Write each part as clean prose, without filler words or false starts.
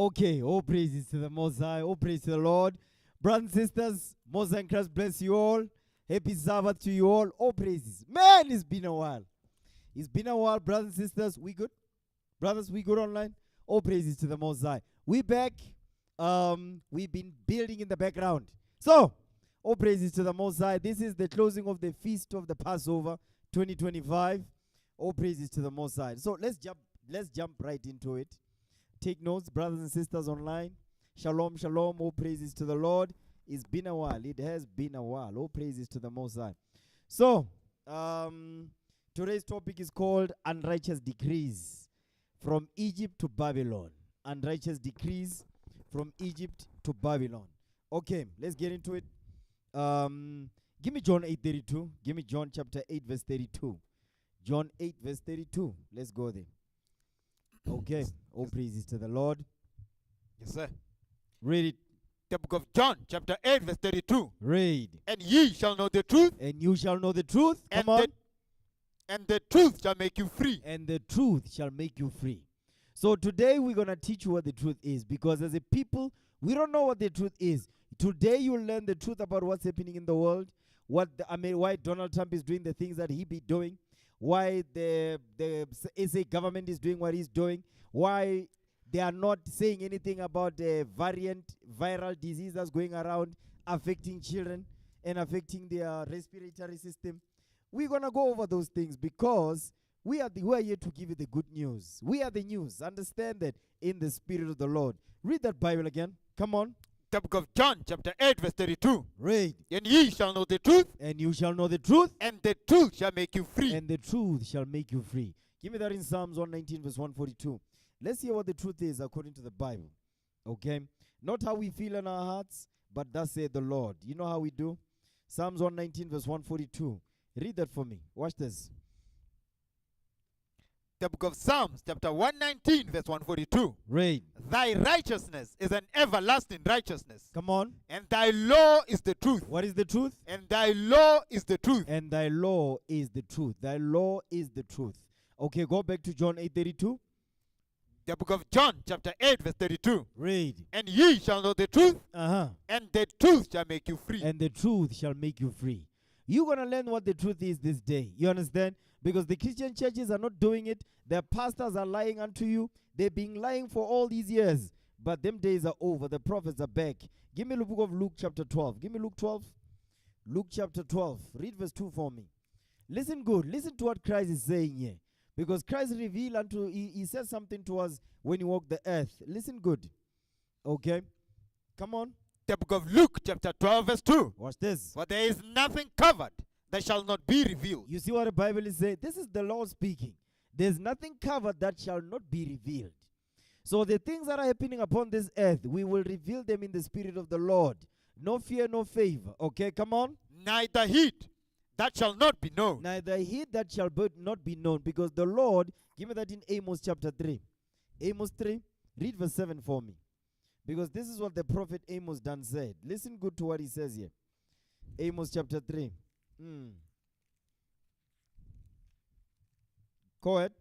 Okay, all praises to the Most High, all praise to the Lord. Brothers and sisters, Most High in Christ bless you all. Happy Sabbath to you all praises. Man, it's been a while. It's been a while, brothers and sisters. We good? Brothers, we good online? All praises to the Most High. We back. We've been building in the background. So, all praises to the Most High. This is the closing of the Feast of the Passover 2025. All praises to the Most High. So, let's jump right into it. Take notes, brothers and sisters online. Shalom, shalom. All praises to the Lord. It's been a while. It has been a while. All praises to the Most High. So, today's topic is called Unrighteous Decrees from Egypt to Babylon. Unrighteous Decrees from Egypt to Babylon. Okay, let's get into it. Give me John 8:32. Give me John chapter 8 verse 32. John 8 verse 32. Let's go there. Okay, all praises to the Lord. Yes, sir. Read it. The book of John, chapter 8, verse 32. Read. And ye shall know the truth. And you shall know the truth. And Come on. And the truth shall make you free. And the truth shall make you free. So today we're going to teach you what the truth is, because as a people, we don't know what the truth is. Today you'll learn the truth about what's happening in the world, why Donald Trump is doing the things that he be doing, why the SA government is doing what he's doing, why they are not saying anything about the viral disease that's going around affecting children and affecting their respiratory system. We're going to go over those things because we are here to give you the good news. We are the news. Understand that in the Spirit of the Lord. Read that Bible again. Come on. The book of John, chapter 8, verse 32. Read. And ye shall know the truth. And you shall know the truth. And the truth shall make you free. And the truth shall make you free. Give me that in Psalms 119, verse 142. Let's hear what the truth is according to the Bible. Okay? Not how we feel in our hearts, but thus saith the Lord. You know how we do? Psalms 119, verse 142. Read that for me. Watch this. The book of Psalms, chapter 119, verse 142. Read. Thy righteousness is an everlasting righteousness. Come on. And thy law is the truth. What is the truth? And thy law is the truth. And thy law is the truth. Thy law is the truth. Okay, go back to John 8:32. The book of John, chapter 8, verse 32. Read. And ye shall know the truth. And the truth shall make you free. And the truth shall make you free. You're going to learn what the truth is this day. You understand? Because the Christian churches are not doing it. Their pastors are lying unto you. They've been lying for all these years. But them days are over. The prophets are back. Give me the book of Luke chapter 12. Give me Luke 12. Luke chapter 12. Read verse 2 for me. Listen good. Listen to what Christ is saying here. Because Christ revealed unto, he said something to us when he walked the earth. Listen good. Okay? Come on. The book of Luke, chapter 12, verse 2. Watch this. For there is nothing covered that shall not be revealed. You see what the Bible is saying? This is the Lord speaking. There's nothing covered that shall not be revealed. So the things that are happening upon this earth, we will reveal them in the Spirit of the Lord. No fear, no favor. Okay, come on. Neither heat that shall not be known. Neither heat that shall not be known. Because the Lord, give me that in Amos chapter 3. Amos 3, read verse 7 for me. Because this is what the prophet Amos done said. Listen good to what he says here. Amos chapter 3. Go ahead.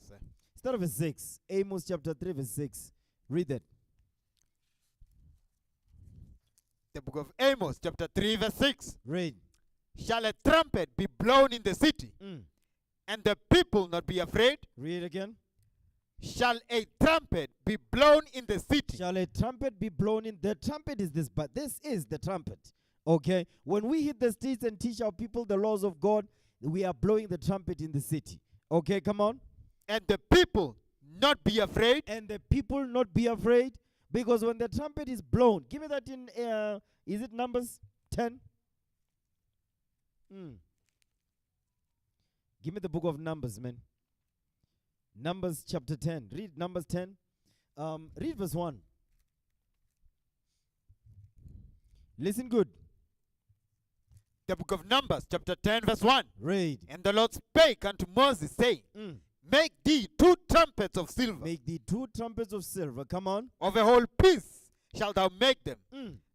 Sir. Start verse 6. Amos chapter 3 verse 6. Read that. The book of Amos chapter 3 verse 6. Read. Shall a trumpet be blown in the city, and the people not be afraid? Read again. Shall a trumpet be blown in the city? Shall a trumpet be blown in? The trumpet is this, but this is the trumpet. Okay? When we hit the streets and teach our people the laws of God, we are blowing the trumpet in the city. Okay, come on. And the people not be afraid? And the people not be afraid. Because when the trumpet is blown, give me that in, is it Numbers 10? Give me the book of Numbers, man. Numbers chapter 10. Read Numbers 10. Read verse 1. Listen good. The book of Numbers, chapter 10, verse 1. Read. And the Lord spake unto Moses, saying, Make thee 2 trumpets of silver. Make thee 2 trumpets of silver. Come on. Of a whole piece shalt thou make them,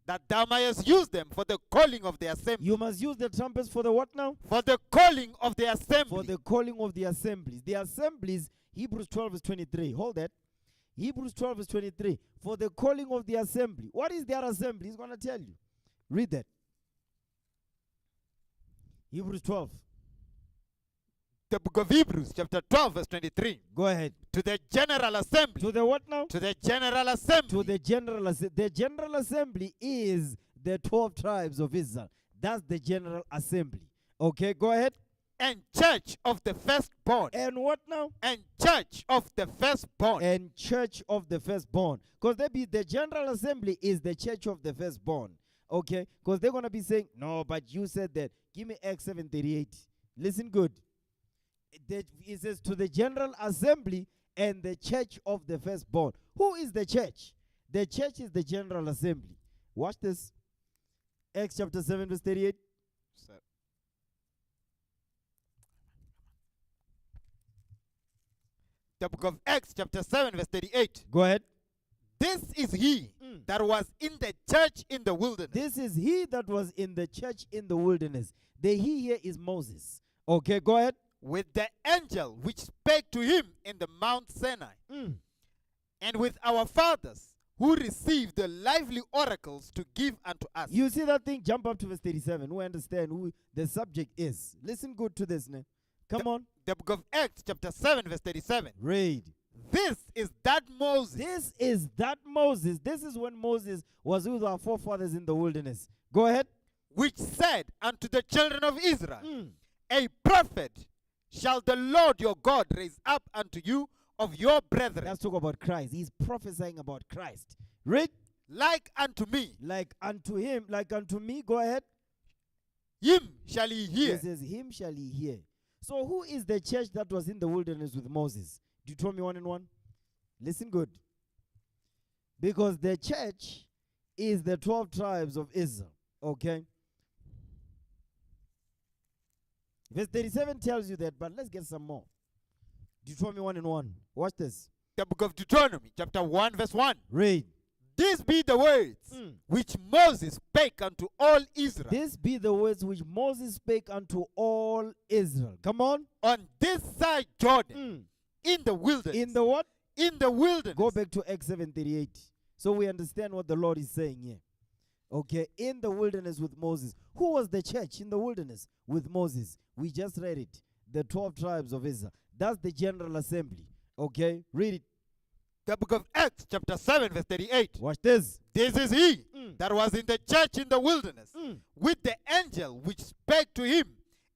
that thou mayest use them for the calling of the assembly. You must use the trumpets for the what now? For the calling of the assembly. For the calling of the assemblies. The assemblies, Hebrews 12 verse 23. Hold that. Hebrews 12 verse 23. For the calling of the assembly. What is their assembly? He's going to tell you. Read that. Hebrews 12. The book of Hebrews, chapter 12, verse 23. Go ahead. To the general assembly. To the what now? To the general assembly. To the general assembly. The general assembly is the 12 tribes of Israel. That's the general assembly. Okay, go ahead. And church of the firstborn. And what now? And church of the firstborn. And church of the firstborn. Because the general assembly is the church of the firstborn. Okay? Because they're going to be saying, no, but you said that. Give me Acts 7:38. Listen good. It says to the general assembly and the church of the firstborn. Who is the church? The church is the general assembly. Watch this. Acts chapter 7 verse 38. The book of Acts chapter 7 verse 38. Go ahead. This is he that was in the church in the wilderness. This is he that was in the church in the wilderness. The he here is Moses. Okay, go ahead. With the angel which spake to him in the Mount Sinai. And with our fathers who received the lively oracles to give unto us. You see that thing? Jump up to verse 37. We understand who the subject is. Listen good to this now. Come on. The book of Acts chapter 7 verse 37. Read. This is that Moses. This is that Moses. This is when Moses was with our forefathers in the wilderness. Go ahead. Which said unto the children of Israel, a prophet shall the Lord your God raise up unto you of your brethren. Let's talk about Christ. He's prophesying about Christ. Read. Like unto me. Like unto him. Like unto me. Go ahead. Him shall ye hear. It says, him shall ye hear. So who is the church that was in the wilderness with Moses? Deuteronomy 1 and 1. Listen good. Because the church is the 12 tribes of Israel. Okay? Verse 37 tells you that, but let's get some more. Deuteronomy 1 and 1. Watch this. The book of Deuteronomy, chapter 1, verse 1. Read. These be the words which Moses spake unto all Israel. This be the words which Moses spake unto all Israel. Come on. On this side Jordan, in the wilderness. In the what? In the wilderness. Go back to Acts 7:38. So we understand what the Lord is saying here. Okay, in the wilderness with Moses. Who was the church in the wilderness with Moses? We just read it. The 12 tribes of Israel. That's the general assembly. Okay, read it. The book of Acts, chapter 7, verse 38. Watch this. This is he that was in the church in the wilderness with the angel which spake to him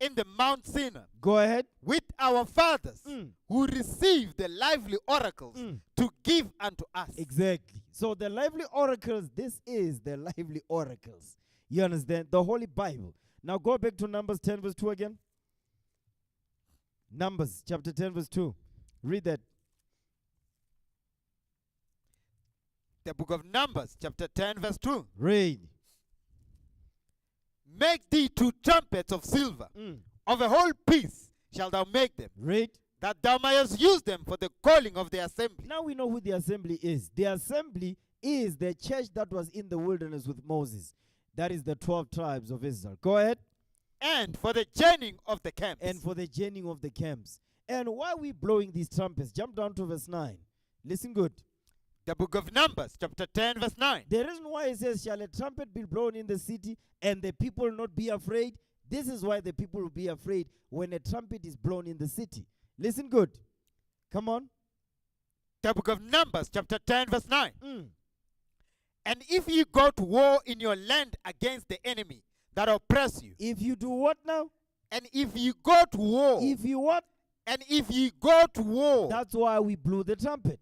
in the Mount Sinai. Go ahead. With our fathers who received the lively oracles to give unto us. Exactly. So the lively oracles, this is the lively oracles. You understand? The Holy Bible. Now go back to Numbers 10 verse 2 again. Numbers chapter 10 verse 2. Read that. The book of Numbers, chapter 10, verse 2. Read. Make thee 2 trumpets of silver. Of a whole piece shalt thou make them. Read. That thou mayest use them for the calling of the assembly. Now we know who the assembly is. The assembly is the church that was in the wilderness with Moses. That is the 12 tribes of Israel. Go ahead. And for the journeying of the camps. And for the journeying of the camps. And why are we blowing these trumpets? Jump down to verse 9. Listen good. The book of Numbers, chapter 10, verse 9. The reason why it says, shall a trumpet be blown in the city and the people not be afraid? This is why the people will be afraid when a trumpet is blown in the city. Listen good. Come on. The book of Numbers, chapter 10, verse 9. And if ye go to war in your land against the enemy that oppress you. If you do what now? And if ye go to war. If you what? And if ye go to war. That's why we blew the trumpet.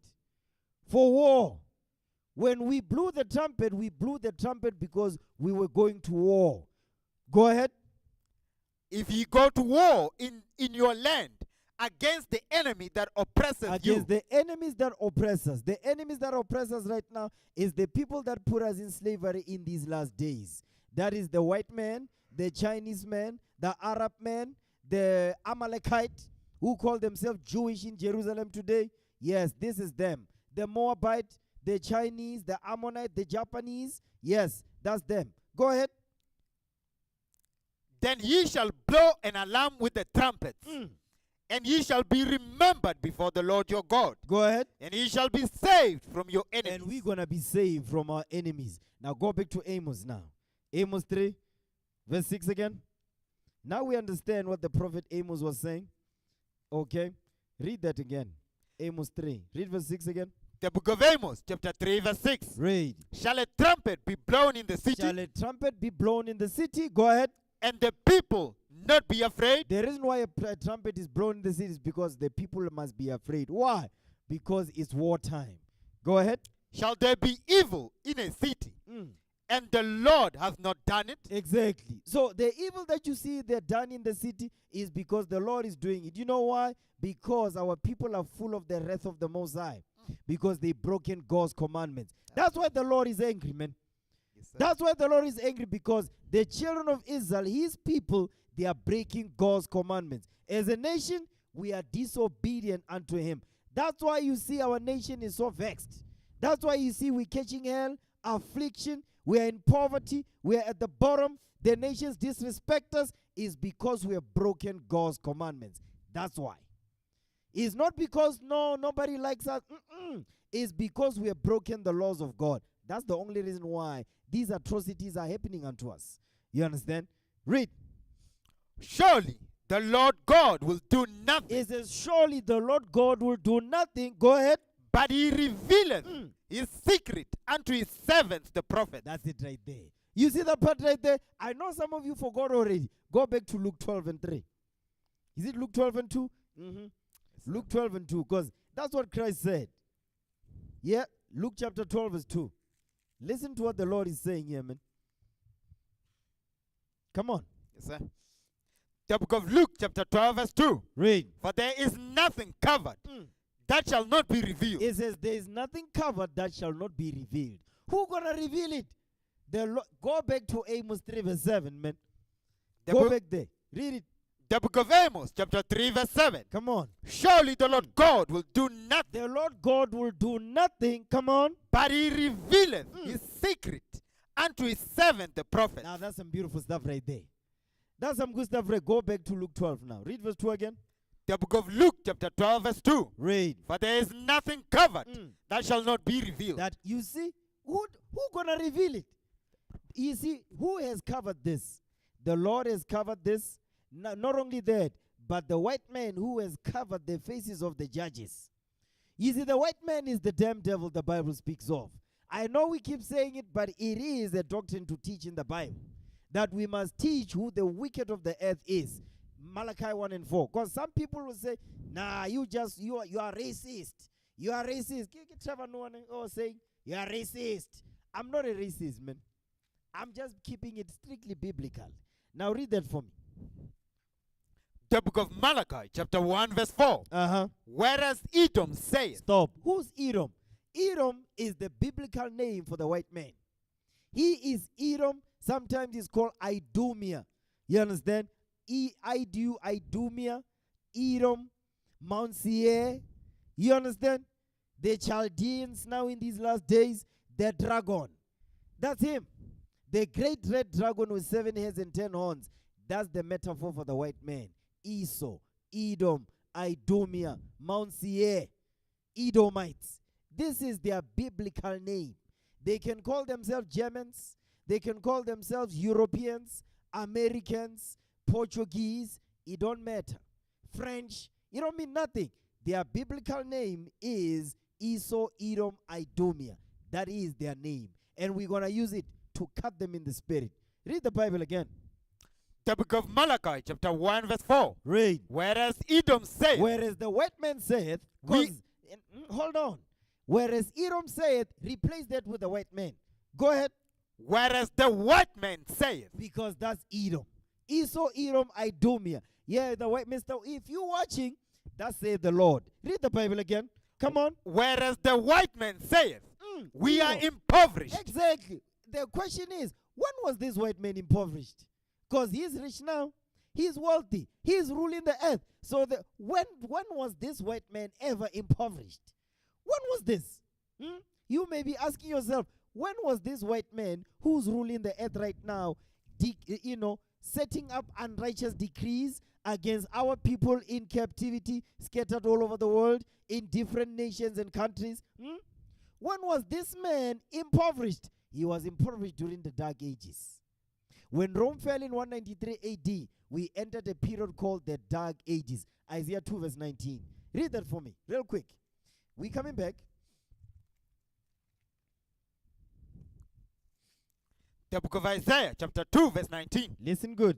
For war. When we blew the trumpet because we were going to war. Go ahead. If ye go to war in your land against the enemy that oppresses you. Against the enemies that oppress us. The enemies that oppress us right now is the people that put us in slavery in these last days. That is the white man, the Chinese man, the Arab man, the Amalekite who call themselves Jewish in Jerusalem today. Yes, this is them. The Moabite, the Chinese, the Ammonite, the Japanese. Yes, that's them. Go ahead. Then ye shall blow an alarm with the trumpets. And ye shall be remembered before the Lord your God. Go ahead. And ye shall be saved from your enemies. And we're going to be saved from our enemies. Now go back to Amos now. Amos 3, verse 6 again. Now we understand what the prophet Amos was saying. Okay. Read that again. Amos 3. Read verse 6 again. The book of Amos, chapter 3, verse 6. Read. Shall a trumpet be blown in the city? Shall a trumpet be blown in the city? Go ahead. And the people not be afraid? The reason why a trumpet is blown in the city is because the people must be afraid. Why? Because it's wartime. Go ahead. Shall there be evil in a city? And the Lord hath not done it? Exactly. So the evil that you see they're done in the city is because the Lord is doing it. You know why? Because our people are full of the wrath of the Most High. Because they broken God's commandments. That's why the Lord is angry, man. Yes, That's why the Lord is angry, because the children of Israel, his people, they are breaking God's commandments. As a nation, we are disobedient unto him. That's why you see our nation is so vexed. That's why you see we're catching hell, affliction, we are in poverty, we are at the bottom. The nations disrespect us is because we have broken God's commandments. That's why. It's not because nobody likes us. It's because we have broken the laws of God. That's the only reason why these atrocities are happening unto us. You understand? Read. Surely the Lord God will do nothing. It says, surely the Lord God will do nothing. Go ahead. But he revealeth his secret unto his servants, the prophets. That's it right there. You see that part right there? I know some of you forgot already. Go back to Luke 12 and 3. Is it Luke 12 and 2? Luke 12 and 2, because that's what Christ said. Yeah, Luke chapter 12 verse 2. Listen to what the Lord is saying here, man. Come on. Yes, sir. The book of Luke chapter 12 verse 2. Read. For there is nothing covered that shall not be revealed. It says there is nothing covered that shall not be revealed. Who gonna reveal it? Go back to Amos 3 verse 7, man. Go back there. Read it. The book of Amos chapter 3 verse 7. Come on. Surely the Lord God will do nothing. The Lord God will do nothing. Come on. But he revealeth his secret unto his servant the prophet. Now that's some beautiful stuff right there. That's some good stuff right. Go back to Luke 12 now. Read verse 2 again. The book of Luke chapter 12 verse 2. Read. For there is nothing covered that shall not be revealed. That you see, who gonna reveal it? You see, who has covered this? The Lord has covered this. Not only that, but the white man who has covered the faces of the judges. You see, the white man is the damn devil the Bible speaks of. I know we keep saying it, but it is a doctrine to teach in the Bible. That we must teach who the wicked of the earth is. Malachi 1 and 4. Because some people will say, nah, you are racist. You are racist. Trevor Noah saying, you are racist. I'm not a racist, man. I'm just keeping it strictly biblical. Now read that for me. The book of Malachi, chapter 1, verse 4. Whereas Edom saith. Stop. Who's Edom? Edom is the biblical name for the white man. He is Edom. Sometimes he's called Idumea. You understand? Idumea, Edom, Mount Seir. You understand? The Chaldeans now in these last days, the dragon. That's him. The great red dragon with 7 heads and 10 horns. That's the metaphor for the white man. Esau, Edom, Idumea, Mount Seir, Edomites. This is their biblical name. They can call themselves Germans. They can call themselves Europeans, Americans, Portuguese. It don't matter. French. It don't mean nothing. Their biblical name is Esau, Edom, Idumea. That is their name. And we're going to use it to cut them in the spirit. Read the Bible again. The book of Malachi, chapter 1, verse 4. Read. Whereas Edom saith. Whereas the white man saith. Hold on. Whereas Edom saith, replace that with the white man. Go ahead. Whereas the white man saith. Because that's Edom. Esau, Edom, Idumea. Yeah, the white man. If you're watching, that saith the Lord. Read the Bible again. Come on. Whereas the white man saith, we are impoverished. Exactly. The question is, when was this white man impoverished? Because he's rich now. He's wealthy. He's ruling the earth. So when was this white man ever impoverished? When was this? You may be asking yourself, when was this white man who's ruling the earth right now, setting up unrighteous decrees, against our people in captivity, scattered all over the world, in different nations and countries. When was this man impoverished? He was impoverished during the Dark Ages. When Rome fell in 193 AD, we entered a period called the Dark Ages. Isaiah 2 verse 19. Read that for me, real quick. We coming back. The book of Isaiah, chapter 2, verse 19. Listen good.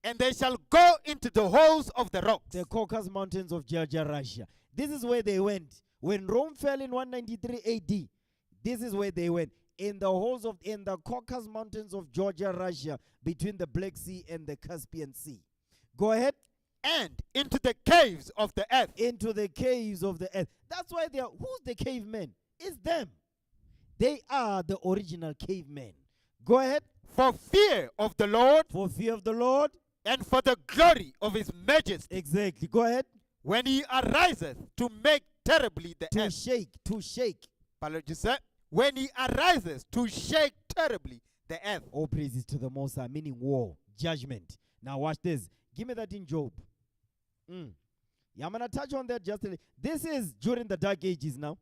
And they shall go into the holes of the rocks. The Caucasus Mountains of Georgia, Russia. This is where they went. When Rome fell in 193 AD, this is where they went. In the Caucasus Mountains of Georgia, Russia, between the Black Sea and the Caspian Sea. Go ahead. And into the caves of the earth. Into the caves of the earth. That's why they are. Who's the cavemen? It's them. They are the original cavemen. Go ahead. For fear of the Lord. For fear of the Lord. And for the glory of his majesty. Exactly. Go ahead. When he ariseth to make terribly the earth. To shake. Apologies, sir. When he arises to shake terribly the earth. All praises to the Most High, meaning war, judgment. Now watch this. Give me that in Job. Yeah, I'm going to touch on that just a little. This is during the Dark Ages now.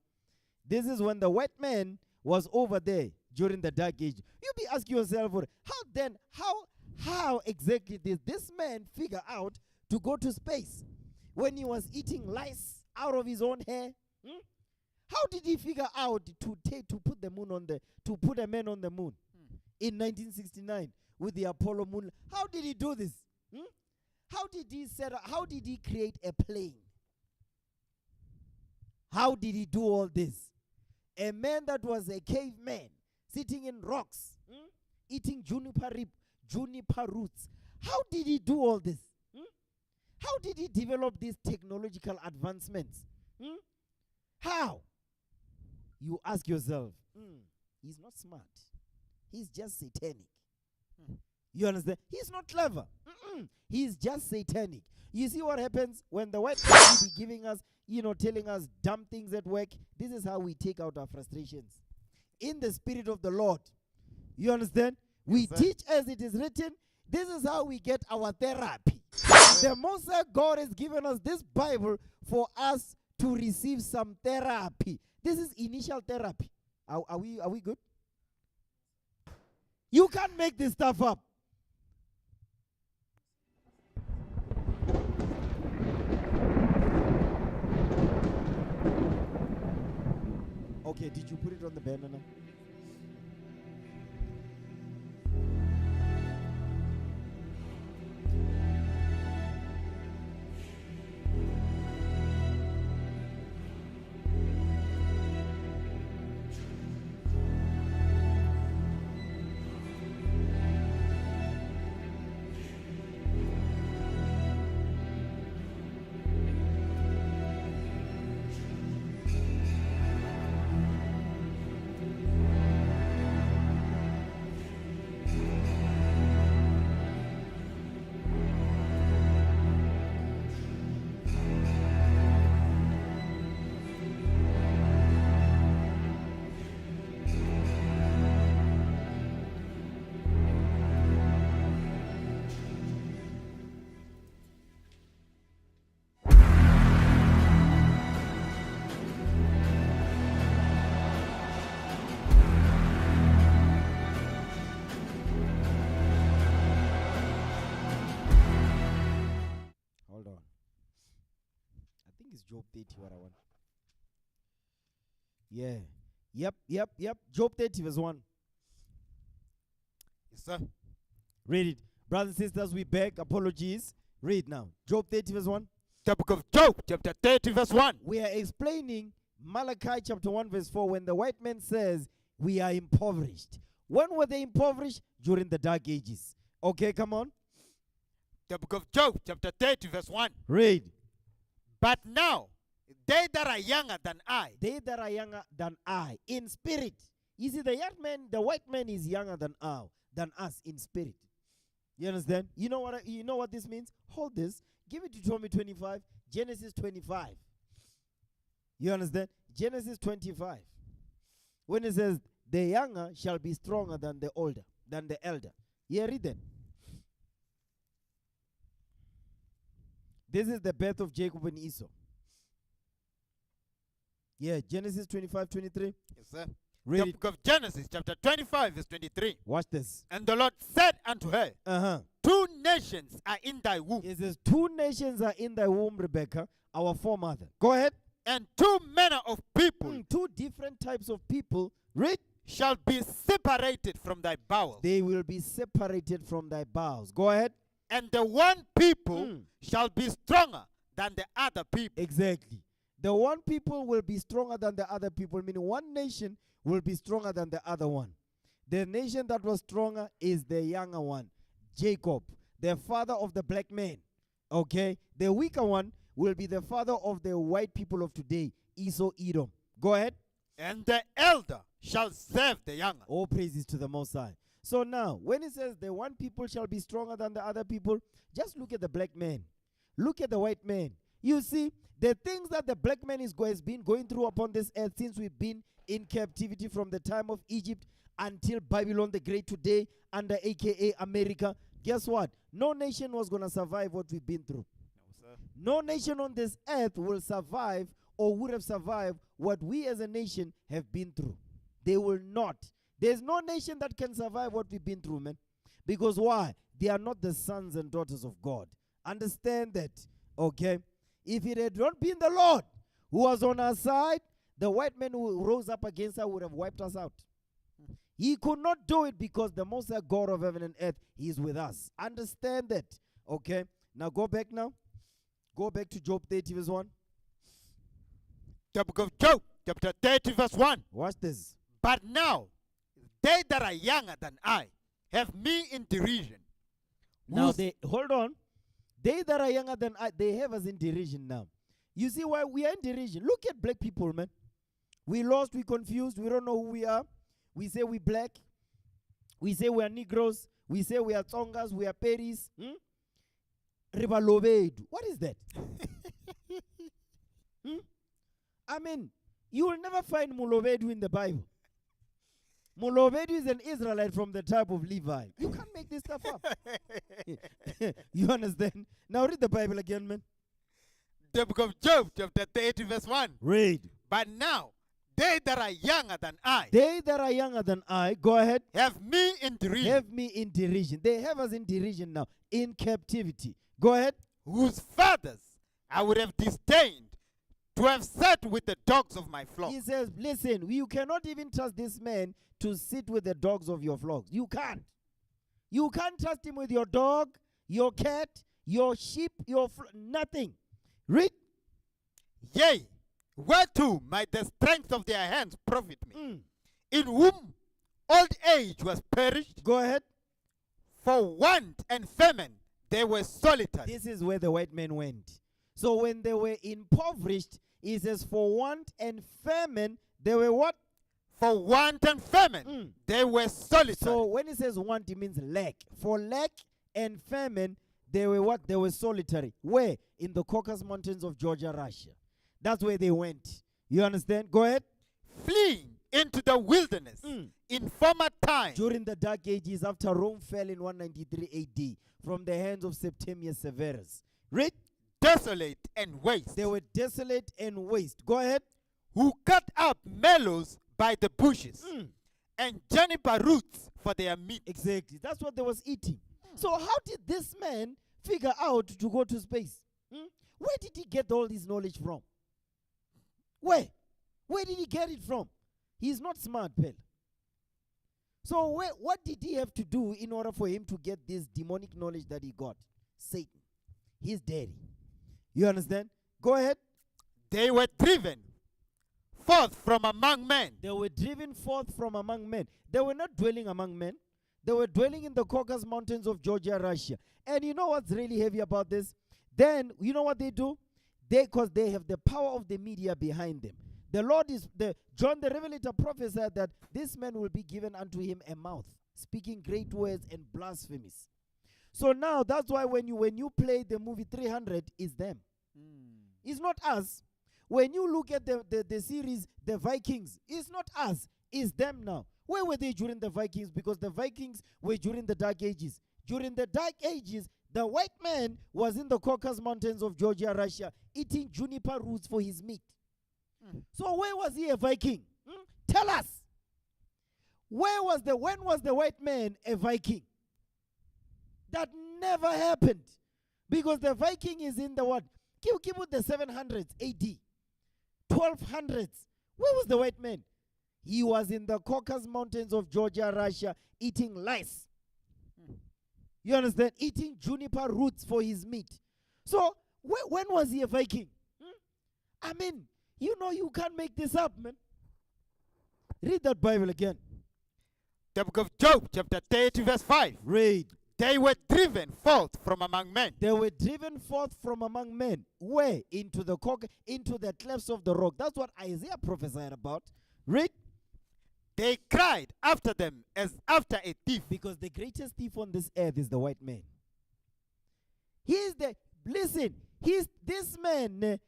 This is when the white man was over there during the Dark Age. You'll be asking yourself, how exactly did this man figure out to go to space when he was eating lice out of his own hair? How did he figure out to put the moon on to put a man on the moon in 1969 with the Apollo moon? How did he do this? How did he create a plane? How did he do all this? A man that was a caveman, sitting in rocks, eating juniper roots. How did he do all this? How did he develop these technological advancements? How? You ask yourself, he's not smart. He's just satanic. You understand? He's not clever. He's just satanic. You see what happens when the white people be giving us, telling us dumb things at work? This is how we take out our frustrations. In the Spirit of the Lord. You understand? We teach as it is written. This is how we get our therapy. The Most High God has given us this Bible for us to receive some therapy. This is initial therapy. Are we good? You can't make this stuff up. Okay, did you put it on the banner now? Job 30 what I want. Yeah. Yep. Job 30 verse 1. Yes, sir. Read it. Brothers and sisters, we beg apologies. Read now. Job 30 verse 1. The book of Job, chapter 30 verse 1. We are explaining Malachi chapter 1 verse 4 when the white man says we are impoverished. When were they impoverished? During the Dark Ages. Okay, come on. The book of Job, chapter 30 verse 1. Read. But now, they that are younger than I. They that are younger than I in spirit. You see, the white man is younger than us in spirit. You understand? You know what this means? Hold this. Give it to Deuteronomy 25. Genesis 25. You understand? Genesis 25. When it says, the younger shall be stronger than the elder. Yeah, read that. This is the birth of Jacob and Esau. Yeah, Genesis 25:23. Yes, sir. Read The it. book of Genesis, chapter 25, verse 23. Watch this. And the Lord said unto her, Uh-huh. 2 nations are in thy womb, It says, 2 nations are in thy womb, Rebecca, our foremother. Go ahead. and 2 manner of people 2 different types of people. Read. shall be separated from thy bowels. They will be separated from thy bowels. Go ahead. And the one people shall be stronger than the other people. Exactly. The one people will be stronger than the other people, meaning one nation will be stronger than the other one. The nation that was stronger is the younger one, Jacob, the father of the black man. Okay? The weaker one will be the father of the white people of today, Esau, Edom. Go ahead. And the elder shall serve the younger. All praises to the Most High. So now, when it says the one people shall be stronger than the other people, just look at the black man. Look at the white man. You see, the things that the black man has been going through upon this earth since we've been in captivity from the time of Egypt until Babylon the Great today, under AKA America, guess what? No nation was going to survive what we've been through. No, sir. No nation on this earth will survive or would have survived what we as a nation have been through. They will not. There's no nation that can survive what we've been through, man. Because why? They are not the sons and daughters of God. Understand that, okay? If it had not been the Lord who was on our side, the white man who rose up against us would have wiped us out. He could not do it because the Most High God of heaven and earth, He is with us. Understand that, okay? Now go back now. Go back to Job 30 verse 1. The book of Job, chapter 30, verse 1. Watch this. But now, they that are younger than I have me in derision. Now Whose- they, hold on. They that are younger than I, they have us in derision now. You see why we are in derision? Look at black people, man. We lost, we confused, we don't know who we are. We say we black. We say we are Negroes. We say we are Tsongas, we are Peris. Ribalobedu. What is that? I mean, you will never find Mulobedu in the Bible. Mulobedu is an Israelite from the tribe of Levi. You can't make this stuff up. You understand? Now read the Bible again, man. The book of Job, chapter 30, verse 1. Read. But now, they that are younger than I They that are younger than I, go ahead, have me in derision, have me in derision. They have us in derision now, in captivity. Go ahead. whose fathers I would have disdained to have sat with the dogs of my flock. He says, listen, you cannot even trust this man to sit with the dogs of your flocks. You can't. You can't trust him with your dog, your cat, your sheep, nothing. Read. Yea, whereto might the strength of their hands profit me, in whom old age was perished, Go ahead. for want and famine they were solitary. This is where the white men went. So when they were impoverished, he says, for want and famine, they were what? For want and famine they were solitary. So when he says want, it means lack. For lack and famine, they were what? They were solitary. Where? In the Caucasus Mountains of Georgia, Russia. That's where they went. You understand? Go ahead. Fleeing into the wilderness in former times, During the Dark Ages, after Rome fell in 193 AD, from the hands of Septimius Severus. Read. desolate and waste, They were desolate and waste. Go ahead. who cut up mallows by the bushes and juniper roots for their meat. Exactly. That's what they was eating. So how did this man figure out to go to space? Where did he get all this knowledge from? Where? Where did he get it from? He's not smart, Pell. So what did he have to do in order for him to get this demonic knowledge that he got? Satan. His daddy. You understand? Go ahead. They were driven forth from among men, They were driven forth from among men. They were not dwelling among men. They were dwelling in the Caucasus Mountains of Georgia, Russia. And you know what's really heavy about this? Then, you know what they do? Because they have the power of the media behind them. The Lord is, John the Revelator prophesied that this man will be given unto him a mouth, speaking great words and blasphemies. So now, that's why when you play the movie 300, it's them. It's not us. When you look at the series, The Vikings, it's not us, it's them now. Where were they during the Vikings? Because the Vikings were during the Dark Ages. During the Dark Ages, The white man was in the Caucasus Mountains of Georgia, Russia, eating juniper roots for his meat. So where was he a Viking? Tell us. When was the white man a Viking? That never happened. Because the Viking is in the what? Keep with the 700s AD. 1200s. Where was the white man? He was in the Caucasus Mountains of Georgia, Russia, eating lice. You understand? Eating juniper roots for his meat. So, when was he a Viking? I mean, you can't make this up, man. Read that Bible again. The book of Job, chapter 30, verse 5. Read. They were driven forth from among men. They were driven forth from among men. Where? Into the clefts of the rock. That's what Isaiah prophesied about. Read. They cried after them as after a thief. Because the greatest thief on this earth is the white man. This man,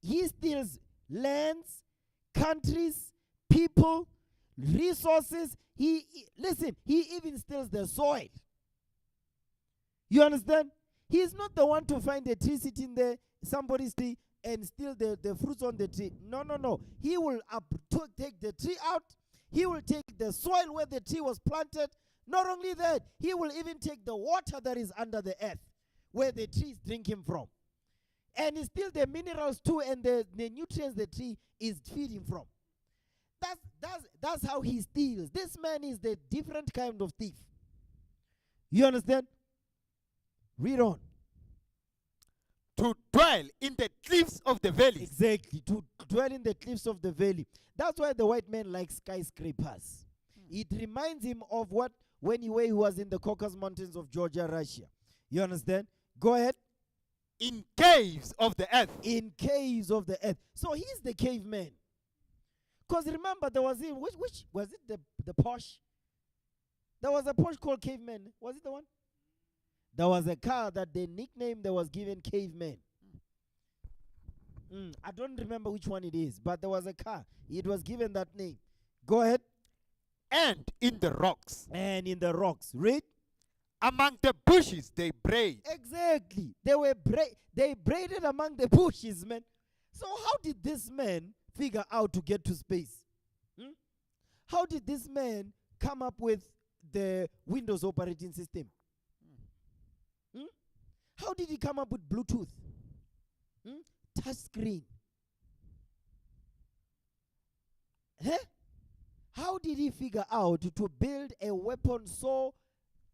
he steals lands, countries, people, resources. He even steals the soil. You understand? He is not the one to find a tree sitting there, somebody's tree, and steal the fruits on the tree. No. He will take the tree out. He will take the soil where the tree was planted. Not only that, he will even take the water that is under the earth, where the tree is drinking from. And he steals the minerals too, and the nutrients the tree is feeding from. That's how he steals. This man is the different kind of thief. You understand? Read on. To dwell in the cliffs of the valleys. Exactly, to dwell in the cliffs of the valley. That's why the white man likes skyscrapers. It reminds him of when he was in the Caucasus Mountains of Georgia, Russia. You understand? Go ahead. In caves of the earth. In caves of the earth. So he's the caveman. Because remember, there was which was it the Porsche? There was a Porsche called Caveman. Was it the one? There was a car that the nickname that was given Caveman. I don't remember which one it is, but there was a car. It was given that name. Go ahead. And in the rocks. And in the rocks. Read. Among the bushes they braid. Exactly. They braided among the bushes, man. So how did this man figure out to get to space? How did this man come up with the Windows operating system? How did he come up with Bluetooth? Touch screen. How did he figure out to build a weapon so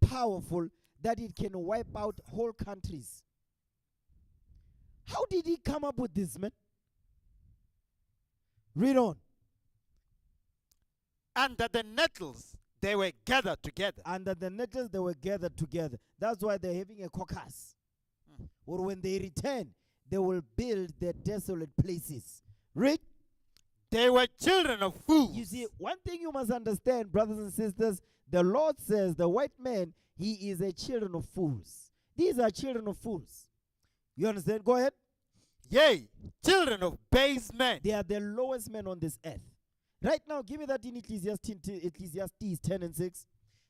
powerful that it can wipe out whole countries? How did he come up with this, man? Read on. Under the nettles they were gathered together. Under the nettles they were gathered together. That's why they're having a caucus. Or when they return, they will build their desolate places. Read. They were children of fools. You see, one thing you must understand, brothers and sisters, the Lord says the white man, he is a children of fools. These are children of fools. You understand? Go ahead. Yea, children of base men. They are the lowest men on this earth. Right now, give me that in Ecclesiastes 10 and 6.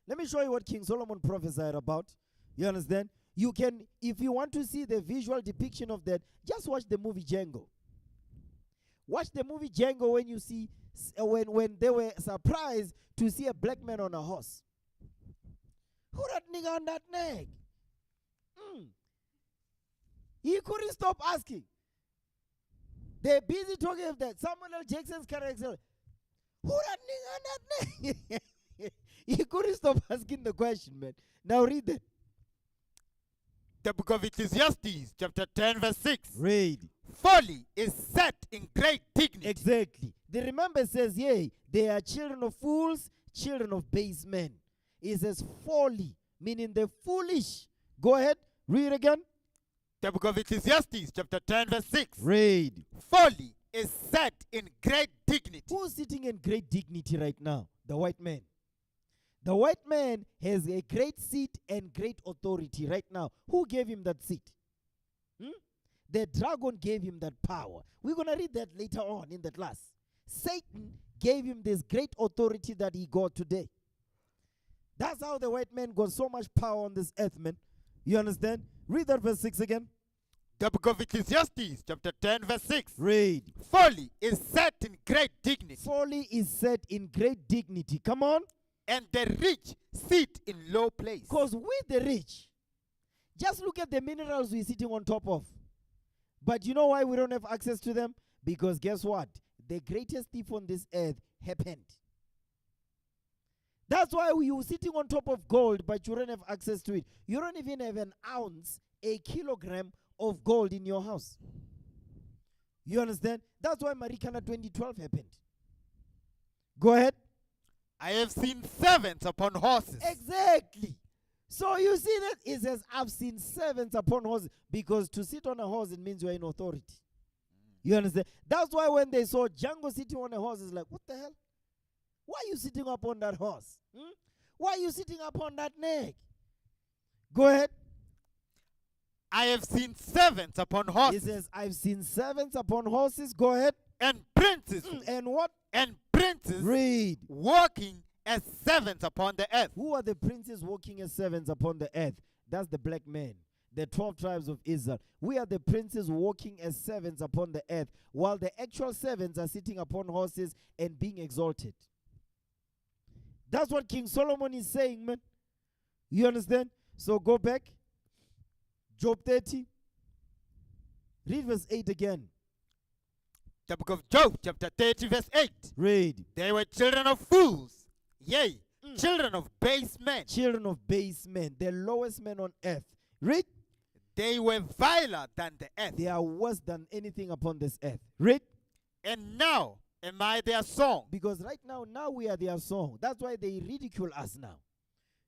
Let me show you what King Solomon prophesied about. You understand? You can, if you want to see the visual depiction of that, just watch the movie Django. Watch the movie Django when you see, when they were surprised to see a black man on a horse. Who that nigga on that neck? He couldn't stop asking. They're busy talking of that. Samuel L. Jackson's character. Who that nigga on that neck? He couldn't stop asking the question, man. Now read that. The book of Ecclesiastes, chapter 10, verse 6. Read. Folly is set in great dignity. Exactly. The remember says, yea, they are children of fools, children of base men. It says folly, meaning the foolish. Go ahead, read again. The book of Ecclesiastes, chapter 10, verse 6. Read. Folly is set in great dignity. Who's sitting in great dignity right now? The white man. The white man has a great seat and great authority right now. Who gave him that seat? The dragon gave him that power. We're going to read that later on in the class. Satan gave him this great authority that he got today. That's how the white man got so much power on this earth, man. You understand? Read that verse 6 again. The book of Ecclesiastes, chapter 10, verse 6. Read. Folly is set in great dignity, Folly is set in great dignity. Come on. and the rich sit in low place. Because we the rich, just look at the minerals we're sitting on top of. But you know why we don't have access to them? Because guess what? The greatest thief on this earth happened. That's why you're sitting on top of gold, but you don't have access to it. You don't even have an ounce, a kilogram of gold in your house. You understand? That's why Marikana 2012 happened. Go ahead. I have seen servants upon horses. Exactly. So you see that it says, I've seen servants upon horses, because to sit on a horse, it means you're in authority. You understand? That's why when they saw Django sitting on a horse, it's like, what the hell? Why are you sitting up on that horse? Why are you sitting up on that neck? Go ahead. I have seen servants upon He horses, says, I've seen servants upon horses. Go ahead. and princes, And what? and princes Read. walking as servants upon the earth. Who are the princes walking as servants upon the earth? That's the black men, the 12 tribes of Israel. We are the princes walking as servants upon the earth, while the actual servants are sitting upon horses and being exalted. That's what King Solomon is saying, man. You understand? So go back. Job 30. Read verse 8 again. The book of Job, chapter 30, verse 8. Read. They were children of fools, yea, children of base men. Children of base men, the lowest men on earth. Read. They were viler than the earth. They are worse than anything upon this earth. Read. And now am I their song. Because right now we are their song. That's why they ridicule us now.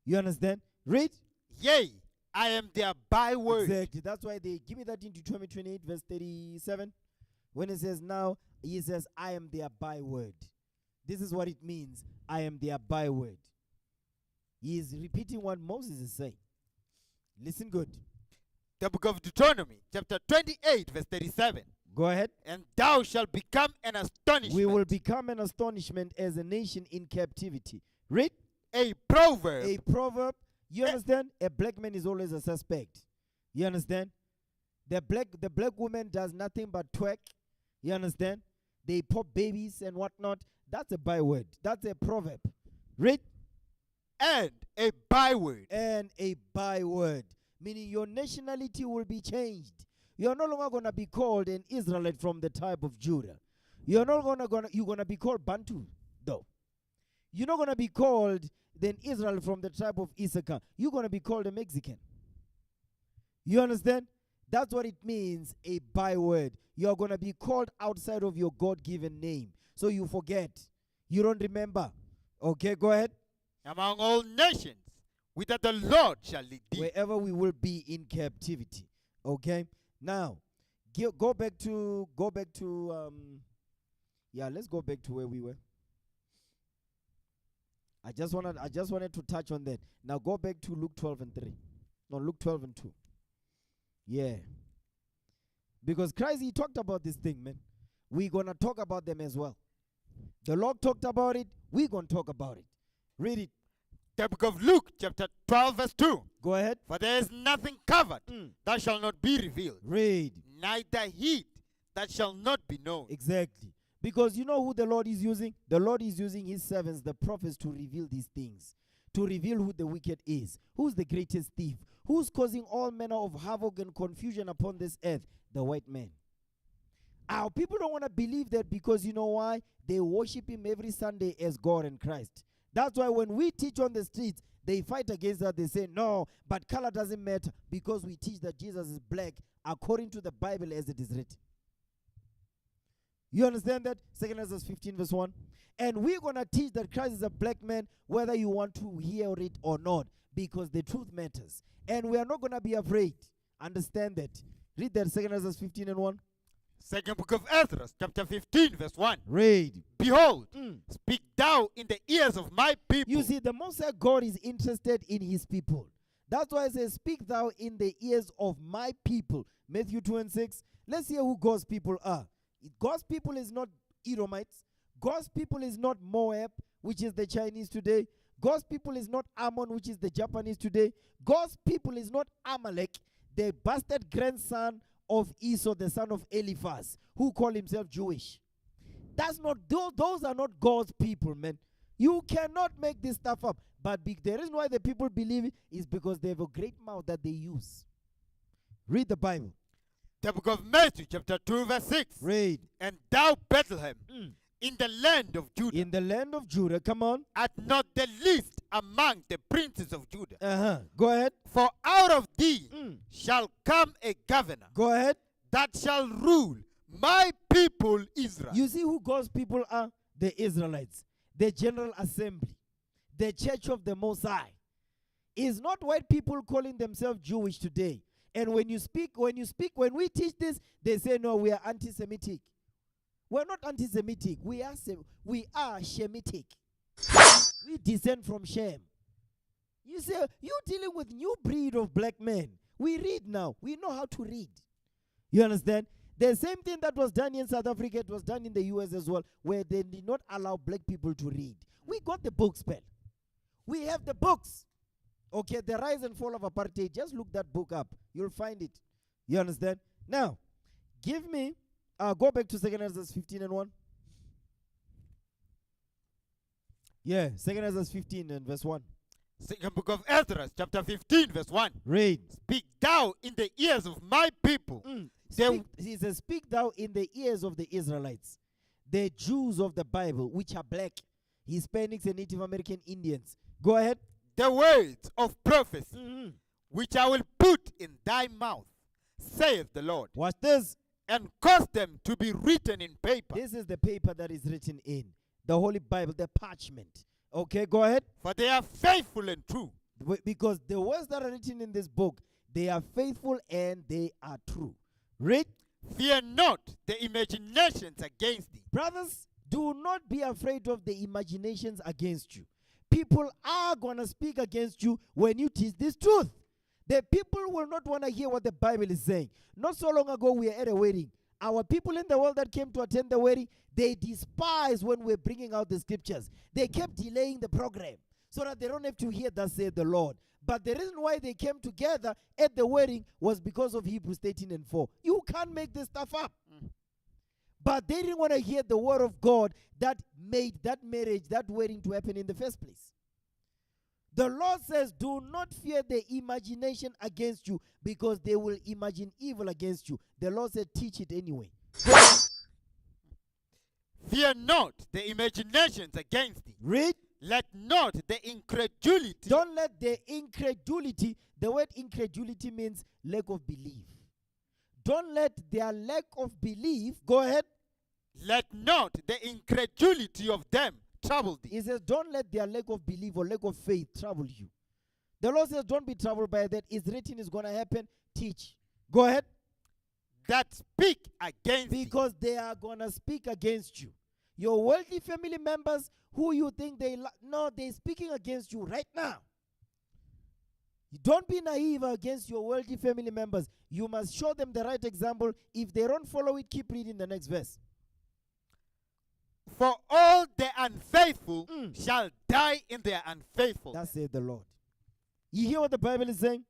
You understand? Read. Yea, I am their byword. Exactly. That's why they give me that in Deuteronomy 28, verse 37. When it says now, he says, I am their byword. This is what it means. I am their byword. He is repeating what Moses is saying. Listen good. The book of Deuteronomy, chapter 28, verse 37. Go ahead. And thou shalt become an astonishment. We will become an astonishment as a nation in captivity. Read. A proverb. A proverb. You understand? A black man is always a suspect. You understand? The black woman does nothing but twerk. You understand? They pop babies and whatnot. That's a byword. That's a proverb. Read. And a byword. And a byword. Meaning your nationality will be changed. You're no longer going to be called an Israelite from the tribe of Judah. You're going to be called Bantu, though. You're not going to be called an Israel from the tribe of Issachar. You're going to be called a Mexican. You understand? That's what it means, a byword. You're going to be called outside of your God-given name. So you forget. You don't remember. Okay, go ahead. Among all nations, whither the Lord shall lead thee. Wherever we will be in captivity. Okay? Now, go back to let's go back to where we were. I just wanted to touch on that. Now go back to Luke 12 and 3. No, Luke 12 and 2. Yeah. Because Christ, he talked about this thing, man. We're going to talk about them as well. The Lord talked about it. We're going to talk about it. Read it. The book of Luke, chapter 12, verse 2. Go ahead. For there is nothing covered that shall not be revealed, Read. neither hid that shall not be known. Exactly. Because you know who the Lord is using? The Lord is using his servants, the prophets, to reveal these things. To reveal who the wicked is. Who's the greatest thief? Who's causing all manner of havoc and confusion upon this earth? The white man. Our people don't want to believe that, because you know why? They worship him every Sunday as God and Christ. That's why when we teach on the streets, they fight against that. They say, no, but color doesn't matter, because we teach that Jesus is black according to the Bible as it is written. You understand that? 2 Corinthians 15 verse 1. And we're going to teach that Christ is a black man, whether you want to hear it or not, because the truth matters. And we are not going to be afraid. Understand that. Read that, 2 Corinthians 15 and 1. Second book of Ezra, chapter 15, verse 1. Read. Behold, speak thou in the ears of my people. You see, the Most High God is interested in his people. That's why it says, speak thou in the ears of my people. Matthew 2 and 6. Let's hear who God's people are. God's people is not Edomites. God's people is not Moab, which is the Chinese today. God's people is not Ammon, which is the Japanese today. God's people is not Amalek, the bastard grandson of Esau, the son of Eliphaz, who called himself Jewish. That's not, those are not God's people, man. You cannot make this stuff up. But the reason why the people believe it is because they have a great mouth that they use. Read the Bible. The book of Matthew, chapter 2, verse 6. Read. And thou, Bethlehem, in the land of Judah, In the land of Judah, come on. art not the least among the princes of Judah. Go ahead. For out of thee shall come a governor Go ahead. that shall rule my people Israel. You see who God's people are? The Israelites. The General Assembly. The Church of the Most High. It's not white people calling themselves Jewish today. And when we teach this, they say, no, we are anti-Semitic. We're not anti-Semitic. We are Shemitic. We descend from Shem. You say, you're dealing with new breed of black men. We read now. We know how to read. You understand? The same thing that was done in South Africa, it was done in the US as well, where they did not allow black people to read. We got the books, Pell. We have the books. Okay, The Rise and Fall of Apartheid. Just look that book up. You'll find it. You understand? Now, give me, go back to 2 Ezra 15 and 1. Yeah, 2 Ezra 15 and verse 1. Second book of Ezra, chapter 15, verse 1. Read. Speak thou in the ears of my people. He says, speak thou in the ears of the Israelites, the Jews of the Bible, which are black, Hispanics, and Native American Indians. Go ahead. The words of prophecy, which I will put in thy mouth, saith the Lord, Watch this. and cause them to be written in paper. This is the paper that is written in the Holy Bible, the parchment. Okay, go ahead. For they are faithful and true. Because the words that are written in this book, they are faithful and they are true. Read. Fear not the imaginations against thee. Brothers, do not be afraid of the imaginations against you. People are going to speak against you when you teach this truth. The people will not want to hear what the Bible is saying. Not so long ago, we were at a wedding. Our people in the world that came to attend the wedding, they despise when we're bringing out the scriptures. They kept delaying the program so that they don't have to hear thus saith the Lord. But the reason why they came together at the wedding was because of Hebrews 13 and 4. You can't make this stuff up. But they didn't want to hear the word of God that made that marriage, that wedding to happen in the first place. The Lord says, do not fear the imagination against you, because they will imagine evil against you. The Lord said, teach it anyway. Fear not the imaginations against thee. Read. Let not the incredulity. Don't let the incredulity, the word incredulity means lack of belief. Don't let their lack of belief, go ahead. Let not the incredulity of them trouble thee. He says, don't let their lack of belief or lack of faith trouble you. The Lord says, don't be troubled by that. It's written, it's going to happen. Teach. Go ahead. That speak against thee. Because they are going to speak against you. Your worldly family members who you think no, they're speaking against you right now. Don't be naive against your worldly family members. You must show them the right example. If they don't follow it, keep reading the next verse. For all the unfaithful shall die in their unfaithfulness. That said the Lord. You hear what the Bible is saying?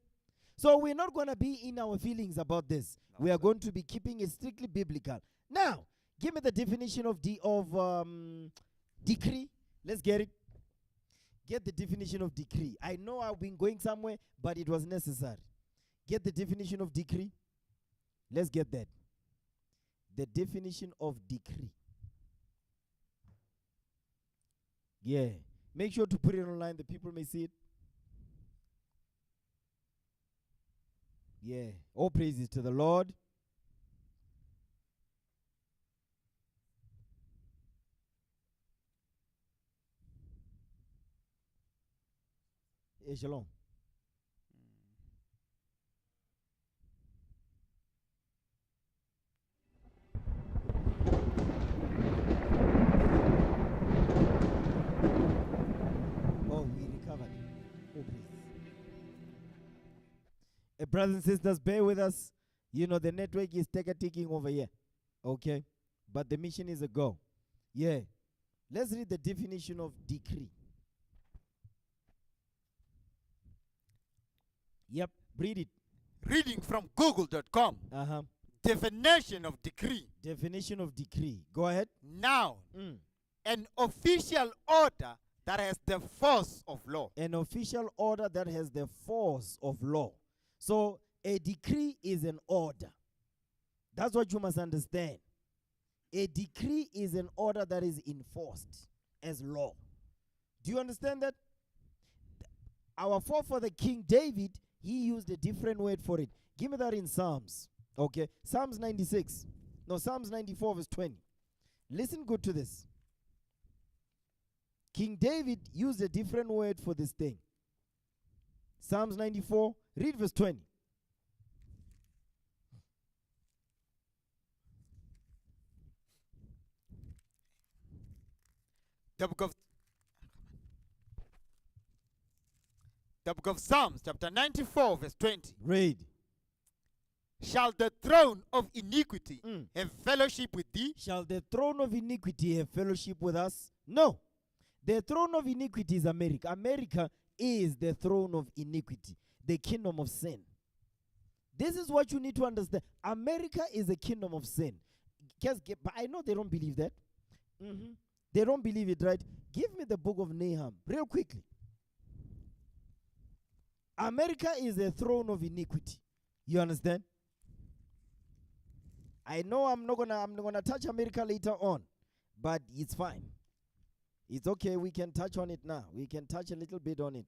So we're not going to be in our feelings about this. No, we are going to be keeping it strictly biblical. Now, give me the definition of decree. Let's get it. Get the definition of decree. I know I've been going somewhere, but it was necessary. Get the definition of decree. Let's get that. The definition of decree. Yeah. Make sure to put it online. The people may see it. Yeah. All praises to the Lord. Shalom. Oh, we recovered. Oh, please. Brothers and sisters, bear with us. You know, the network is ticking over here. Okay? But the mission is a go. Yeah. Let's read the definition of decree. Yep. Read it. Reading from google.com. Uh-huh. Definition of decree. Definition of decree. Go ahead. Noun. Mm. An official order that has the force of law. An official order that has the force of law. So a decree is an order. That's what you must understand. A decree is an order that is enforced as law. Do you understand that? Our forefather King David, he used a different word for it. Give me that in Psalms. Okay. Psalms 96. No, Psalms 94 verse 20. Listen good to this. King David used a different word for this thing. Psalms 94, read verse 20. The book of Psalms, chapter 94, verse 20. Read. Shall the throne of iniquity have fellowship with thee? Shall the throne of iniquity have fellowship with us? No. The throne of iniquity is America. America is the throne of iniquity, the kingdom of sin. This is what you need to understand. America is the kingdom of sin. But I know they don't believe that. They don't believe it, right? Give me the book of Nahum, real quickly. America is the throne of iniquity. You understand? I know I'm gonna touch America later on, but it's fine. It's okay, we can touch on it now. We can touch a little bit on it.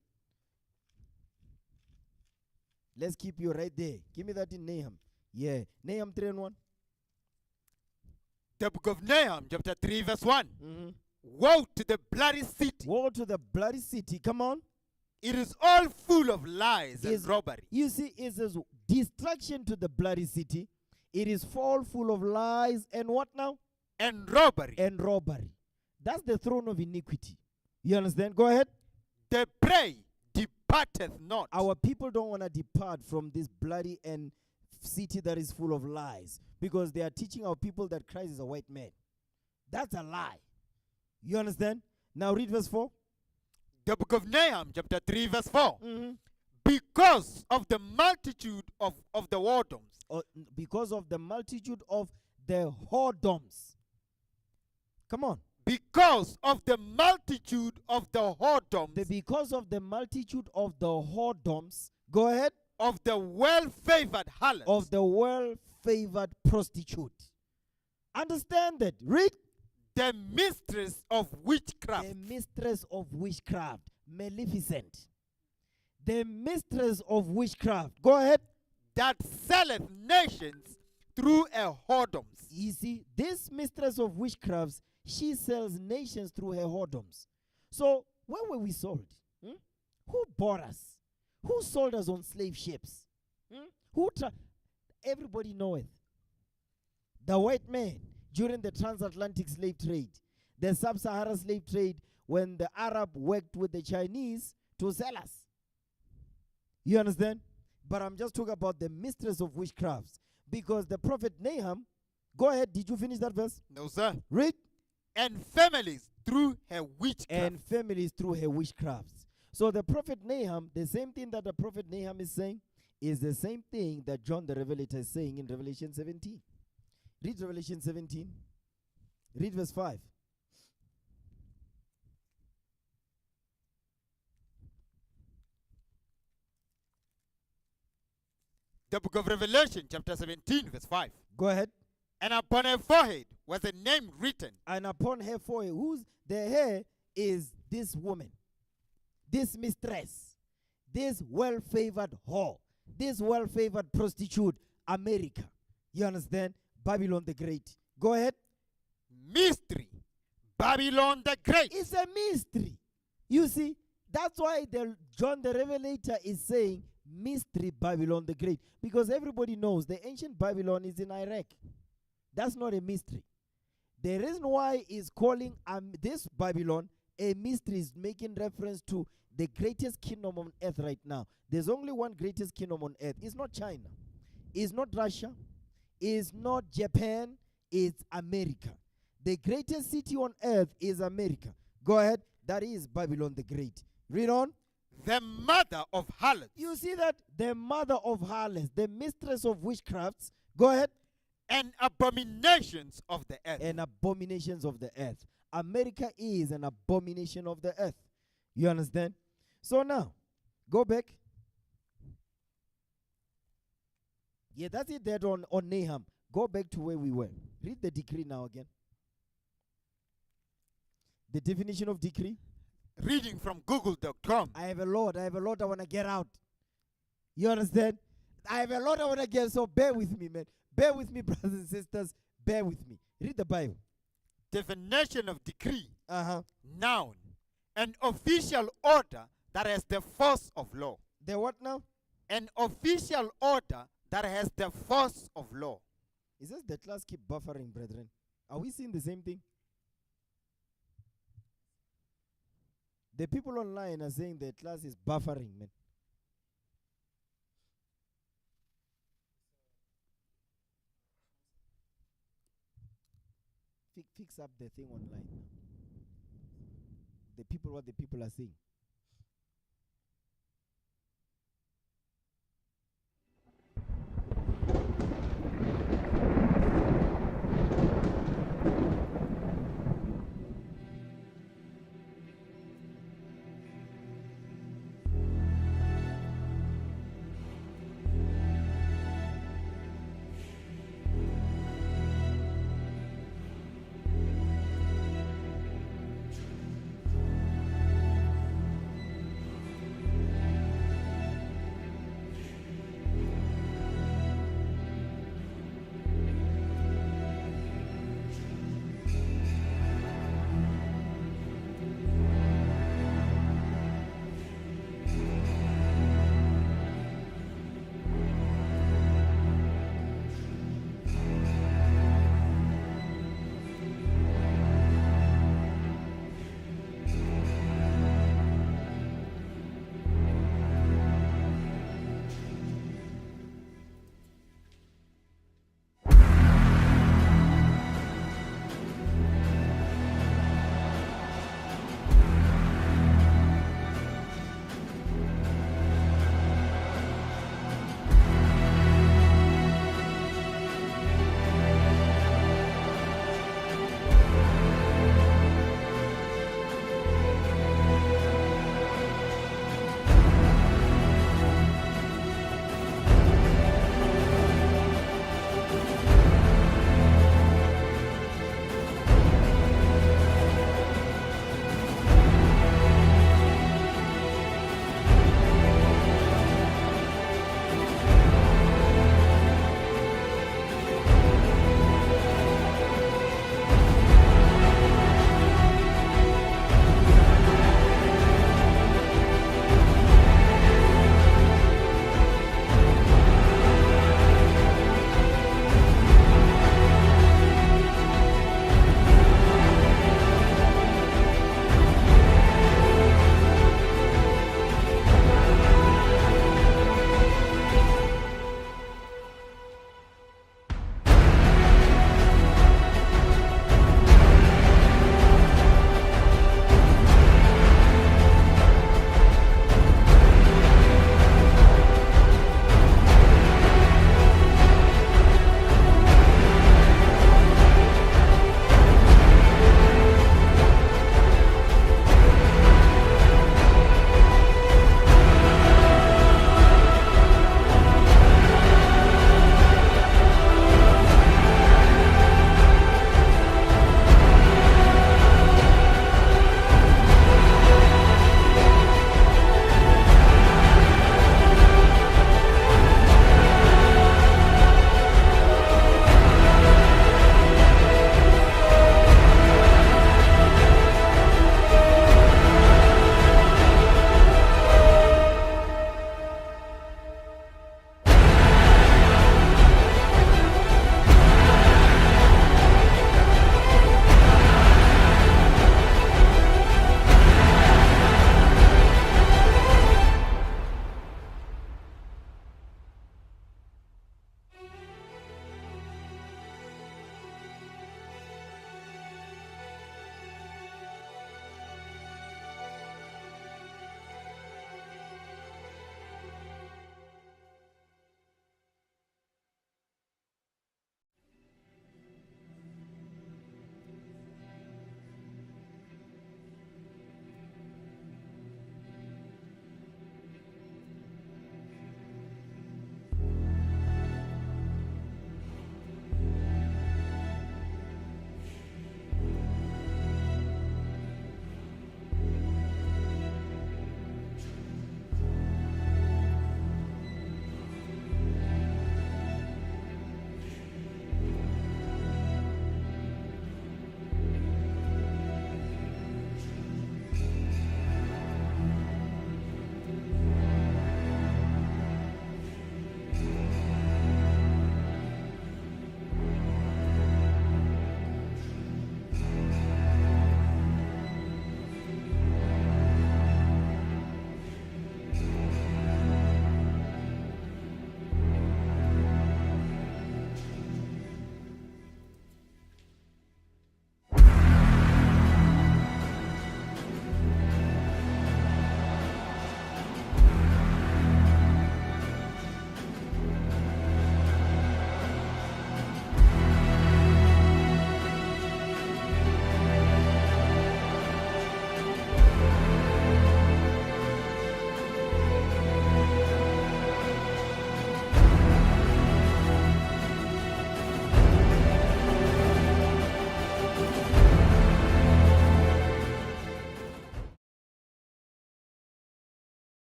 Let's keep you right there. Give me that in Nahum. Yeah. Nahum 3:1. The book of Nahum, chapter 3, verse 1. Woe to the bloody city. Woe to the bloody city. Come on. It is all full of lies and robbery. You see, it says destruction to the bloody city. It is full of lies and what now? And robbery. And robbery. That's the throne of iniquity. You understand? Go ahead. The prey departeth not. Our people don't want to depart from this bloody and city that is full of lies, because they are teaching our people that Christ is a white man. That's a lie. You understand? Now read verse 4. The book of Nahum, chapter 3, verse 4. Because of the multitude of the whoredoms. Because of the multitude of the whoredoms. Come on. Because of the multitude of the whoredoms. Because of the multitude of the whoredoms. Go ahead. Of the well-favored harlot. Of the well-favored prostitute. Understand that. Read. The mistress of witchcraft. The mistress of witchcraft. Maleficent. The mistress of witchcraft. Go ahead. That selleth nations through a whoredoms. You see, this mistress of witchcrafts, she sells nations through her whoredoms. So, where were we sold? Who bought us? Who sold us on slave ships? Everybody knoweth. The white man during the transatlantic slave trade, the sub-Saharan slave trade, when the Arab worked with the Chinese to sell us. You understand? But I'm just talking about the mistress of witchcrafts, because the prophet Nahum, go ahead, did you finish that verse? No, sir. Read. And families through her witchcraft. And families through her witchcrafts. So the prophet Nahum, the same thing that the prophet Nahum is saying, is the same thing that John the Revelator is saying in Revelation 17. Read Revelation 17. Read verse 5. The book of Revelation, chapter 17, verse 5. Go ahead. And upon her forehead was a name written. And upon her forehead, the hair is this woman, this mistress, this well-favored whore, this well-favored prostitute, America. You understand? Babylon the Great. Go ahead. Mystery. Babylon the Great. It's a mystery. You see, that's why John the Revelator is saying mystery Babylon the Great. Because everybody knows the ancient Babylon is in Iraq. That's not a mystery. The reason why he's calling this Babylon a mystery is making reference to the greatest kingdom on earth right now. There's only one greatest kingdom on earth. It's not China. It's not Russia. It's not Japan. It's America. The greatest city on earth is America. Go ahead. That is Babylon the Great. Read on. the mother of harlots, You see that? The mother of harlots, the mistress of witchcrafts. Go ahead. and abominations of the earth. And abominations of the earth. America is an abomination of the earth. You understand? So now, go back. Yeah, that's it there on Nahum. Go back to where we were. Read the decree now again. The definition of decree. Reading from google.com. I have a lot I want to get out. You understand? I have a lot I want to get, so bear with me, man. Bear with me, brothers and sisters. Bear with me. Read the Bible. Definition of decree. Uh-huh. Noun. An official order that has the force of law. The what now? An official order that has the force of law. Is this the class keep buffering, brethren? Are we seeing the same thing? The people online are saying the class is buffering, man. Fix up the thing online. What the people are saying.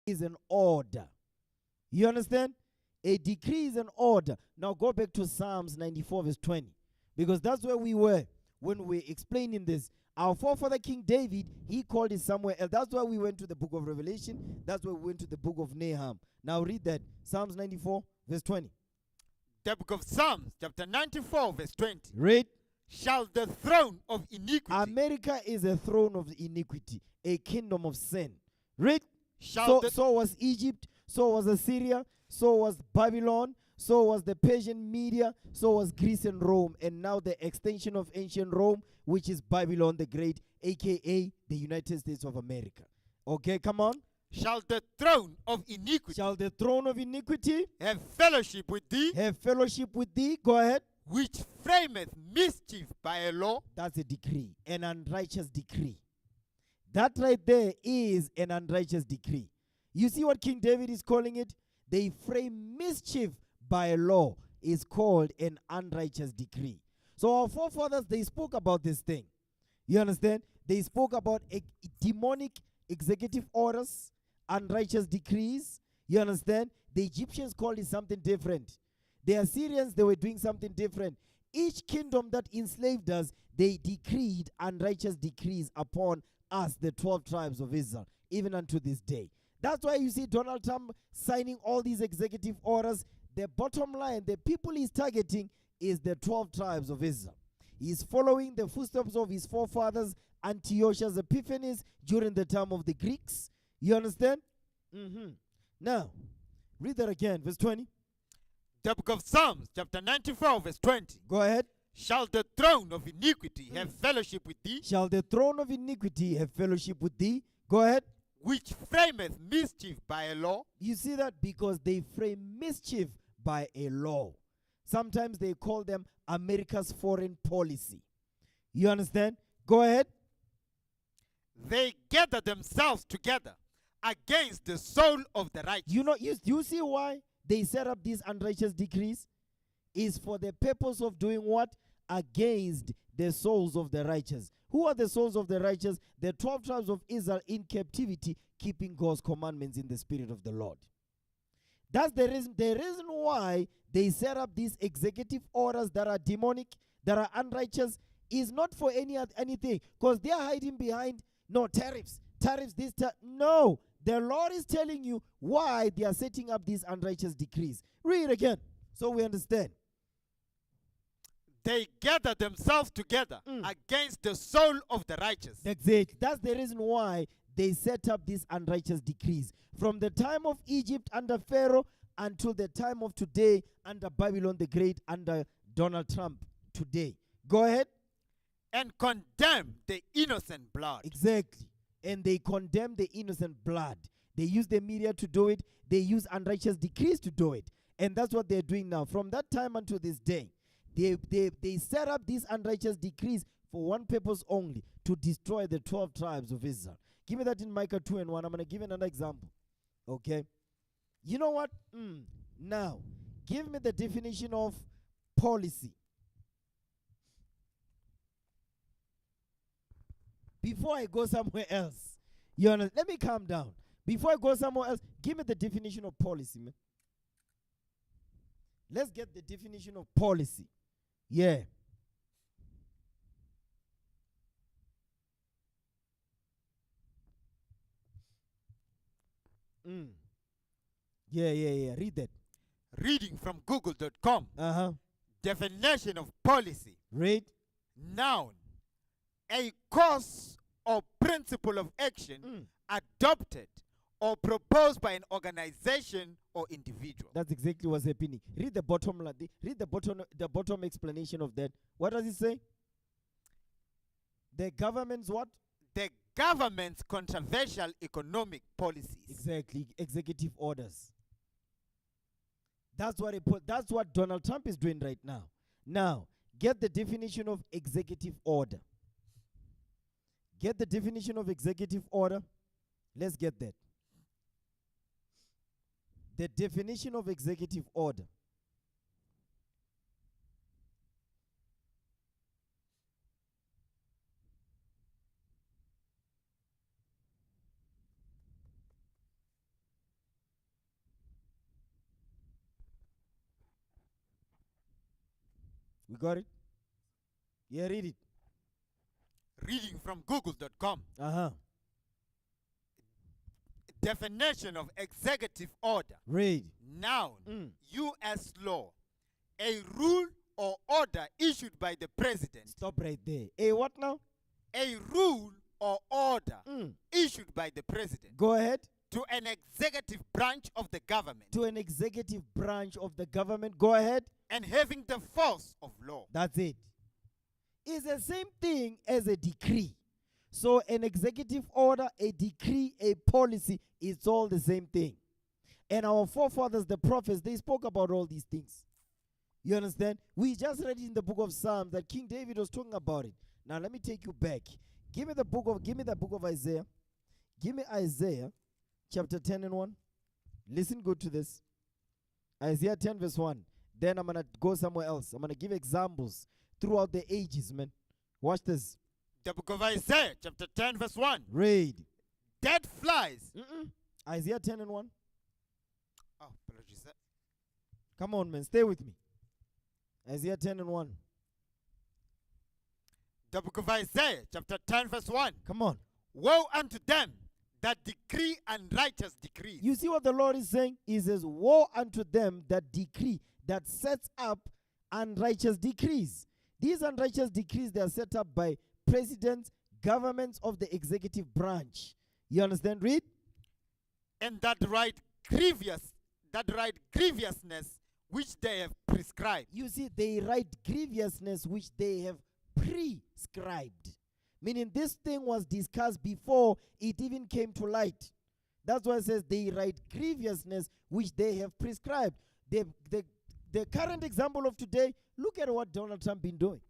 is an order. You understand? A decree is an order. Now go back to Psalms 94 verse 20. Because that's where we were when we were explaining this. Our forefather King David, he called it somewhere else. That's why we went to the book of Revelation. That's why we went to the book of Nahum. Now read that. Psalms 94 verse 20. The book of Psalms, chapter 94, verse 20. Read. Shall the throne of iniquity, America is a throne of iniquity, a kingdom of sin. Read. shall So was Egypt, so was Assyria, so was Babylon, so was the Persian Media, so was Greece and Rome, and now the extension of ancient Rome, which is Babylon the Great, aka the United States of America. Okay, come on. shall the throne of iniquity Shall the throne of iniquity have fellowship with thee, have fellowship with thee? Go ahead. which frameth mischief by a law? That's a decree, an unrighteous decree. That right there is an unrighteous decree. You see what King David is calling it? They frame mischief by a law is called an unrighteous decree. So our forefathers, they spoke about this thing. You understand? They spoke about demonic executive orders, unrighteous decrees. You understand? The Egyptians called it something different. The Assyrians, they were doing something different. Each kingdom that enslaved us, they decreed unrighteous decrees upon us, the 12 tribes of Israel, even unto this day. That's why you see Donald Trump signing all these executive orders. The bottom line, the people he's targeting is the 12 tribes of Israel. He's following the footsteps of his forefathers, Antiochus Epiphanes, during the time of the Greeks. You understand? Now, read that again, verse 20. The book of Psalms, chapter 94, verse 20. Go ahead. Shall the throne of iniquity have fellowship with thee, Shall the throne of iniquity have fellowship with thee? Go ahead. which frameth mischief by a law? You see that? Because they frame mischief by a law. Sometimes they call them America's foreign policy. You understand? Go ahead. They gather themselves together against the soul of the righteous. You see why they set up these unrighteous decrees? Is for the purpose of doing what? Against the souls of the righteous. Who are the souls of the righteous? The 12 tribes of Israel in captivity, keeping God's commandments in the spirit of the Lord. That's the reason. The reason why they set up these executive orders that are demonic, that are unrighteous, is not for anything. Because they are hiding behind, no, tariffs, this, no. The Lord is telling you why they are setting up these unrighteous decrees. Read again, so we understand. They gather themselves together against the soul of the righteous. That's it. That's the reason why they set up these unrighteous decrees. From the time of Egypt under Pharaoh until the time of today under Babylon the Great, under Donald Trump today. Go ahead. And condemn the innocent blood. Exactly. And they condemn the innocent blood. They use the media to do it. They use unrighteous decrees to do it. And that's what they're doing now. From that time until this day, they set up these unrighteous decrees for one purpose only, to destroy the 12 tribes of Israel. Give me that in Micah 2 and 1. I'm going to give another example. Okay? You know what? Now, give me the definition of policy. Before I go somewhere else, you understand? Let me calm down. Before I go somewhere else, give me the definition of policy, man. Let's get the definition of policy. Yeah. Yeah. Read that. Reading from google.com. Definition of policy. Read. Noun. A course or principle of action adopted or proposed by an organization or individual. That's exactly what's happening. Read the bottom line. Read the bottom explanation of that. What does it say? The government's what? The government's controversial economic policies. Exactly. Executive orders. That's what Donald Trump is doing right now. Now, get the definition of executive order. Get the definition of executive order. Let's get that. The definition of executive order. We got it? Yeah, read it. Reading from google.com. Uh-huh. Definition of executive order. Read. Noun. Mm. U.S. law. A rule or order issued by the president. Stop right there. Hey, what now? A rule or order Mm. issued by the president Go ahead. to an executive branch of the government To an executive branch of the government. Go ahead. and having the force of law. That's it. It's the same thing as a decree. So an executive order, a decree, a policy, it's all the same thing. And our forefathers, the prophets, they spoke about all these things. You understand? We just read in the book of Psalms that King David was talking about it. Now let me take you back. Give me the book of Isaiah. Give me Isaiah chapter 10 and 1. Listen good to this. Isaiah 10 verse 1. Then I'm going to go somewhere else. I'm going to give examples throughout the ages, man. Watch this. The book of Isaiah, chapter 10, verse 1. Read. Dead flies. Isaiah 10 and 1. Oh, apologies, sir. Come on, man. Stay with me. Isaiah 10 and 1. The book of Isaiah, chapter 10, verse 1. Come on. Woe unto them that decree unrighteous decrees. You see what the Lord is saying? He says, woe unto them that decree, that sets up unrighteous decrees. These unrighteous decrees, they are set up by presidents, governments of the executive branch. You understand? Read. And that right grievousness which they have prescribed. You see, they write grievousness which they have prescribed. Meaning this thing was discussed before it even came to light. That's why it says they write grievousness which they have prescribed. The current example of today, look at what Donald Trump been doing.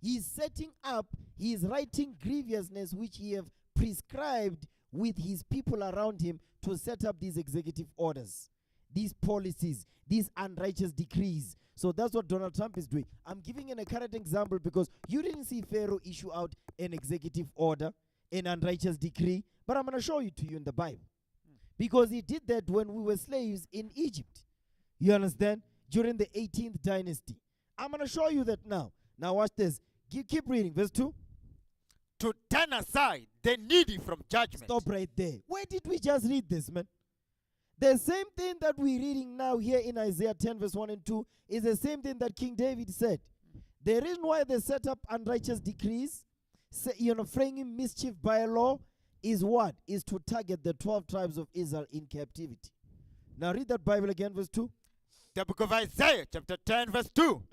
He's setting up, he's writing grievousness which he have prescribed with his people around him to set up these executive orders, these policies, these unrighteous decrees. So that's what Donald Trump is doing. I'm giving a current example because you didn't see Pharaoh issue out an executive order, an unrighteous decree, but I'm going to show you to you in the Bible. Because he did that when we were slaves in Egypt. You understand? During the 18th dynasty. I'm going to show you that now. Now watch this. Keep reading. Verse 2. To turn aside the needy from judgment. Stop right there. Where did we just read this, man? The same thing that we're reading now here in Isaiah 10 verse 1 and 2 is the same thing that King David said. The reason why they set up unrighteous decrees, framing mischief by a law, is what? Is to target the 12 tribes of Israel in captivity. Now read that Bible again, verse 2. The book of Isaiah, chapter 10, verse 2.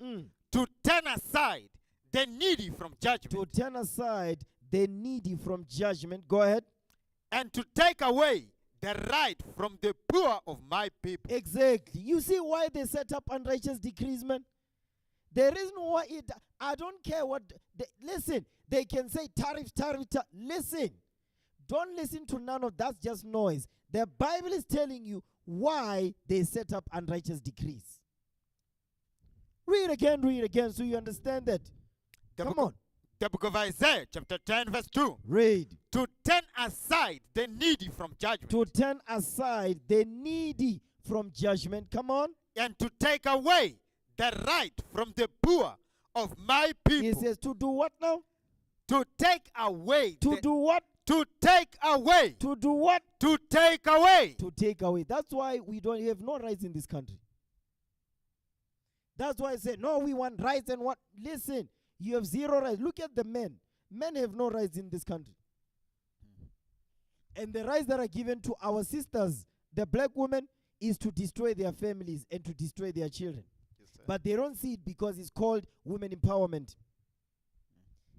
To turn aside the needy from judgment. To turn aside the needy from judgment. Go ahead. And to take away the right from the poor of my people. Exactly. You see why they set up unrighteous decrees, man? The reason why I don't care what, listen, they can say tariff. Listen. Don't listen to none of that's just noise. The Bible is telling you why they set up unrighteous decrees. Read again so you understand that. Come on. The book of Isaiah, chapter 10, verse 2. Read. To turn aside the needy from judgment. To turn aside the needy from judgment. Come on. And to take away the right from the poor of my people. He says to do what now? To take away. To do what? To take away. To do what? To take away. To take away. That's why we don't have no rights in this country. That's why I say, no, we want rights and what? Listen, you have zero rights. Look at the men. Men have no rights in this country. And the rights that are given to our sisters, the black women, is to destroy their families and to destroy their children. Yes, but they don't see it because it's called women empowerment.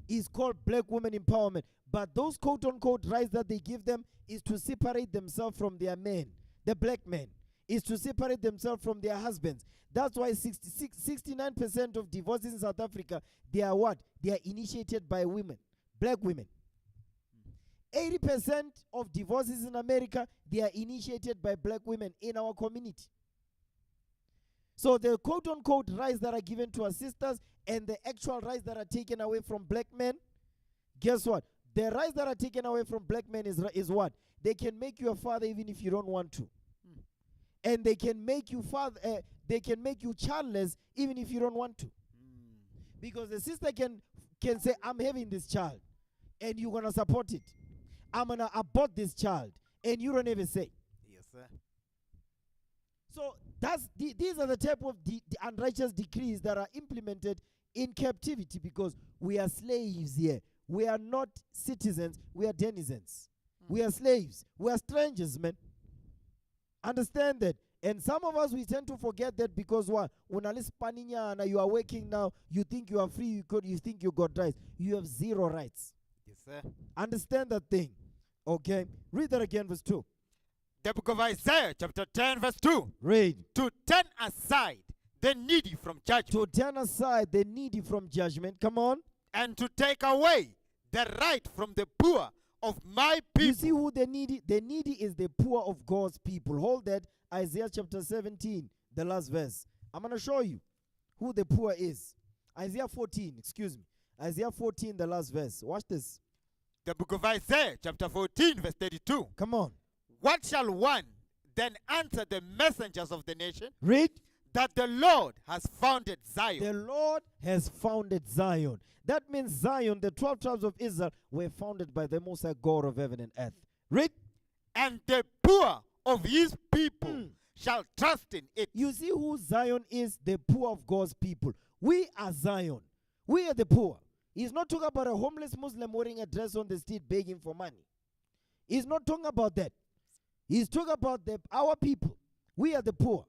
It's called black women empowerment. But those quote-unquote rights that they give them is to separate themselves from their men, the black men, is to separate themselves from their husbands. That's why 69% of divorces in South Africa, they are what? They are initiated by women, black women. 80% of divorces in America, they are initiated by black women in our community. So the quote-unquote rights that are given to our sisters and the actual rights that are taken away from black men, guess what? The rights that are taken away from black men is what? They can make you a father even if you don't want to. And they can make you father. they can make you childless even if you don't want to. Because the sister can say, I'm having this child, and you're going to support it. I'm going to abort this child, and you don't ever say. Yes, sir. So these are the type of the unrighteous decrees that are implemented in captivity, because we are slaves here. We are not citizens. We are denizens. We are slaves. We are strangers, man. Understand that. And some of us, we tend to forget that, because what? When you are working now, you think you are free, you think you got rights. You have zero rights. Yes, sir. Understand that thing. Okay? Read that again, verse 2. The book of Isaiah, chapter 10, verse 2. Read. To turn aside the needy from judgment. To turn aside the needy from judgment. Come on. And to take away the right from the poor of my people. You see who the needy? The needy is the poor of God's people. Hold that. Isaiah chapter 17, the last verse. I'm going to show you who the poor is. Isaiah 14, excuse me. Isaiah 14, the last verse. Watch this. The book of Isaiah, chapter 14, verse 32. Come on. What shall one then answer the messengers of the nation? Read. That the Lord has founded Zion. The Lord has founded Zion. That means Zion, the 12 tribes of Israel, were founded by the Most High God of heaven and earth. Read. And the poor of his people shall trust in it. You see who Zion is? The poor of God's people. We are Zion. We are the poor. He's not talking about a homeless Muslim wearing a dress on the street begging for money. He's not talking about that. He's talking about our people. We are the poor.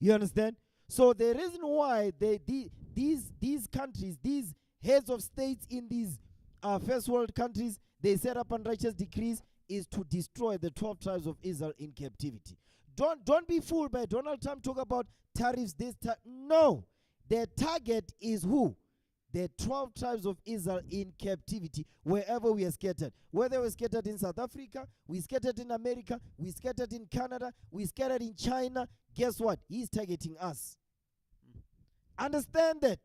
You understand? So the reason why these countries, these heads of states in these first world countries, they set up unrighteous decrees is to destroy the 12 tribes of Israel in captivity. Don't be fooled by Donald Trump talk about tariffs. No. Their target is who? The 12 tribes of Israel in captivity, wherever we are scattered. Whether we're scattered in South Africa, we scattered in America, we scattered in Canada, we scattered in China. Guess what? He's targeting us. Understand that.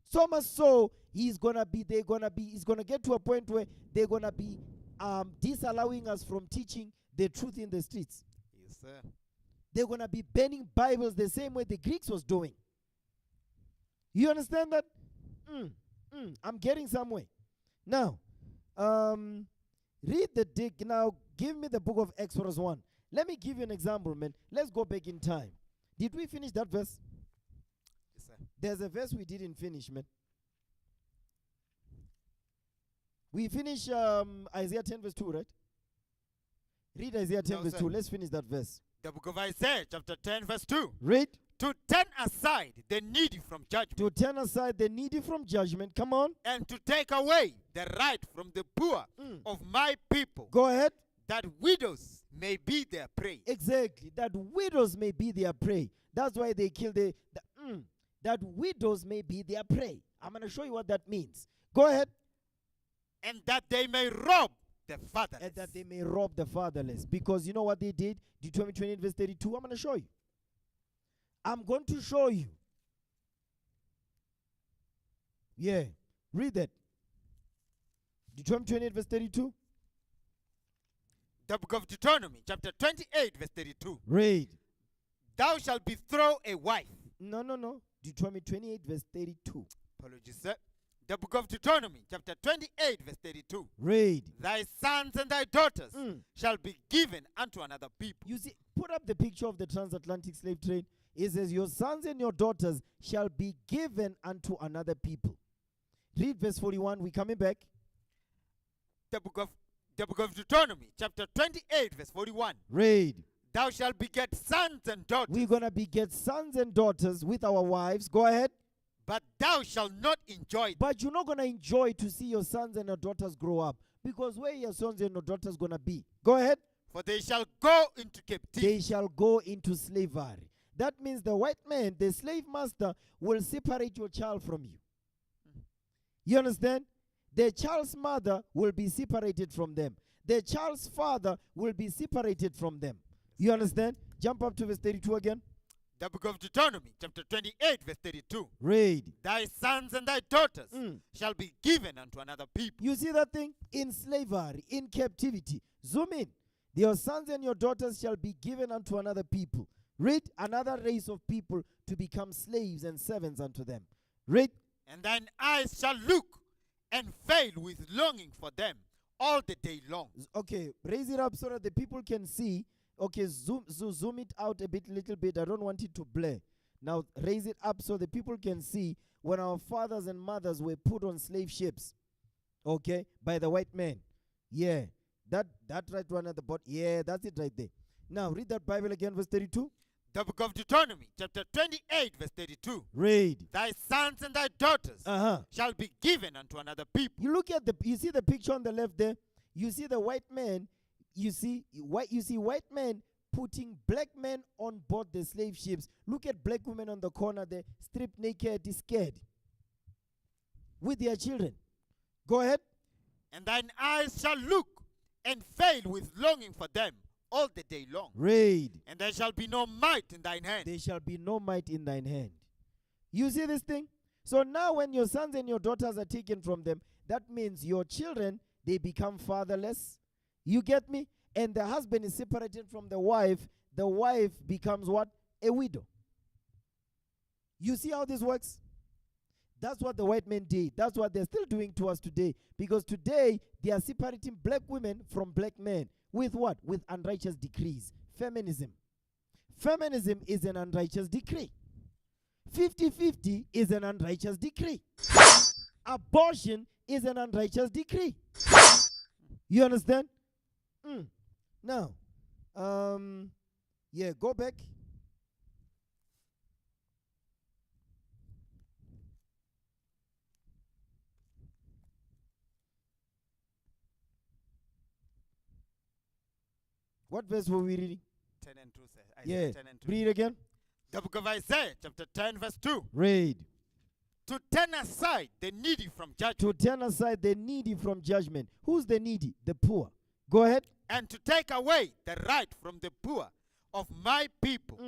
So much so, he's gonna get to a point where they're gonna be disallowing us from teaching the truth in the streets. Yes, sir. They're gonna be banning Bibles the same way the Greeks was doing. You understand that? I'm getting somewhere. Now, read the dig. Now, give me the book of Exodus 1. Let me give you an example, man. Let's go back in time. Did we finish that verse? Yes, sir. There's a verse we didn't finish, man. We finish Isaiah 10 verse 2, right? Read Isaiah 10 No, verse sir. 2. Let's finish that verse. The book of Isaiah, chapter 10, verse 2. Read. To turn aside the needy from judgment. To turn aside the needy from judgment. Come on. And to take away the right from the poor of my people. Go ahead. That widows may be their prey. Exactly. That widows may be their prey. That's why they kill that widows may be their prey. I'm going to show you what that means. Go ahead. And that they may rob the fatherless. And that they may rob the fatherless. Because you know what they did? Deuteronomy 28 verse 32. I'm going to show you. I'm going to show you. Yeah. Read that. Deuteronomy 28 verse 32. The book of Deuteronomy, chapter 28, verse 32. Read. Thou shalt betroth a wife. No. Deuteronomy 28 verse 32. Apologies, sir. The book of Deuteronomy, chapter 28, verse 32. Read. Thy sons and thy daughters shall be given unto another people. You see, put up the picture of the transatlantic slave trade. It says, your sons and your daughters shall be given unto another people. Read verse 41. We coming back. The book of Deuteronomy, chapter 28, verse 41. Read. Thou shalt beget sons and daughters. We're going to beget sons and daughters with our wives. Go ahead. But thou shalt not enjoy them. But you're not going to enjoy to see your sons and your daughters grow up. Because where your sons and your daughters going to be? Go ahead. For they shall go into captivity. They shall go into slavery. That means the white man, the slave master, will separate your child from you. You understand? The child's mother will be separated from them. The child's father will be separated from them. You understand? Jump up to verse 32 again. The book of Deuteronomy, chapter 28, verse 32. Read. Thy sons and thy daughters shall be given unto another people. You see that thing? In slavery, in captivity. Zoom in. Your sons and your daughters shall be given unto another people. Read, another race of people to become slaves and servants unto them. Read. And thine eyes shall look and fail with longing for them all the day long. Okay, raise it up so that the people can see. Okay, zoom it out a little bit. I don't want it to blur. Now raise it up so the people can see when our fathers and mothers were put on slave ships. Okay, by the white man. Yeah, that right one at the bottom. Yeah, that's it right there. Now read that Bible again, verse 32. The book of Deuteronomy, chapter 28, verse 32. Read. Thy sons and thy daughters shall be given unto another people. You look at you see the picture on the left there. You see the white man. You see white men putting black men on board the slave ships. Look at black women on the corner there, stripped naked, scared, with their children. Go ahead. And thine eyes shall look and fail with longing for them all the day long. Read. And there shall be no might in thine hand. There shall be no might in thine hand. You see this thing? So now when your sons and your daughters are taken from them, that means your children, they become fatherless. You get me? And the husband is separated from the wife. The wife becomes what? A widow. You see how this works? That's what the white men did. That's what they're still doing to us today. Because today, they are separating black women from black men. With what? With unrighteous decrees. Feminism. Feminism is an unrighteous decree. 50-50 is an unrighteous decree. Abortion is an unrighteous decree. You understand? Now, yeah, go back. What verse were we reading? 10 and 2 says. Isaiah 10 and 2. Read again. The book of Isaiah, chapter 10, verse 2. Read. To turn aside the needy from judgment. To turn aside the needy from judgment. Who's the needy? The poor. Go ahead. And to take away the right from the poor of my people,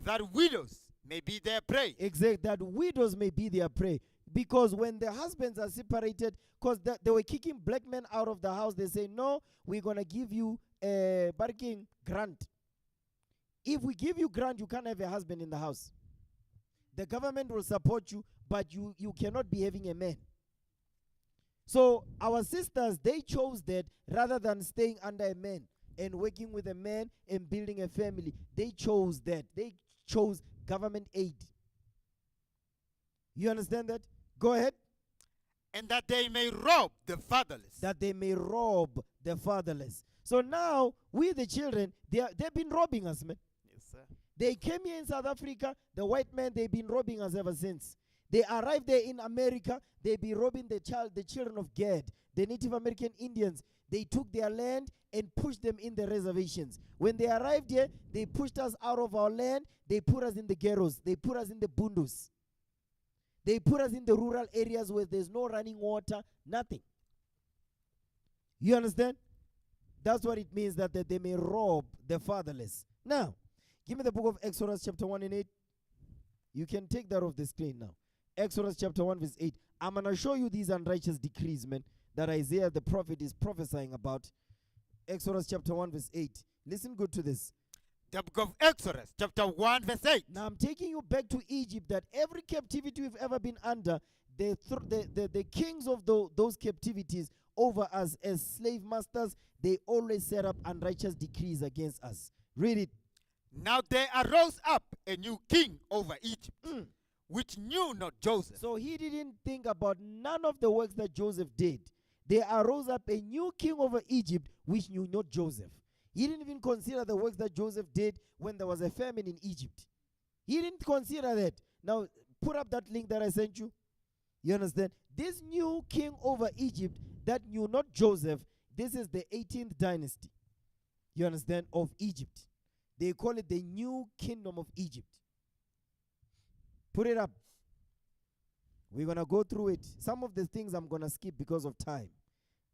that widows may be their prey. Exactly, that widows may be their prey. Because when the husbands are separated, because they were kicking black men out of the house, they say, no, we're going to give you a barking grant. If we give you grant, you can't have a husband in the house. The government will support you, but you cannot be having a man. So our sisters, they chose that rather than staying under a man and working with a man and building a family. They chose that. They chose government aid. You understand that? Go ahead. And that they may rob the fatherless. That they may rob the fatherless. So now, we the children, they've been robbing us, man. Yes, sir. They came here in South Africa, the white men, they've been robbing us ever since. They arrived there in America, they be robbing the children of Gad, the Native American Indians. They took their land and pushed them in the reservations. When they arrived here, they pushed us out of our land. They put us in the ghettos. They put us in the bundus. They put us in the rural areas where there's no running water, nothing. You understand? That's what it means, that they may rob the fatherless. Now, give me the book of Exodus chapter 1 and 8. You can take that off the screen now. Exodus chapter 1 verse 8. I'm going to show you these unrighteous decrees, man, that Isaiah the prophet is prophesying about. Exodus chapter 1 verse 8. Listen good to this. The book of Exodus chapter 1 verse 8. Now I'm taking you back to Egypt, that every captivity we've ever been under, the kings of those captivities over us as slave masters, they always set up unrighteous decrees against us. Read it. Now there arose up a new king over Egypt, which knew not Joseph. So he didn't think about none of the works that Joseph did. There arose up a new king over Egypt, which knew not Joseph. He didn't even consider the works that Joseph did when there was a famine in Egypt. He didn't consider that. Now, put up that link that I sent you. You understand? This new king over Egypt that knew not Joseph, this is the 18th dynasty. You understand? Of Egypt. They call it the new kingdom of Egypt. Put it up. We're going to go through it. Some of the things I'm going to skip because of time.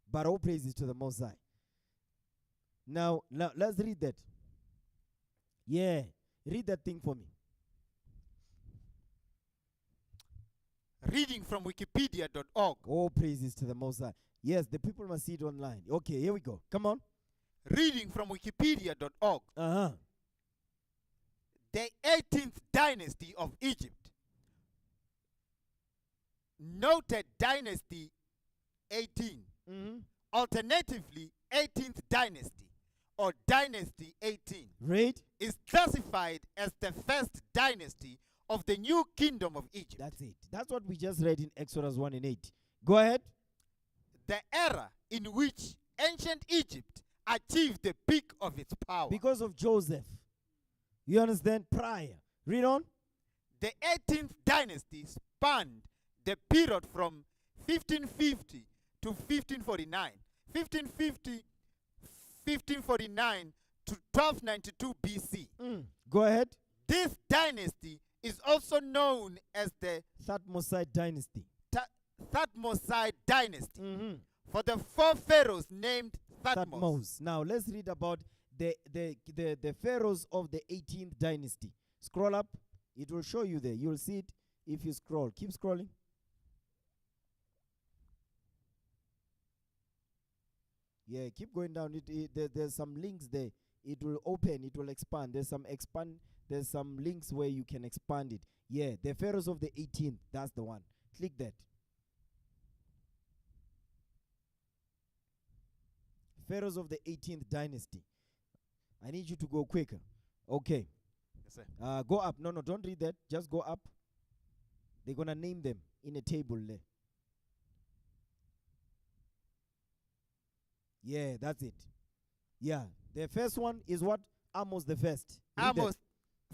But all praises to the Most High. Now, let's read that. Yeah. Read that thing for me. Reading from wikipedia.org. All praises to the Most High. Yes, the people must see it online. Okay, here we go. Come on. Reading from wikipedia.org. the 18th dynasty of Egypt. Noted dynasty 18. Mhm. Alternatively, 18th dynasty or dynasty 18 Read. is classified as the first dynasty of the new kingdom of Egypt. That's it. That's what we just read in Exodus 1 and 8. Go ahead. The era in which ancient Egypt achieved the peak of its power. Because of Joseph. You understand? Prior. Read on. The 18th dynasty spanned the period from 1550 to 1549. 1550, 1549 to 1292 BC. Go ahead. This dynasty is also known as the Thutmoside dynasty. Thutmoside dynasty, Mhm. for the four pharaohs named Thutmose. Thutmose. Now let's read about the pharaohs of the 18th dynasty. Scroll up. It will show you there. You'll see it if you scroll. Keep scrolling. Yeah, keep going down. There's some links there. It will open. It will expand. There's some links where you can expand it. Yeah, the pharaohs of the 18th. That's the one. Click that. Pharaohs of the 18th dynasty. I need you to go quicker. Okay. Yes, sir. Go up. No, don't read that. Just go up. They're going to name them in a table there. Yeah, that's it. Yeah. The first one is what? Amos the first. Read Amos,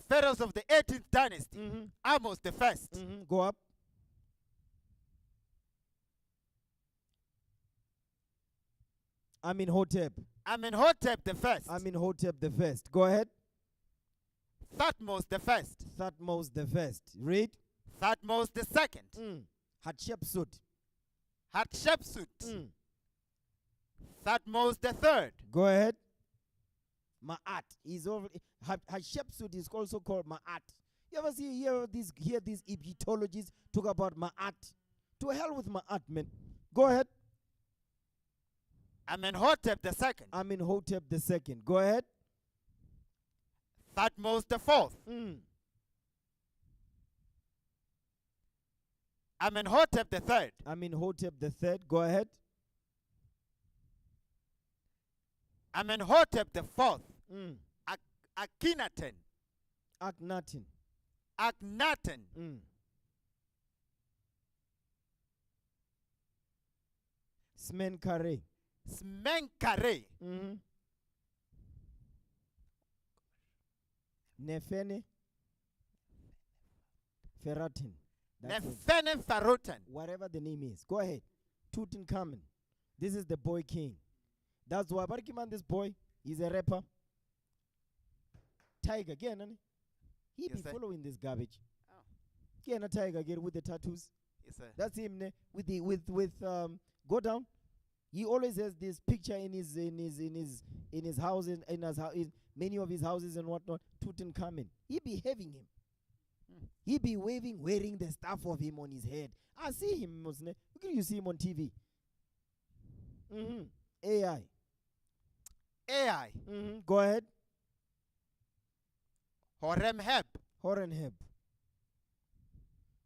pharaohs of the 18th dynasty. that. Mhm. Amos the first. Mhm. Go up. Amenhotep. Amenhotep the first. Amenhotep the first. Go ahead. Thutmose the first. Thutmose the first. Read. Thutmose the second. Hatshepsut. Hatshepsut. Thutmose the third. Go ahead. Ma'at is over. Hatshepsut is also called Ma'at. You ever hear these Egyptologists talk about Ma'at? To hell with Ma'at, man. Go ahead. Amenhotep the second. Amenhotep the second. Go ahead. Thutmose the fourth. Amenhotep the third. Amenhotep the third. Go ahead. Amenhotep the fourth. Akhenaten. Akhenaten. Akhenaten. Smenkare. Smenkare. Nefene. Feratin. That's it. Nefene Farotan. Whatever the name is. Go ahead. Tutankhamun. This is the boy king. That's why Barikiman, this boy, he's a rapper. Tiger again, he Yes, be sir. following this garbage. Oh. Again, a tiger again with the tattoos. Yes, sir. That's him ne? with go down. He always has this picture in his house in many of his houses and whatnot. Tutankhamun. He be having him. He be wearing the stuff of him on his head. I see him. You see him on TV. AI. Ai. Go ahead. Horemheb. Horenheb.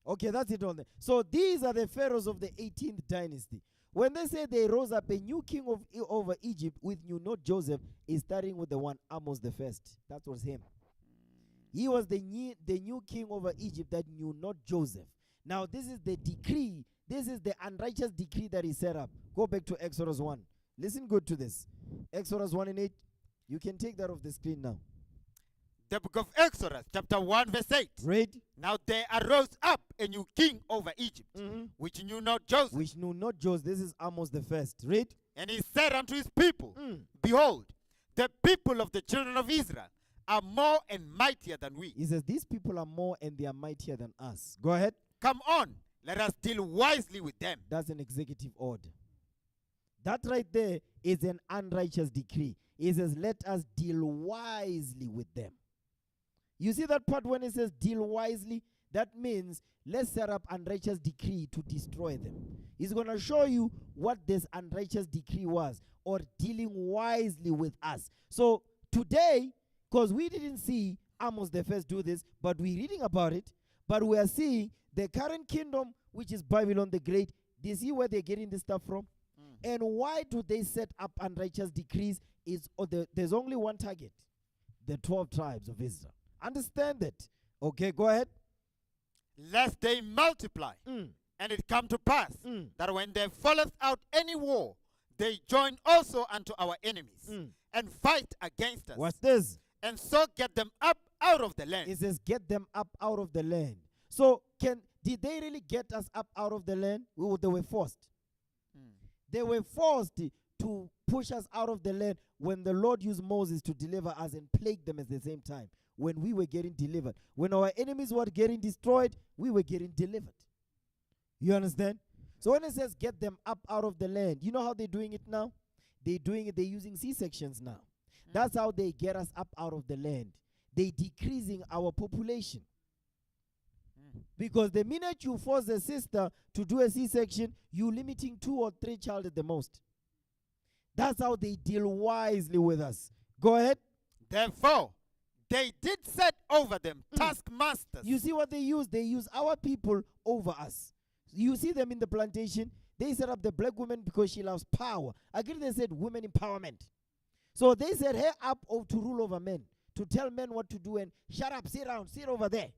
Okay, that's it on there. So these are the pharaohs of the 18th dynasty. When they say they rose up a new king over Egypt with knew not Joseph, is starting with the one Amos the first. That was him. He was the new king over Egypt that knew not Joseph. Now this is the decree. This is the unrighteous decree that he set up. Go back to Exodus 1. Listen good to this. Exodus 1 and 8. You can take that off the screen now. The book of Exodus, chapter 1, verse 8. Read. Now there arose up a new king over Egypt, which knew not Joseph. Which knew not Joseph. This is Amos the first. Read. And he said unto his people, Behold, the people of the children of Israel are more and mightier than we. He says, these people are more and they are mightier than us. Go ahead. Come on, let us deal wisely with them. That's an executive order. That right there is an unrighteous decree. It says, let us deal wisely with them. You see that part when it says deal wisely? That means let's set up unrighteous decree to destroy them. He's going to show you what this unrighteous decree was, or dealing wisely with us. So today, because we didn't see Amos the first do this, but we're reading about it. But we are seeing the current kingdom, which is Babylon the Great. Do you see where they're getting this stuff from? And why do they set up unrighteous decrees? There's only one target, the 12 tribes of Israel. Understand that. Okay, go ahead. Lest they multiply, and it come to pass that when there falleth out any war, they join also unto our enemies and fight against us. What's this? And so get them up out of the land. It says, get them up out of the land. So did they really get us up out of the land? They were forced. They were forced to push us out of the land when the Lord used Moses to deliver us and plague them at the same time. When we were getting delivered. When our enemies were getting destroyed, we were getting delivered. You understand? So when it says get them up out of the land, you know how they're doing it now? They're using C-sections now. That's how they get us up out of the land. They're decreasing our population. Because the minute you force a sister to do a C-section, you're limiting 2 or 3 child at the most. That's how they deal wisely with us. Go ahead. Therefore, they did set over them taskmasters. You see what they use? They use our people over us. You see them in the plantation. They set up the black woman because she loves power. Again, they said women empowerment. So they set her up to rule over men, to tell men what to do and shut up, sit down, sit over there.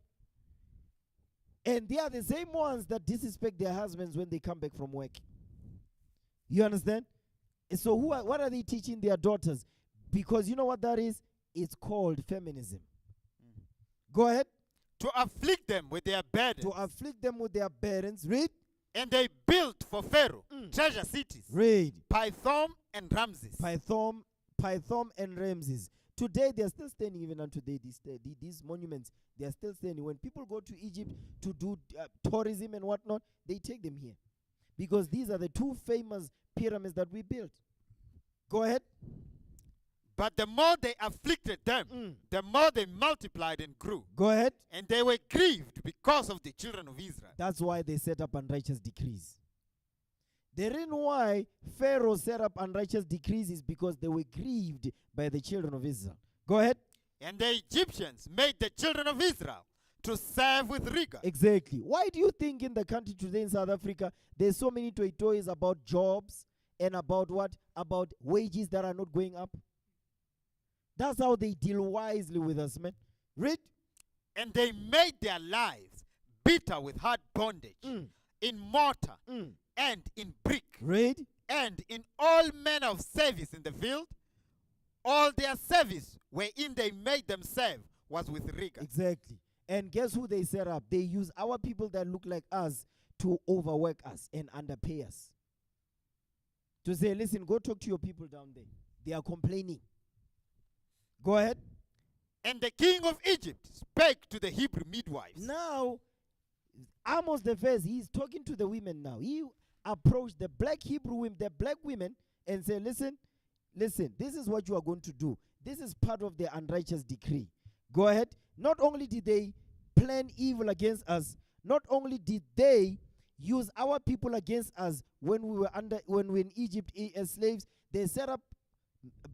And they are the same ones that disrespect their husbands when they come back from work. You understand? And so what are they teaching their daughters? Because you know what that is? It's called feminism. Go ahead. To afflict them with their burdens. To afflict them with their burdens. Read. And they built for Pharaoh treasure cities. Read. Pithom and Ramses. Pithom and Ramses. Today they are still standing, even unto today. These monuments, they are still standing. When people go to Egypt to do tourism and whatnot, they take them here. Because these are the 2 famous pyramids that we built. Go ahead. But the more they afflicted them, the more they multiplied and grew. Go ahead. And they were grieved because of the children of Israel. That's why they set up unrighteous decrees. The reason why Pharaoh set up unrighteous decrees is because they were grieved by the children of Israel. Go ahead. And the Egyptians made the children of Israel to serve with rigor. Exactly. Why do you think in the country today in South Africa, there's so many toys about jobs and about what? About wages that are not going up? That's how they deal wisely with us, man. Read. And they made their lives bitter with hard bondage, in mortar, and in brick. Read. And in all manner of service in the field. All their service wherein they made them serve was with rigor. Exactly. And guess who they set up? They use our people that look like us to overwork us and underpay us. To say, listen, go talk to your people down there. They are complaining. Go ahead. And the king of Egypt spake to the Hebrew midwives. Now, Amos the first, he's talking to the women now. He approached the black Hebrew women, the black women, and said, listen, this is what you are going to do. This is part of the unrighteous decree. Go ahead. Not only did they plan evil against us, not only did they use our people against us when we were in Egypt as slaves, they set up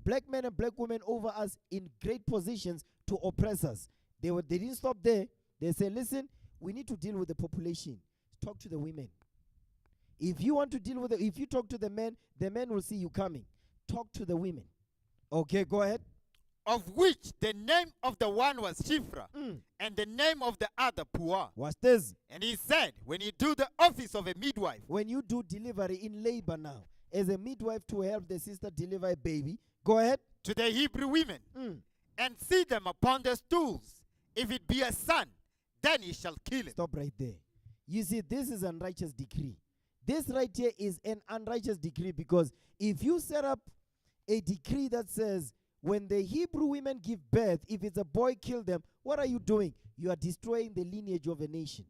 black men and black women over us in great positions to oppress us. They didn't stop there. They said, listen, we need to deal with the population. Talk to the women. If you want to deal with if you talk to the men will see you coming. Talk to the women. Okay, go ahead. Of which the name of the one was Shifra, and the name of the other Puah. What's this? And he said, when you do the office of a midwife, when you do delivery in labor now, as a midwife to help the sister deliver a baby, go ahead. To the Hebrew women, and see them upon the stools. If it be a son, then he shall kill him. Stop right there. You see, this is an unrighteous decree. This right here is an unrighteous decree, because if you set up a decree that says when the Hebrew women give birth, if it's a boy, kill them, what are you doing? You are destroying the lineage of a nation.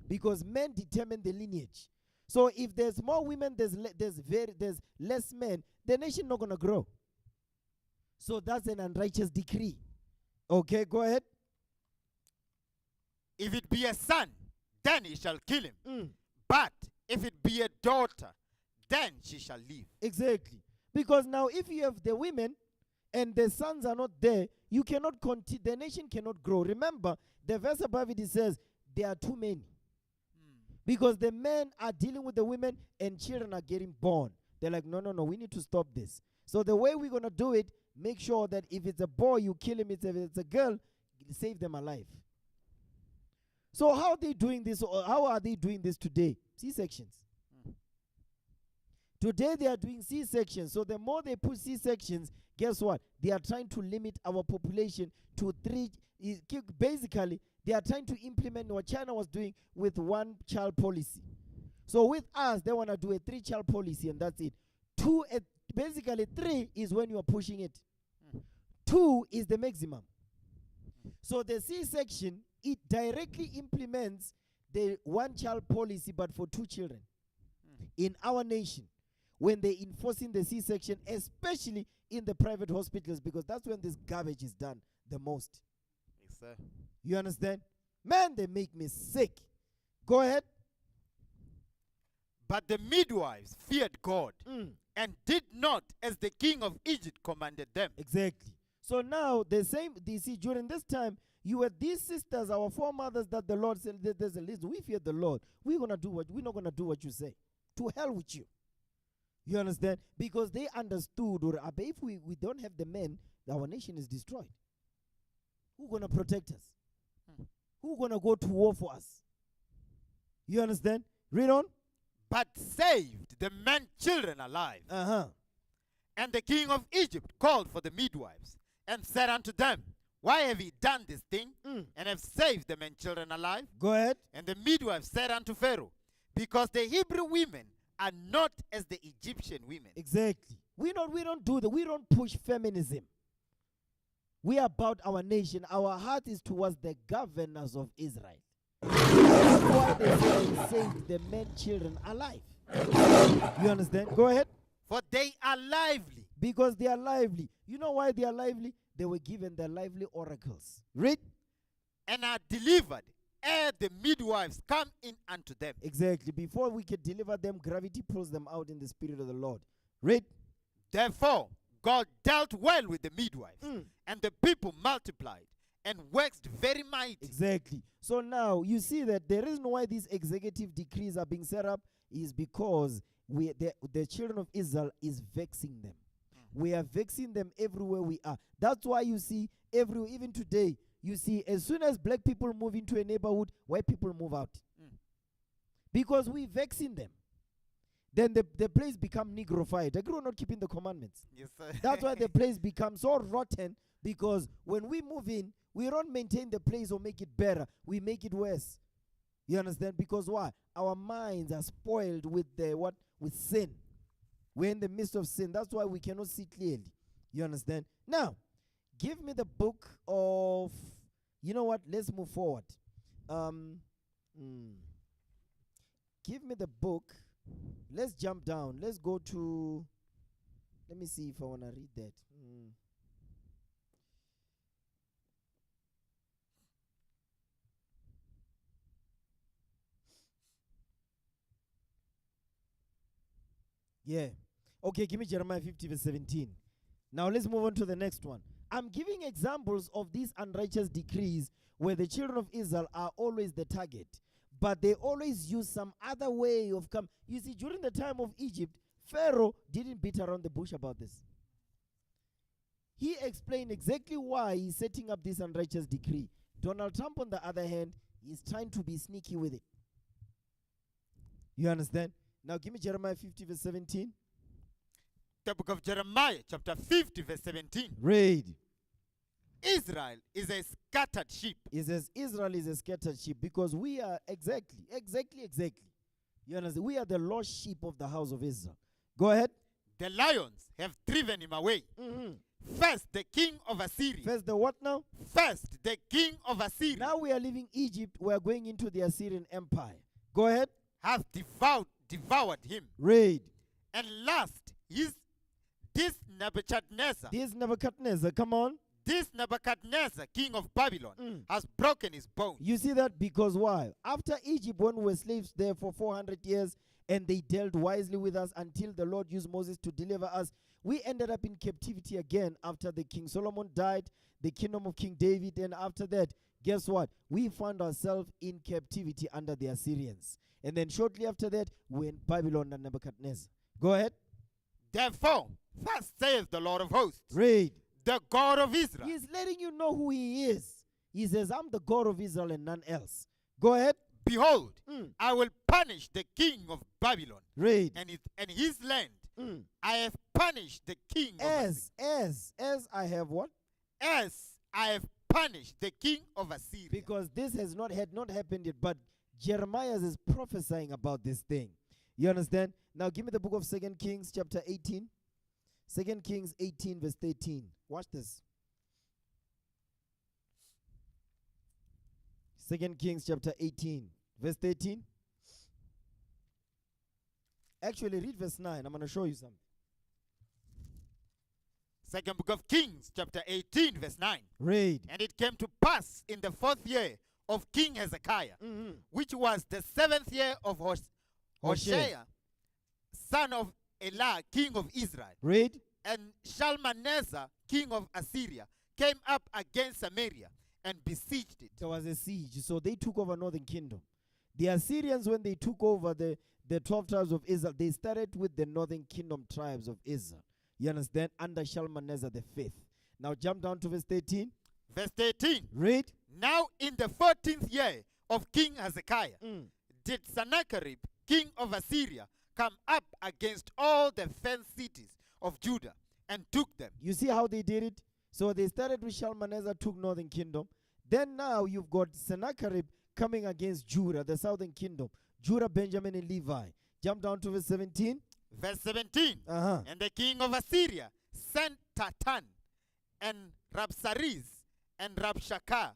Because men determine the lineage. So if there's more women, there's less men, the nation not going to grow. So that's an unrighteous decree. Okay, go ahead. If it be a son, then he shall kill him. But if it be a daughter, then she shall live. Exactly. Because now if you have the women and the sons are not there, you cannot continue. The nation cannot grow. Remember, the verse above it says there are too many. Because the men are dealing with the women and children are getting born. They're like, no, we need to stop this. So the way we're going to do it, make sure that if it's a boy, you kill him. If it's a girl, save them alive. So how are they doing this? Or how are they doing this today? C-sections. Today they are doing C-sections. So the more they put C-sections, guess what? They are trying to limit our population to 3. Basically, they are trying to implement what China was doing with 1-child policy. So with us, they want to do a 3-child policy, and that's it. Basically 3 is when you are pushing it. 2 is the maximum. So the C-section, it directly implements the 1-child policy, but for 2 children in our nation. When they're enforcing the C-section, especially in the private hospitals, because that's when this garbage is done the most. Yes, sir. You understand? Man, they make me sick. Go ahead. But the midwives feared God and did not as the king of Egypt commanded them. Exactly. So now the same, you see, during this time, you were these sisters, our foremothers, that the Lord said, there's a list. We fear the Lord. We're not gonna do what you say. To hell with you. You understand? Because they understood, or if we don't have the men, our nation is destroyed. Who's gonna protect us? Who's gonna go to war for us? You understand? Read on. But saved the men children alive. And the king of Egypt called for the midwives and said unto them, why have ye done this thing, and have saved the men children alive? Go ahead. And the midwives said unto Pharaoh, because the Hebrew women are not as the Egyptian women. Exactly. We don't do that. We don't push feminism. We are about our nation. Our heart is towards the governors of Israel. That's why they say saved the men children alive. You understand? Go ahead. For they are lively. Because they are lively. You know why they are lively? They were given the lively oracles. Read. And are delivered ere the midwives come in unto them. Exactly. Before we can deliver them, gravity pulls them out in the spirit of the Lord. Read. Therefore, God dealt well with the midwives, and the people multiplied and waxed very mighty. Exactly. So now you see that the reason why these executive decrees are being set up is because the children of Israel is vexing them. We are vexing them everywhere we are. That's why you see even today, you see as soon as black people move into a neighborhood, white people move out. Because we vexing them. Then the place become negrified. The girl not keeping the commandments. Yes, sir. That's why the place becomes so rotten, because when we move in, we don't maintain the place or make it better. We make it worse. You understand? Because why? Our minds are spoiled with with sin. We're in the midst of sin. That's why we cannot see clearly. You understand? Now, give me the book of, you know what? Let's move forward. Give me the book. Let's jump down. Let's go to, let me see if I want to read that. Yeah. Okay, give me Jeremiah 50 verse 17. Now let's move on to the next one. I'm giving examples of these unrighteous decrees where the children of Israel are always the target, but they always use some other way of come. You see, during the time of Egypt, Pharaoh didn't beat around the bush about this. He explained exactly why he's setting up this unrighteous decree. Donald Trump, on the other hand, is trying to be sneaky with it. You understand? Now give me Jeremiah 50 verse 17. The book of Jeremiah, chapter 50, verse 17. Read. Israel is a scattered sheep. It says Israel is a scattered sheep, because we are exactly. You understand? We are the lost sheep of the house of Israel. Go ahead. The lions have driven him away. First, the king of Assyria. First, the what now? First, the king of Assyria. Now we are leaving Egypt. We are going into the Assyrian Empire. Go ahead. Hath devoured him. Read. And last, this Nebuchadnezzar, come on. This Nebuchadnezzar, king of Babylon, has broken his bones. You see that? Because why? After Egypt, when we were slaves there for 400 years, and they dealt wisely with us until the Lord used Moses to deliver us. We ended up in captivity again after the King Solomon died, the kingdom of King David, and after that, guess what? We found ourselves in captivity under the Assyrians. And then shortly after that, we're in Babylon and Nebuchadnezzar. Go ahead. Therefore, thus saith the Lord of hosts, Read. the God of Israel. He's letting you know who he is. He says, I'm the God of Israel and none else. Go ahead. Behold, I will punish the king of Babylon Read. and his land. I have punished the king as I have what? As I have punished the king of Assyria. Because this had not happened yet, but Jeremiah is prophesying about this thing. You understand? Now give me the book of 2 Kings chapter 18. 2 Kings 18 verse 13. Watch this. 2 Kings chapter 18 verse 13. Actually, read verse 9. I'm going to show you something. Second book of Kings, chapter 18, verse 9. Read. And it came to pass in the 4th year of King Hezekiah, which was the 7th year of Hoshea, son of Elah, king of Israel. Read. And Shalmaneser, king of Assyria, came up against Samaria and besieged it. There was a siege. So they took over northern kingdom. The Assyrians, when they took over the 12 tribes of Israel, they started with the northern kingdom tribes of Israel. You understand? Under Shalmaneser the 5th. Now jump down to verse 13. Verse 13. Read. Now in the 14th year of King Hezekiah, did Sennacherib, king of Assyria, come up against all the fenced cities of Judah and took them. You see how they did it? So they started with Shalmaneser, took northern kingdom. Then now you've got Sennacherib coming against Judah, the southern kingdom. Judah, Benjamin, and Levi. Jump down to verse 17. Verse 17. And the king of Assyria sent Tatan and Rabsaris and Rabshakeh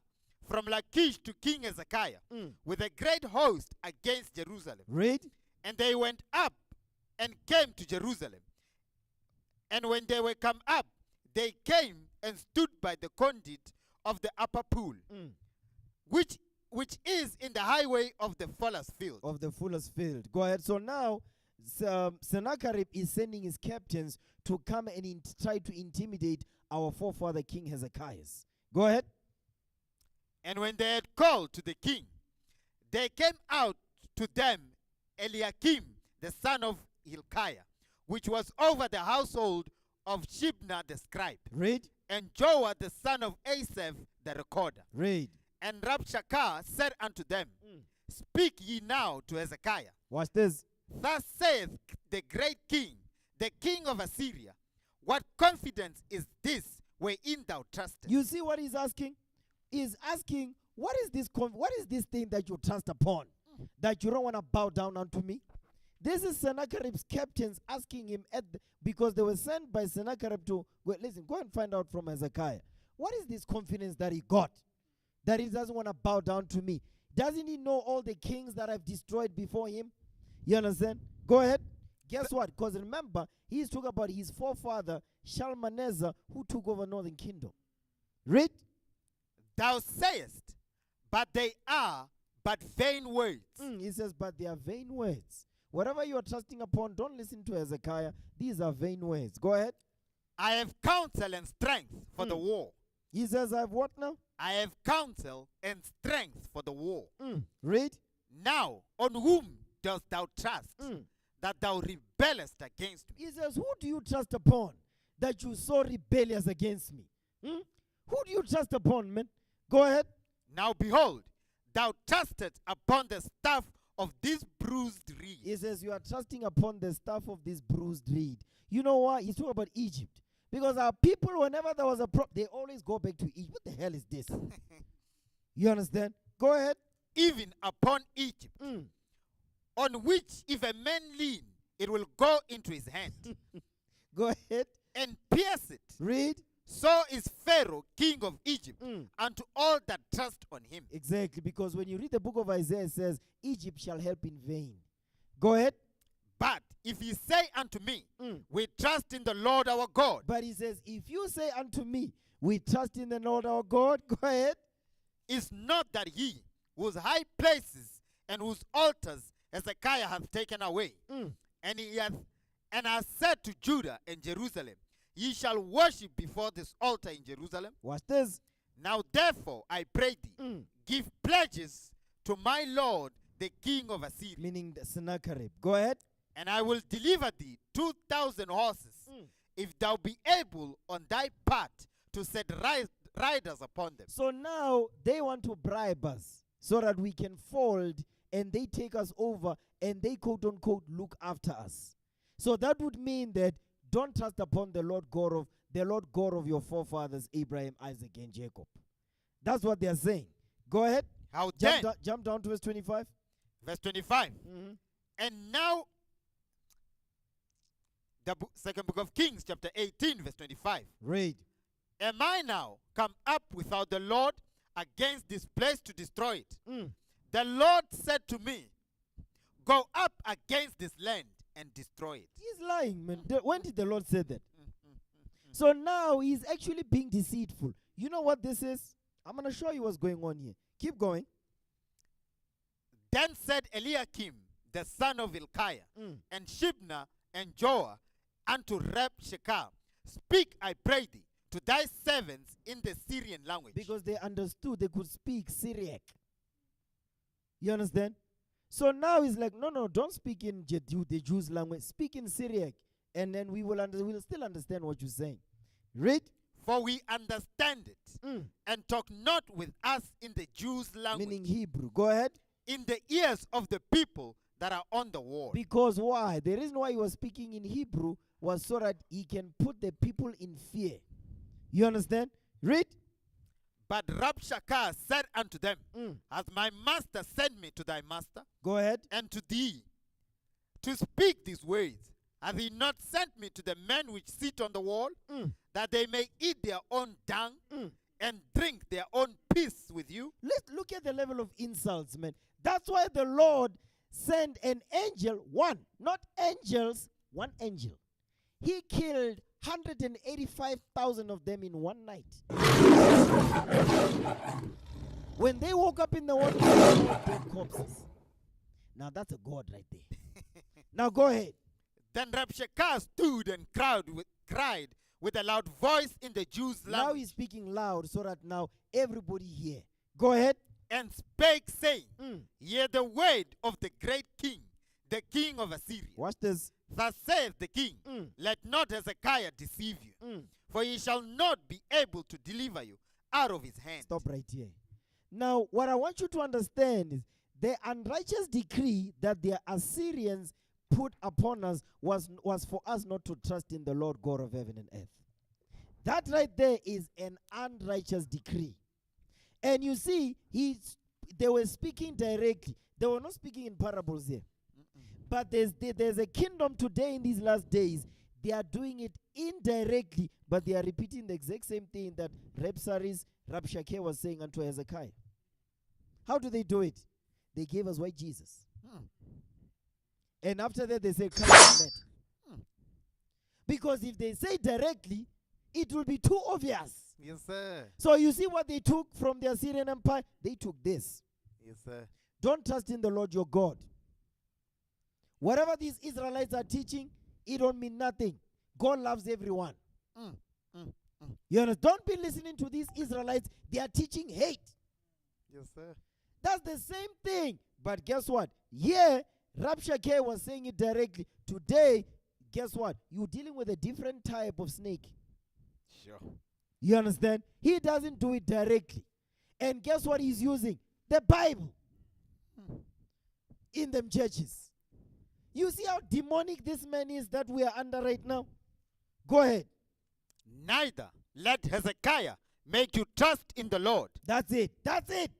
from Lachish to King Hezekiah with a great host against Jerusalem. Read. And they went up and came to Jerusalem. And when they were come up, they came and stood by the conduit of the upper pool, which is in the highway of the fuller's field. Of the fuller's field. Go ahead. So now, Sennacherib is sending his captains to come and try to intimidate our forefather King Hezekiah. Go ahead. And when they had called to the king, there came out to them Eliakim, the son of Hilkiah, which was over the household of Shebna the scribe. Read. And Joah the son of Asaph the recorder. Read. And Rabshakeh said unto them, Speak ye now to Hezekiah. Watch this. Thus saith the great king, the king of Assyria, what confidence is this wherein thou trustest? You see what he's asking? He's asking, what is this thing that you trust upon, that you don't want to bow down unto me? This is Sennacherib's captains asking him, because they were sent by Sennacherib to, go and find out from Hezekiah. What is this confidence that he got, that he doesn't want to bow down to me? Doesn't he know all the kings that I've destroyed before him? You understand? Go ahead. Guess what? Because remember, he's talking about his forefather, Shalmaneser, who took over northern kingdom. Read. Thou sayest, but they are but vain words. He says, but they are vain words. Whatever you are trusting upon, don't listen to Hezekiah. These are vain words. Go ahead. I have counsel and strength for the war. He says, I have what now? I have counsel and strength for the war. Read. Now, on whom dost thou trust that thou rebellest against me? He says, who do you trust upon that you so rebellious against me? Who do you trust upon, man? Go ahead. Now behold, thou trusted upon the staff of this bruised reed. He says, you are trusting upon the staff of this bruised reed. You know why? He's talking about Egypt. Because our people, whenever there was a problem, they always go back to Egypt. What the hell is this? You understand? Go ahead. Even upon Egypt, on which if a man lean, it will go into his hand. Go ahead. And pierce it. Read. So is Pharaoh, king of Egypt, unto all that trust on him. Exactly, because when you read the book of Isaiah, it says, Egypt shall help in vain. Go ahead. But if ye say unto me, we trust in the Lord our God. But he says, if you say unto me, we trust in the Lord our God, go ahead. Is not that he, whose high places and whose altars Hezekiah hath taken away. And has said to Judah and Jerusalem, ye shall worship before this altar in Jerusalem. Watch this. Now therefore, I pray thee, give pledges to my lord the king of Assyria. Meaning the Sennacherib. Go ahead. And I will deliver thee 2,000 horses, if thou be able on thy part to set riders upon them. So now they want to bribe us so that we can fold and they take us over and they quote unquote look after us. So that would mean that don't trust upon the Lord God of your forefathers Abraham, Isaac, and Jacob. That's what they are saying. Go ahead. How then? Jump down to verse 25. Verse 25. And now, the second book of Kings, chapter 18, verse 25. Read. Am I now come up without the Lord against this place to destroy it? The Lord said to me, go up against this land and destroy it. He's lying, man. When did the Lord say that? So now he's actually being deceitful. You know what this is? I'm going to show you what's going on here. Keep going. Then said Eliakim, the son of Hilkiah, and Shebna and Joah, unto Rabshakeh, speak, I pray thee, to thy servants in the Syrian language. Because they understood they could speak Syriac. You understand? So now he's like, no, don't speak in the Jews' language. Speak in Syriac. And then we'll still understand what you're saying. Read. For we understand it, and talk not with us in the Jews' language. Meaning Hebrew. Go ahead. In the ears of the people that are on the wall. Because why? The reason why he was speaking in Hebrew was so that he can put the people in fear. You understand? Read. But Rabshakeh said unto them, hath my master sent me to thy master? Go ahead. And to thee, to speak these words? Hath he not sent me to the men which sit on the wall, that they may eat their own dung and drink their own piss with you? Let's look at the level of insults, man. That's why the Lord sent an angel, not angels, one angel. He killed 185,000 of them in one night. When they woke up in the morning, they were dead corpses. Now that's a God right there. Now go ahead. Then Rabshakeh stood and cried with a loud voice in the Jews' language. Now he's speaking loud so that now everybody hear. Go ahead. And spake, saying, hear the word of the great king, the king of Assyria. Watch this. Thus saith the king, let not Hezekiah deceive you, for he shall not be able to deliver you out of his hand. Stop right here. Now, what I want you to understand is the unrighteous decree that the Assyrians put upon us was for us not to trust in the Lord God of heaven and earth. That right there is an unrighteous decree. And you see, they were speaking directly. They were not speaking in parables here. But there's a kingdom today in these last days. They are doing it indirectly, but they are repeating the exact same thing that Rabshakeh was saying unto Hezekiah. How do they do it? They gave us white Jesus. And after that, they say, color doesn't matter. Because if they say directly, it will be too obvious. Yes, sir. So you see what they took from the Assyrian Empire? They took this. Yes, sir. Don't trust in the Lord your God. Whatever these Israelites are teaching, it don't mean nothing. God loves everyone. You understand? Don't be listening to these Israelites. They are teaching hate. Yes, sir. That's the same thing. But guess what? Yeah, Rabshakeh was saying it directly. Today, guess what? You're dealing with a different type of snake. Sure. You understand? He doesn't do it directly. And guess what he's using? The Bible. In them churches. You see how demonic this man is that we are under right now? Go ahead. Neither let Hezekiah make you trust in the Lord. That's it. That's it.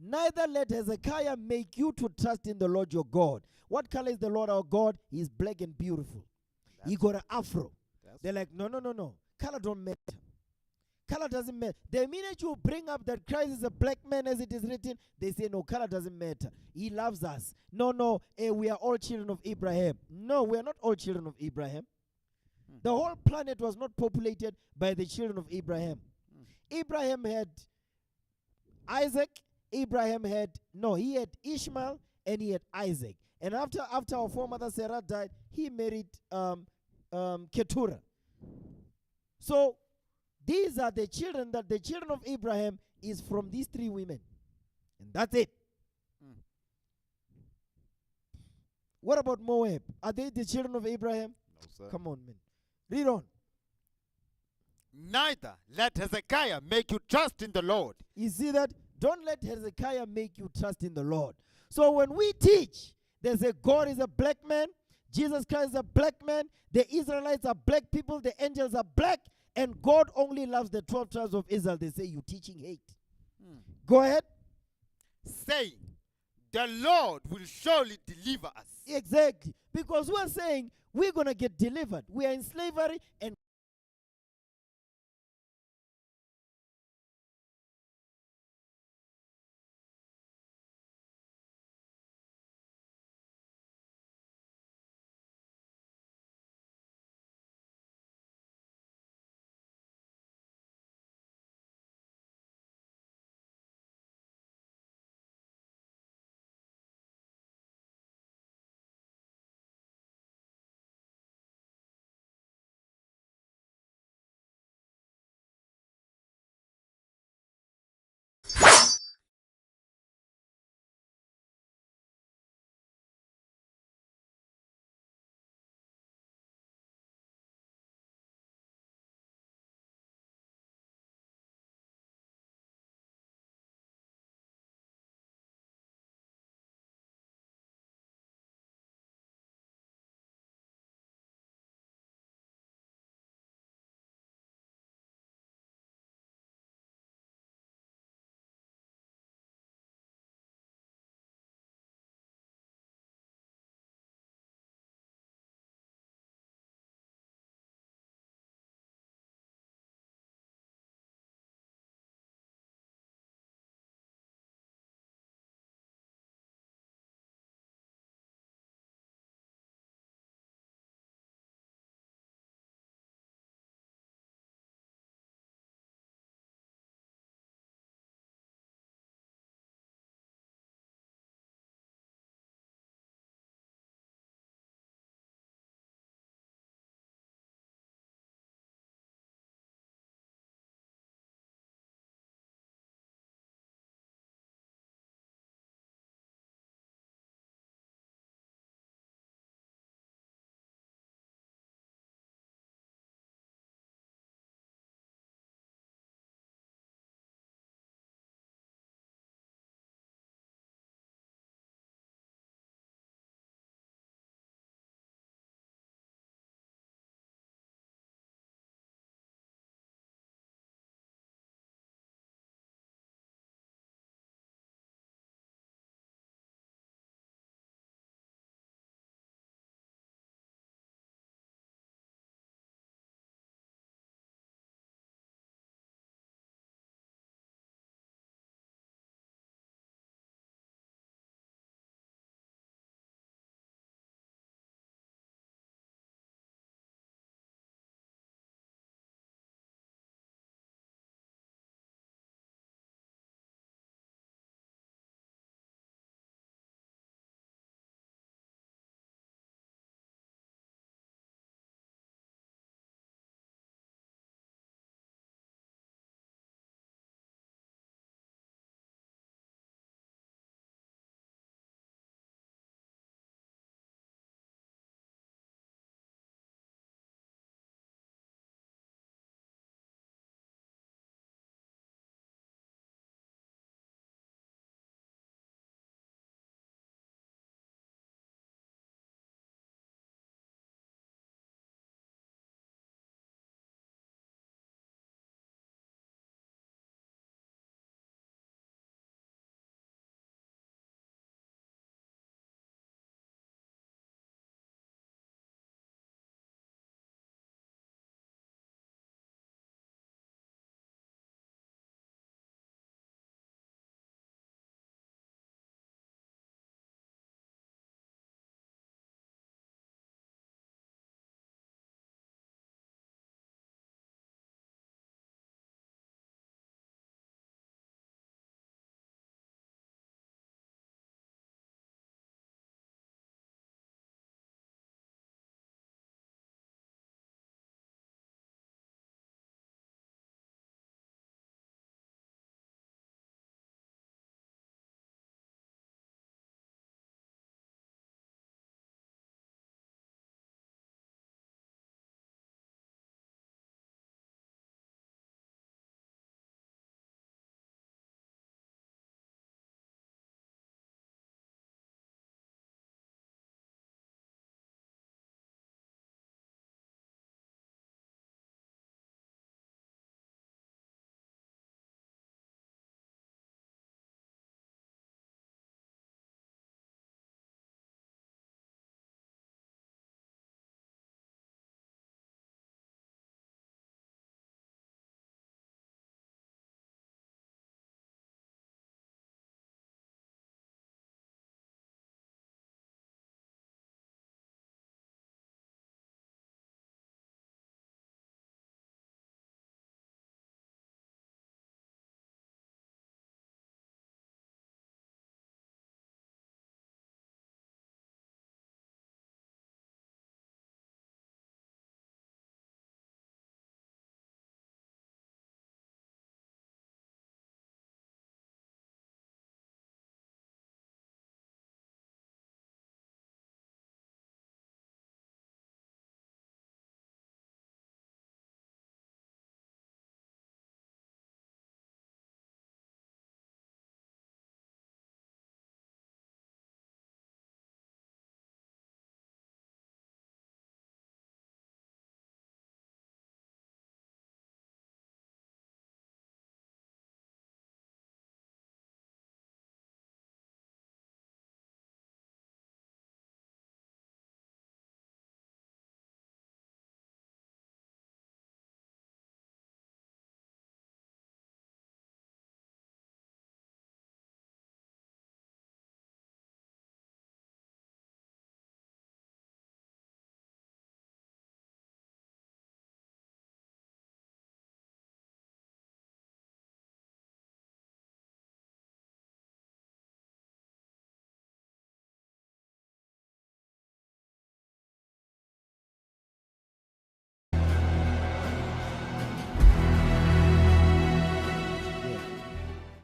Neither let Hezekiah make you to trust in the Lord your God. What color is the Lord our God? He's black and beautiful. He got an afro. They're like, no. Color don't matter. Color doesn't matter. The minute you bring up that Christ is a black man as it is written, they say, no, color doesn't matter. He loves us. No, we are all children of Abraham. No, we are not all children of Abraham. The whole planet was not populated by the children of Abraham. Abraham had Isaac. He had Ishmael and he had Isaac. And after our foremother Sarah died, he married Keturah. So these are the children of Abraham is from these three women. And that's it. What about Moab? Are they the children of Abraham? No, sir. Come on, man. Read on. Neither let Hezekiah make you trust in the Lord. You see that? Don't let Hezekiah make you trust in the Lord. So when we teach, there's a God is a black man, Jesus Christ is a black man, the Israelites are black people, the angels are black, and God only loves the 12 tribes of Israel. They say you're teaching hate. Go ahead. Saying, the Lord will surely deliver us. Exactly. Because we're saying we're going to get delivered. We are in slavery and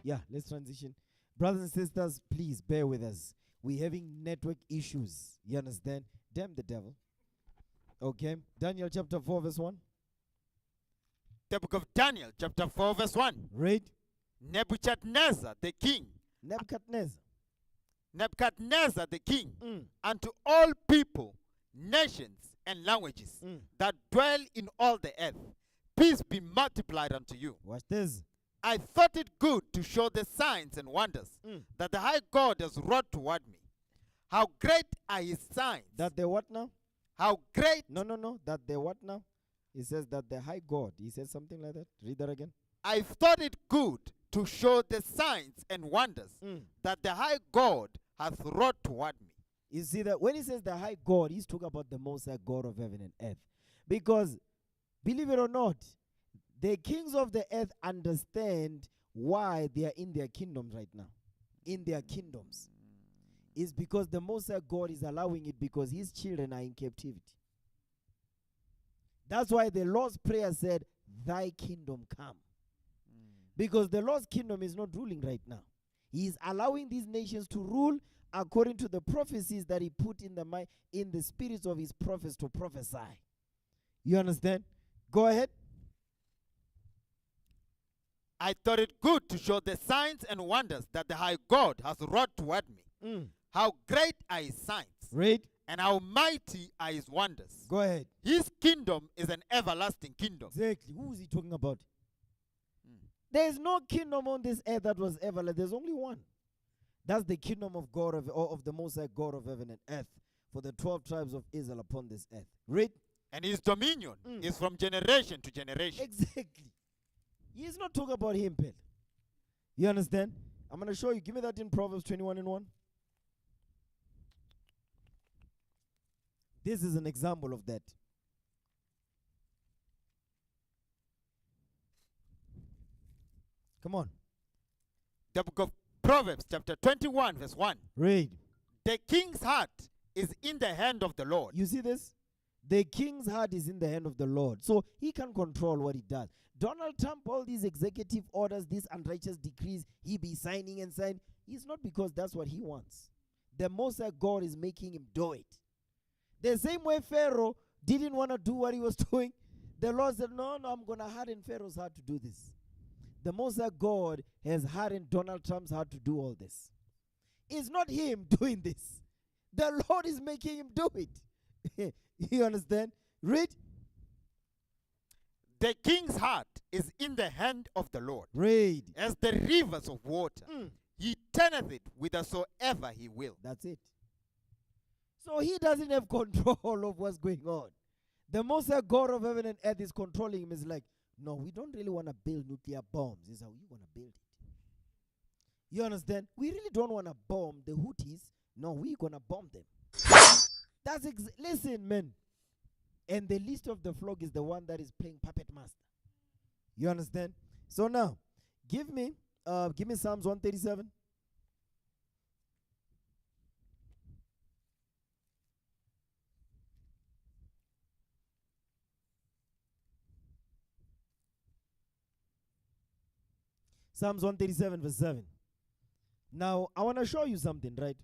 Yeah, let's transition. Brothers and sisters, please bear with us. We're having network issues. You understand? Damn the devil. Okay. Daniel chapter 4, verse 1. The book of Daniel, chapter 4, verse 1. Read. Nebuchadnezzar the king, Nebuchadnezzar. the king, Mm. unto all people, nations, and languages Mm. that dwell in all the earth, peace be multiplied unto you. Watch this. I thought it good to show the signs and wonders Mm. that the high God has wrought toward me. How great are his signs! That the what now? How great! No. That the what now? He says that the high God. He says something like that. Read that again. I thought it good to show the signs and wonders Mm. that the high God hath wrought toward me. You see that when he says the high God, he's talking about the most high God of heaven and earth. Because, believe it or not, the kings of the earth understand why they are in their kingdoms right now. In their kingdoms. It's because the most high God is allowing it because his children are in captivity. That's why the Lord's Prayer said, thy kingdom come. Because the Lord's kingdom is not ruling right now. He is allowing these nations to rule according to the prophecies that he put in the spirits of his prophets to prophesy. You understand? Go ahead. I thought it good to show the signs and wonders that the high God has wrought toward me. Mm. How great are his signs, Read. and how mighty are his wonders. Go ahead. His kingdom is an everlasting kingdom. Exactly. Who is he talking about? There is no kingdom on this earth that was ever. There's only one. That's the kingdom of God of the Most High God of heaven and earth for the 12 tribes of Israel upon this earth. Read. And his dominion is from generation to generation. Exactly. He's not talking about him, Pet. You understand? I'm going to show you. Give me that in Proverbs 21 and 1. This is an example of that. Come on. The book of Proverbs, chapter 21, verse 1. Read. The king's heart is in the hand of the Lord. You see this? The king's heart is in the hand of the Lord. So he can control what he does. Donald Trump, all these executive orders, these unrighteous decrees, he be signing and signing. It's not because that's what he wants. The Most High God is making him do it. The same way Pharaoh didn't want to do what he was doing. The Lord said, no, I'm going to harden Pharaoh's heart to do this. The Most High God has hardened Donald Trump's heart to do all this. It's not him doing this. The Lord is making him do it. You understand? Read. The king's heart is in the hand of the Lord. Read. As the rivers of water. He turneth it whithersoever he will. That's it. So he doesn't have control of what's going on. The Most High God of heaven and earth is controlling him. It's like, no, we don't really want to build nuclear bombs. This is how you want to build it. You understand? We really don't want to bomb the Houthis. No, we're going to bomb them. That's listen, man. And the least of the flock is the one that is playing puppet master. You understand? So now, give me Psalms 137. Psalms 137 verse 7. Now, I want to show you something, right?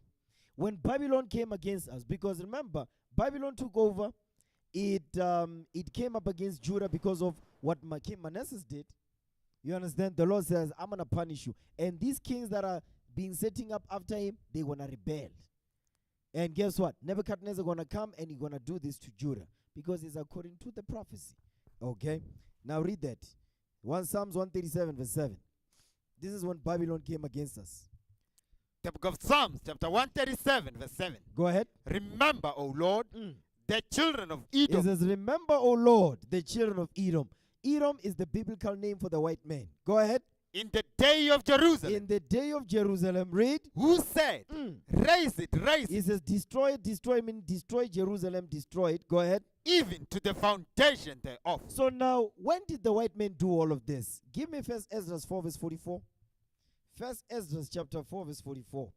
When Babylon came against us, because remember, Babylon took over, it came up against Judah because of what King Manasseh did. You understand? The Lord says, I'm going to punish you. And these kings that are being setting up after him, they're going to rebel. And guess what? Nebuchadnezzar going to come and he's going to do this to Judah because it's according to the prophecy. Okay? Now read that. Psalms 137 verse 7. This is when Babylon came against us. The book of Psalms, chapter 137, verse 7. Go ahead. Remember, O Lord, the children of Edom. It says, remember, O Lord, the children of Edom. Edom is the biblical name for the white man. Go ahead. In the day of Jerusalem. In the day of Jerusalem. Read. Who said, raise it, raise it. It says, destroy it, destroy, mean destroy Jerusalem, destroy it. Go ahead. Even to the foundation thereof. So now, when did the white men do all of this? Give me 1 Ezra 4 verse 44. 1 Ezra chapter 4 verse 44.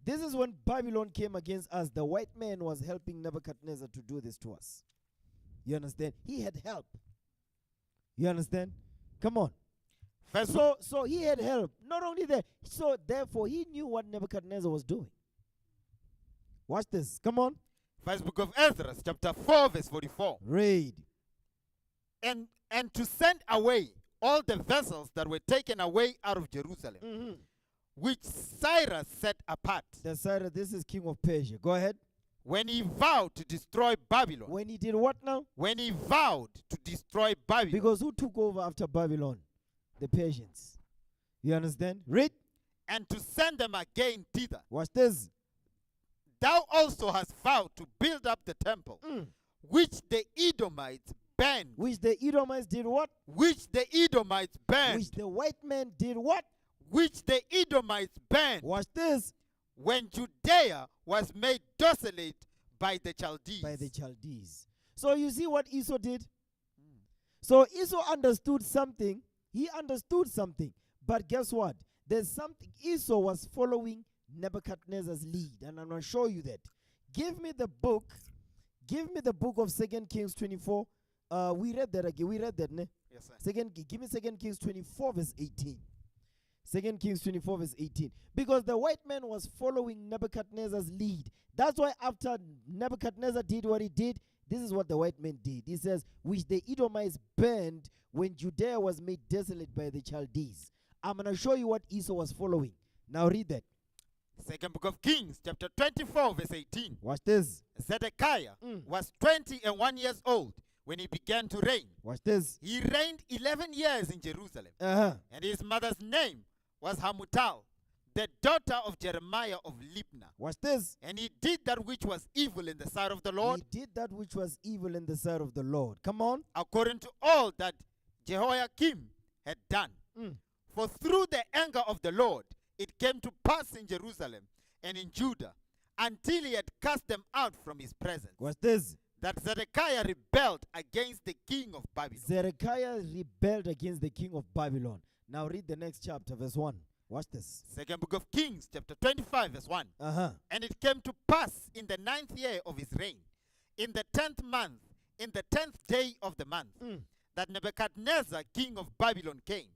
This is when Babylon came against us. The white man was helping Nebuchadnezzar to do this to us. You understand? He had help. You understand? Come on. First So he had help. Not only that, so therefore he knew what Nebuchadnezzar was doing. Watch this. Come on. First book of Ezra, chapter 4, verse 44. Read. And to send away all the vessels that were taken away out of Jerusalem, which Cyrus set apart. Cyrus, this is king of Persia. Go ahead. When he vowed to destroy Babylon. When he did what now? When he vowed to destroy Babylon. Because who took over after Babylon? The Persians. You understand? Read. And to send them again thither. Watch this. Thou also hast vowed to build up the temple, which the Edomites burned. Which the Edomites did what? Which the Edomites burned. Which the white men did what? Which the Edomites burned. Watch this. When Judea was made desolate by the Chaldees. By the Chaldees. So you see what Esau did? So Esau understood something. He understood something. But guess what? There's something. Esau was following Nebuchadnezzar's lead. And I'm going to show you that. Give me the book. Give me the book of 2 Kings 24. We read that again. We read that, ne? Yes, sir. Give me 2 Kings 24 verse 18. 2 Kings 24 verse 18. Because the white man was following Nebuchadnezzar's lead. That's why after Nebuchadnezzar did what he did, this is what the white man did. He says, which the Edomites burned when Judea was made desolate by the Chaldees. I'm going to show you what Esau was following. Now read that. Second book of Kings, chapter 24, verse 18. Watch this. Zedekiah was 21 years old when he began to reign. Watch this. He reigned 11 years in Jerusalem. And his mother's name was Hamutal, the daughter of Jeremiah of Libnah. Watch this. And he did that which was evil in the sight of the Lord. He did that which was evil in the sight of the Lord. Come on. According to all that Jehoiakim had done. For through the anger of the Lord, it came to pass in Jerusalem and in Judah, until he had cast them out from his presence. What's this? That Zedekiah rebelled against the king of Babylon. Zedekiah rebelled against the king of Babylon. Now read the next chapter, verse 1. Watch this. Second book of Kings, chapter 25, verse 1. And it came to pass in the 9th year of his reign, in the 10th month, in the 10th day of the month, that Nebuchadnezzar, king of Babylon, came.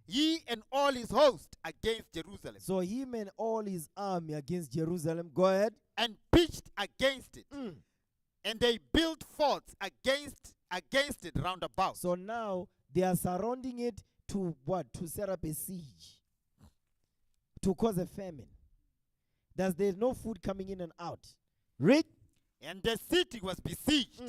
He and all his host against Jerusalem. So him and all his army against Jerusalem. Go ahead. And pitched against it. And they built forts against it round about. So now they are surrounding it to what? To set up a siege. To cause a famine. There's no food coming in and out. Read. And the city was besieged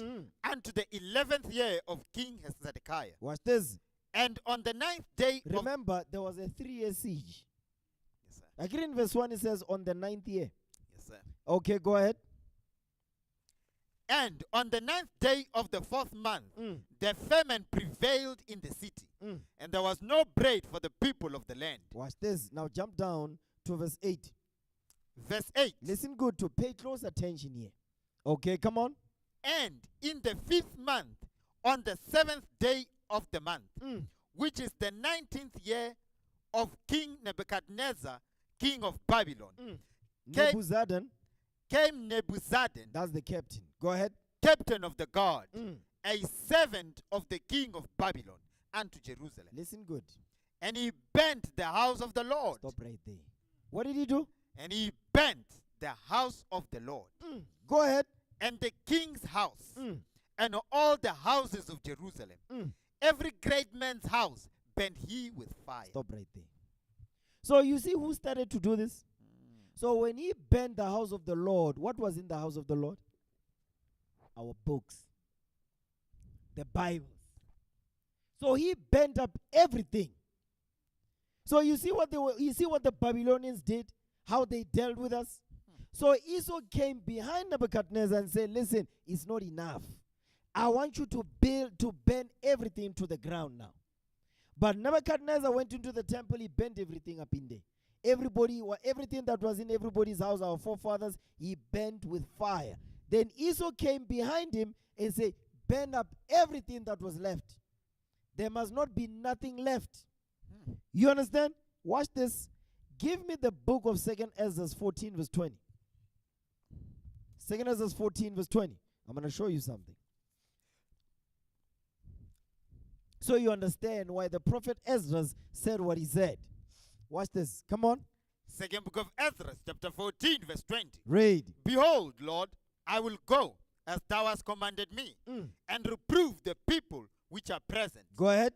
unto the 11th year of King Zedekiah. Watch this. And on the 9th day remember, there was a 3-year siege. Yes, sir. Again in verse 1 it says on the 9th year. Yes, sir. Okay, go ahead. And on the 9th day of the 4th month, the famine prevailed in the city. And there was no bread for the people of the land. Watch this. Now jump down to verse 8. Verse 8. Listen good to pay close attention here. Okay, come on. And in the 5th month, on the 7th day of the month, which is the 19th year of King Nebuchadnezzar, king of Babylon, Nebuzaradan. Came Nebuzaradan, that's the captain. Go ahead. Captain of the guard, a servant of the king of Babylon, unto Jerusalem. Listen good. And he bent the house of the Lord. Stop right there. What did he do? And he bent the house of the Lord. Go ahead. And the king's house, and all the houses of Jerusalem. Every great man's house bent he with fire. Stop right there. So you see who started to do this? So when he bent the house of the Lord, what was in the house of the Lord? Our books. The Bibles. So he bent up everything. So you see what the Babylonians did? How they dealt with us? So Esau came behind Nebuchadnezzar and said, listen, it's not enough. I want you to bend everything to the ground now. But Nebuchadnezzar went into the temple, he bent everything up in there. Everything that was in everybody's house, our forefathers, he bent with fire. Then Esau came behind him and said, bend up everything that was left. There must not be nothing left. You understand? Watch this. Give me the book of 2 Ezra 14 verse 20. 2 Ezra 14 verse 20. I'm going to show you something. So you understand why the prophet Ezra said what he said. Watch this. Come on. Second book of Ezra, chapter 14, verse 20. Read. Behold, Lord, I will go as thou hast commanded me, and reprove the people which are present. Go ahead.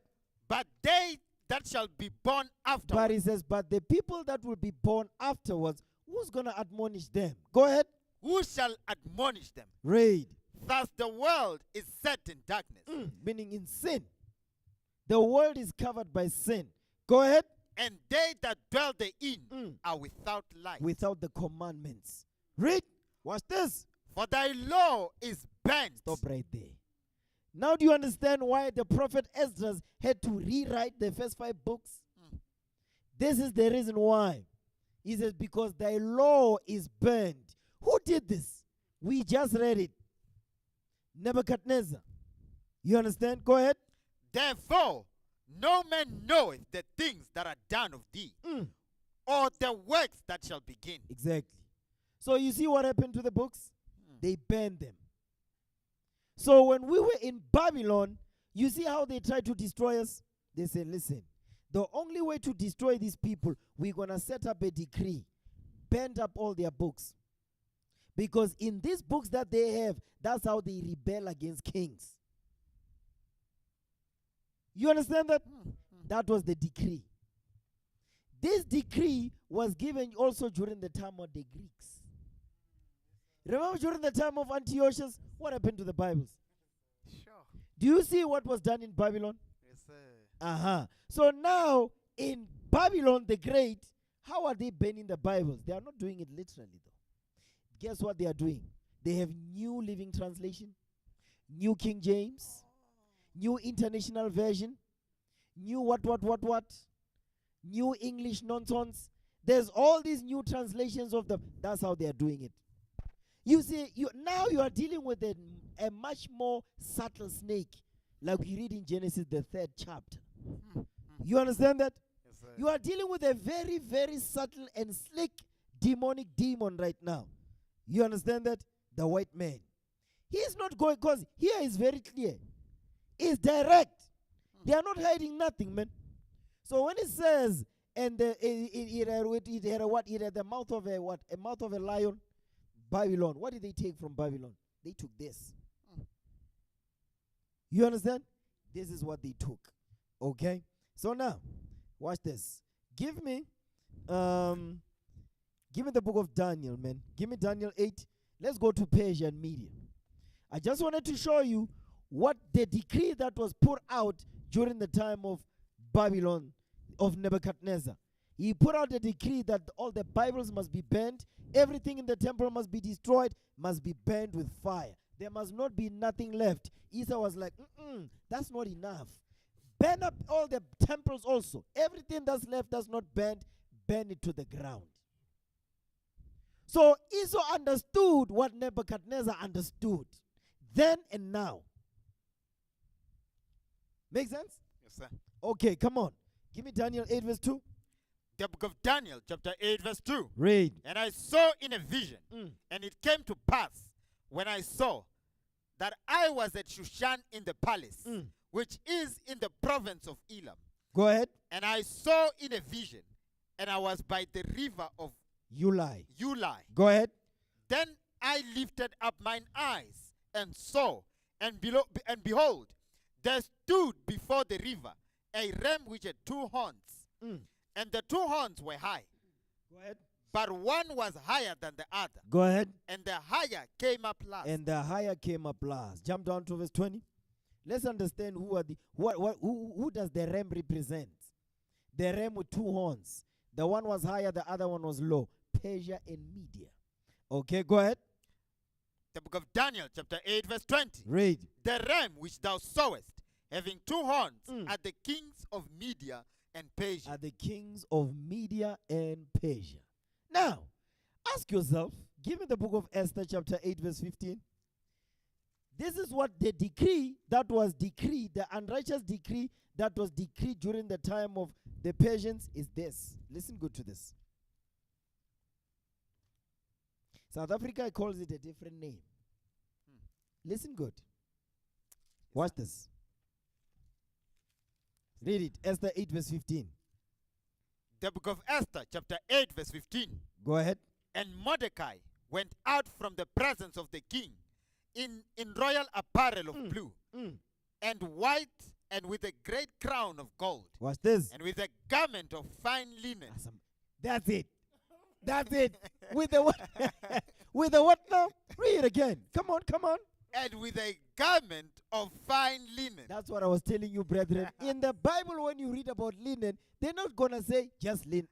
But they that shall be born afterwards. But he says, but the people that will be born afterwards, who's going to admonish them? Go ahead. Who shall admonish them? Read. Thus the world is set in darkness. Meaning in sin. The world is covered by sin. Go ahead. And they that dwell therein are without light. Without the commandments. Read. Watch this. For thy law is bent. Stop right there. Now do you understand why the prophet Ezra had to rewrite the first 5 books? This is the reason why. He says, because thy law is burned. Who did this? We just read it. Nebuchadnezzar. You understand? Go ahead. Therefore, no man knoweth the things that are done of thee, or the works that shall begin. Exactly. So you see what happened to the books? They burned them. So when we were in Babylon, you see how they tried to destroy us? They said, listen, the only way to destroy these people, we're going to set up a decree, burn up all their books. Because in these books that they have, that's how they rebel against kings. You understand that? That was the decree. This decree was given also during the time of the Greeks. Remember during the time of Antiochus, what happened to the Bibles? Sure. Do you see what was done in Babylon? Yes, sir. So now, in Babylon the Great, how are they burning the Bibles? They are not doing it literally, though. Guess what they are doing? They have New Living Translation, New King James, New International Version, New what, New English nonsense. There's all these new translations of them. That's how they are doing it. You see, now you are dealing with a much more subtle snake, like we read in Genesis, the 3rd chapter. You understand that? Yes, sir. You are dealing with a very, very subtle and slick demonic demon right now. You understand that? The white man. He is not going, because here is very clear. It's direct. They are not hiding nothing, man. So when it says, and it had the mouth of a what? A mouth of a lion. Babylon. What did they take from Babylon? They took this. You understand? This is what they took. Okay? So now, watch this. Give me the book of Daniel, man. Give me Daniel 8. Let's go to Persia and Media. I just wanted to show you what the decree that was put out during the time of Babylon, of Nebuchadnezzar. He put out a decree that all the Bibles must be burned, everything in the temple must be destroyed, must be burned with fire. There must not be nothing left. Esau was like, that's not enough. Burn up all the temples also. Everything that's left that's not burned, burn it to the ground. So Esau understood what Nebuchadnezzar understood then and now. Make sense? Yes, sir. Okay, come on. Give me Daniel 8 verse 2. The book of Daniel, chapter 8, verse 2. Read. And I saw in a vision, and it came to pass, when I saw, that I was at Shushan in the palace, which is in the province of Elam. Go ahead. And I saw in a vision, and I was by the river of Ulai. Go ahead. Then I lifted up mine eyes, and saw, and behold, there stood before the river a ram which had 2 horns. And the 2 horns were high. Go ahead. But one was higher than the other. Go ahead. And the higher came up last. Jump down to verse 20. Let's understand who does the ram represent? The ram with 2 horns. The one was higher, the other one was low. Persia and Media. Okay, go ahead. The book of Daniel, chapter 8, verse 20. Read. The ram which thou sawest, having 2 horns, are the kings of Media and Persia. Are the kings of Media and Persia. Now, ask yourself, give me the book of Esther, chapter 8, verse 15. This is what the decree that was decreed, the unrighteous decree that was decreed during the time of the Persians is this. Listen good to this. South Africa calls it a different name. Listen good. Watch this. Read it. Esther 8 verse 15. The book of Esther, chapter 8, verse 15. Go ahead. And Mordecai went out from the presence of the king in royal apparel of blue and white, and with a great crown of gold, What's this? and with a garment of fine linen. Awesome. That's it. That's it. With the what? With the what now? Read it again. Come on, come on. And with a garment of fine linen. That's what I was telling you, brethren. In the Bible, when you read about linen, they're not going to say just linen.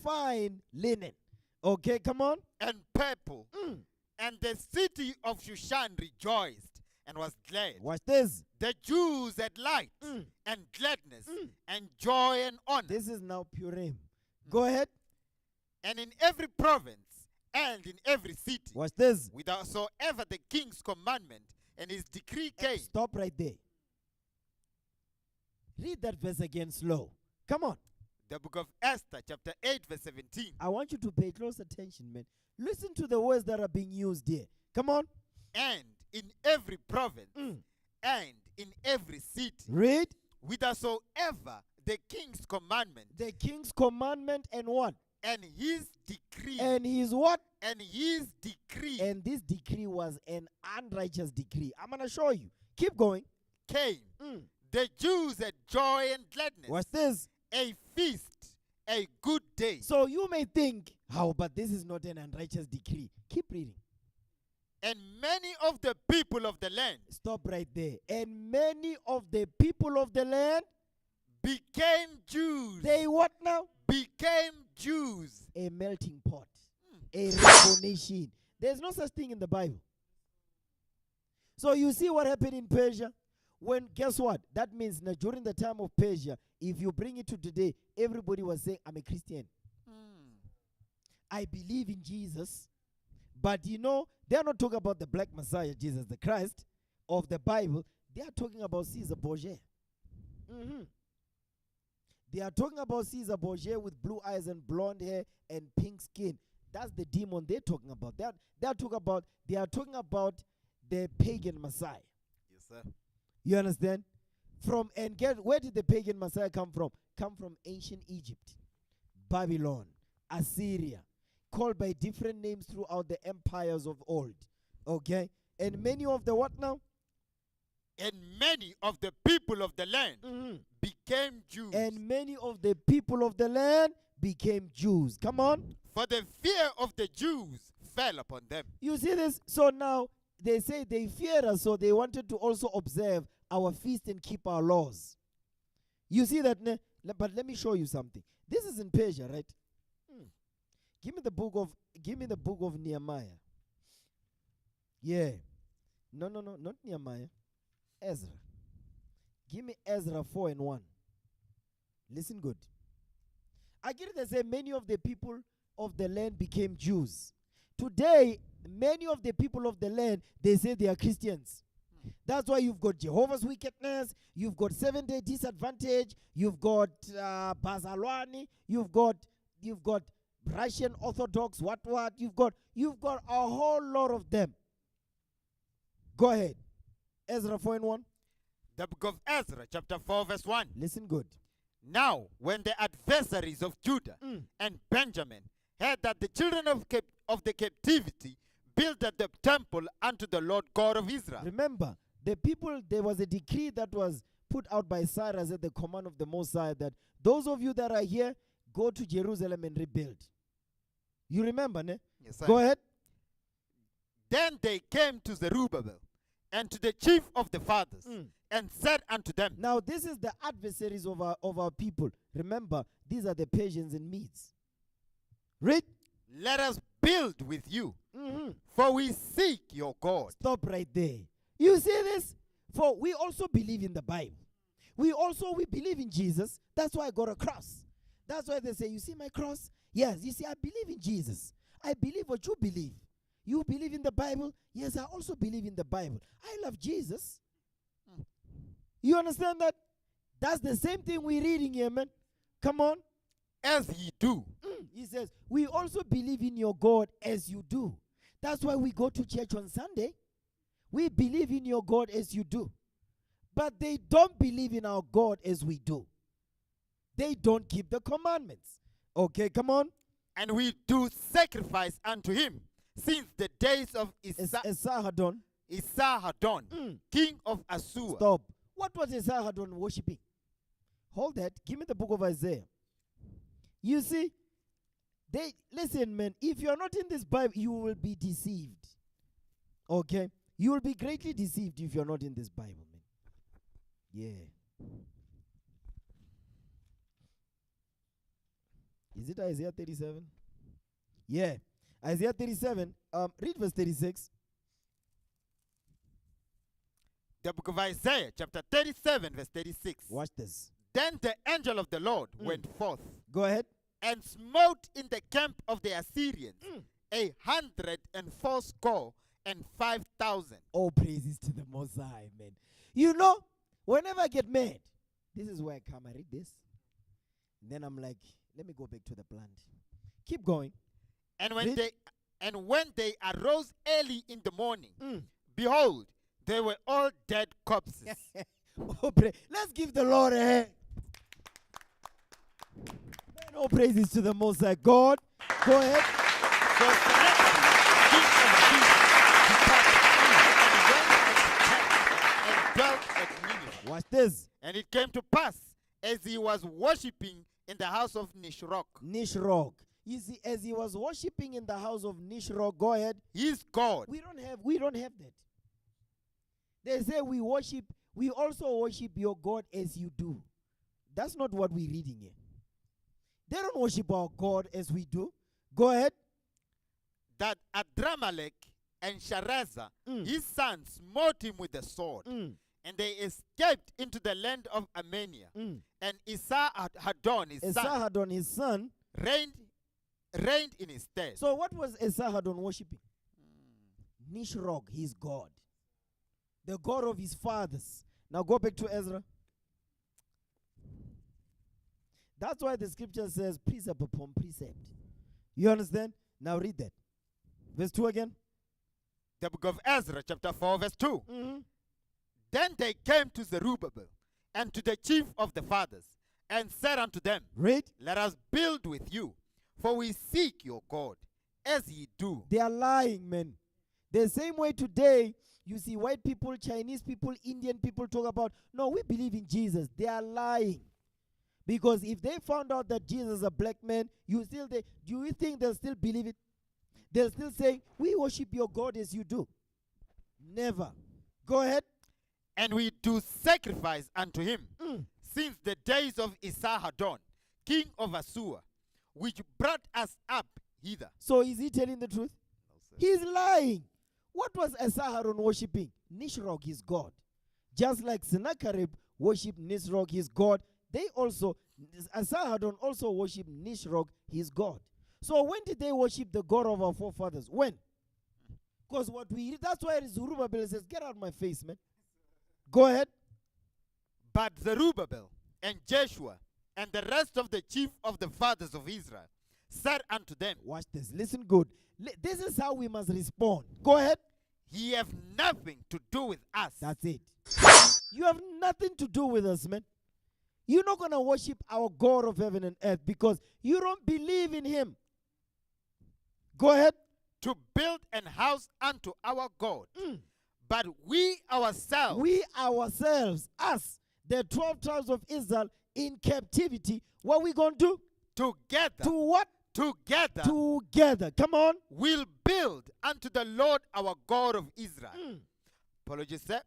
Fine linen. Okay, come on. And purple. And the city of Shushan rejoiced and was glad. Watch this. The Jews had light and gladness and joy and honor. This is now Purim. Go ahead. And in every province and in every city, Watch this. whithersoever the king's commandment and his decree came. Stop right there. Read that verse again slow. Come on. The book of Esther, chapter 8, verse 17. I want you to pay close attention, man. Listen to the words that are being used here. Come on. And in every province and in every city, Read. whithersoever the king's commandment The king's commandment and what? and his decree. And his what? And his decree And this decree was an unrighteous decree. I'm going to show you. Keep going. came. The Jews had joy and gladness. What's this? A feast, a good day. So you may think, how, but this is not an unrighteous decree. Keep reading. And many of the people of the land Stop right there. And many of the people of the land, became Jews. they what now? Became Jews. A melting pot. A rainbow nation. There's no such thing in the Bible. So you see what happened in Persia? When, guess what? That means now during the time of Persia, if you bring it to today, everybody was saying, I'm a Christian. I believe in Jesus. But you know, they're not talking about the black Messiah, Jesus the Christ, of the Bible. They are talking about Caesar Borgia. They are talking about Caesar Borgia with blue eyes and blonde hair and pink skin. That's the demon they're talking about. They are talking about the pagan Messiah. Yes, sir. You understand? Where did the pagan Messiah come from? Come from ancient Egypt, Babylon, Assyria, called by different names throughout the empires of old. Okay? And many of the what now? And many of the people of the land became Jews. And many of the people of the land became Jews. Come on. For the fear of the Jews fell upon them. You see this? So now they say they fear us, so they wanted to also observe our feast and keep our laws. You see that? But let me show you something. This is in Persia, right? Give me the book of Nehemiah. Yeah. No, not Nehemiah. Ezra. Give me Ezra 4:1. Listen good. I get it. They say many of the people of the land became Jews. Today, many of the people of the land, they say they are Christians. That's why you've got Jehovah's Wickedness, you've got Seventh-day Disadvantage, you've got Bazalwani, you've got Russian Orthodox, what, you've got a whole lot of them. Go ahead. Ezra 4:1. The book of Ezra, chapter 4, verse 1. Listen good. Now, when the adversaries of Judah and Benjamin heard that the children of the captivity built at the temple unto the Lord God of Israel. Remember, the people, there was a decree that was put out by Cyrus at the command of the Most High that those of you that are here, go to Jerusalem and rebuild. You remember, ne? Yes, sir. Go ahead. Then they came to Zerubbabel and to the chief of the fathers and said unto them. Now, this is the adversaries of our people. Remember, these are the Persians and Medes. Read. Let us build with you, for we seek your God. Stop right there. You see this? For we also believe in the Bible. We believe in Jesus. That's why I got a cross. That's why they say, you see my cross? Yes, you see, I believe in Jesus. I believe what you believe. You believe in the Bible? Yes, I also believe in the Bible. I love Jesus. You understand that? That's the same thing we're reading here, man. Come on. As ye do. He says, we also believe in your God as you do. That's why we go to church on Sunday. We believe in your God as you do. but they don't believe in our God as we do. They don't keep the commandments. Okay, come on. And we do sacrifice unto him since the days of Esarhaddon. Esarhaddon, king of Assur. Stop. What was Esarhaddon worshipping? Hold that. Give me the book of Isaiah. You see, listen, man, if you're not in this Bible, you will be deceived. Okay? You will be greatly deceived if you're not in this Bible, man. Yeah. Is it Isaiah 37? Yeah. Isaiah 37. Read verse 36. The book of Isaiah, chapter 37, verse 36. Watch this. Then the angel of the Lord went forth. Go ahead. And smote in the camp of the Assyrians 184,500. Oh, praises to the Most High, man. You know, whenever I get mad, this is where I come. I read this. Then I'm like, let me go back to the plant. Keep going. And when they arose early in the morning, behold, they were all dead corpses. Oh, let's give the Lord a hand. Man, all praises to the Most High God. Go ahead. So and dwelt at Nineveh. Watch this. And it came to pass, as he was worshipping in the house of Nishrok. You see, as he was worshipping in the house of Nishrok, go ahead. His God. We don't have that. They say we also worship your God as you do. That's not what we're reading here. They don't worship our God as we do. Go ahead. That Adramelech and Sharezer, his sons, smote him with the sword. And they escaped into the land of Armenia. And Esarhaddon, his son, reigned in his stead. So what was Esarhaddon worshipping? Nishrok, his God. The God of his fathers. Now go back to Ezra. That's why the scripture says precept upon precept. You understand? Now read that. Verse 2 again. The book of Ezra, chapter 4, verse 2. Then they came to Zerubbabel and to the chief of the fathers and said unto them, Read. Let us build with you, for we seek your God, as ye do. They are lying, man. The same way today, you see white people, Chinese people, Indian people talk about, no, we believe in Jesus. They are lying. Because if they found out that Jesus is a black man, do you think they'll still believe it? They'll still say, we worship your God as you do. Never. Go ahead. And we do sacrifice unto him since the days of Esarhaddon, king of Assur, which brought us up hither. So is he telling the truth? No, he's lying. What was Esarhaddon worshipping? Nishrok, his God. Just like Sennacherib worshipped Nisrok, his God, Esarhaddon also worshipped Nisrok, his God. So when did they worship the God of our forefathers? When? Because that's why Zerubbabel says, get out of my face, man. Go ahead. But Zerubbabel and Jeshua and the rest of the chief of the fathers of Israel said unto them, watch this, listen good. This is how we must respond. Go ahead. Ye have nothing to do with us. That's it. You have nothing to do with us, man. You're not going to worship our God of heaven and earth because you don't believe in him. Go ahead. To build an house unto our God. But we ourselves, us, the 12 tribes of Israel in captivity, what we going to do? Together. To what? Together. Together. Come on. Will build unto the Lord our God of Israel. Apologies, sir.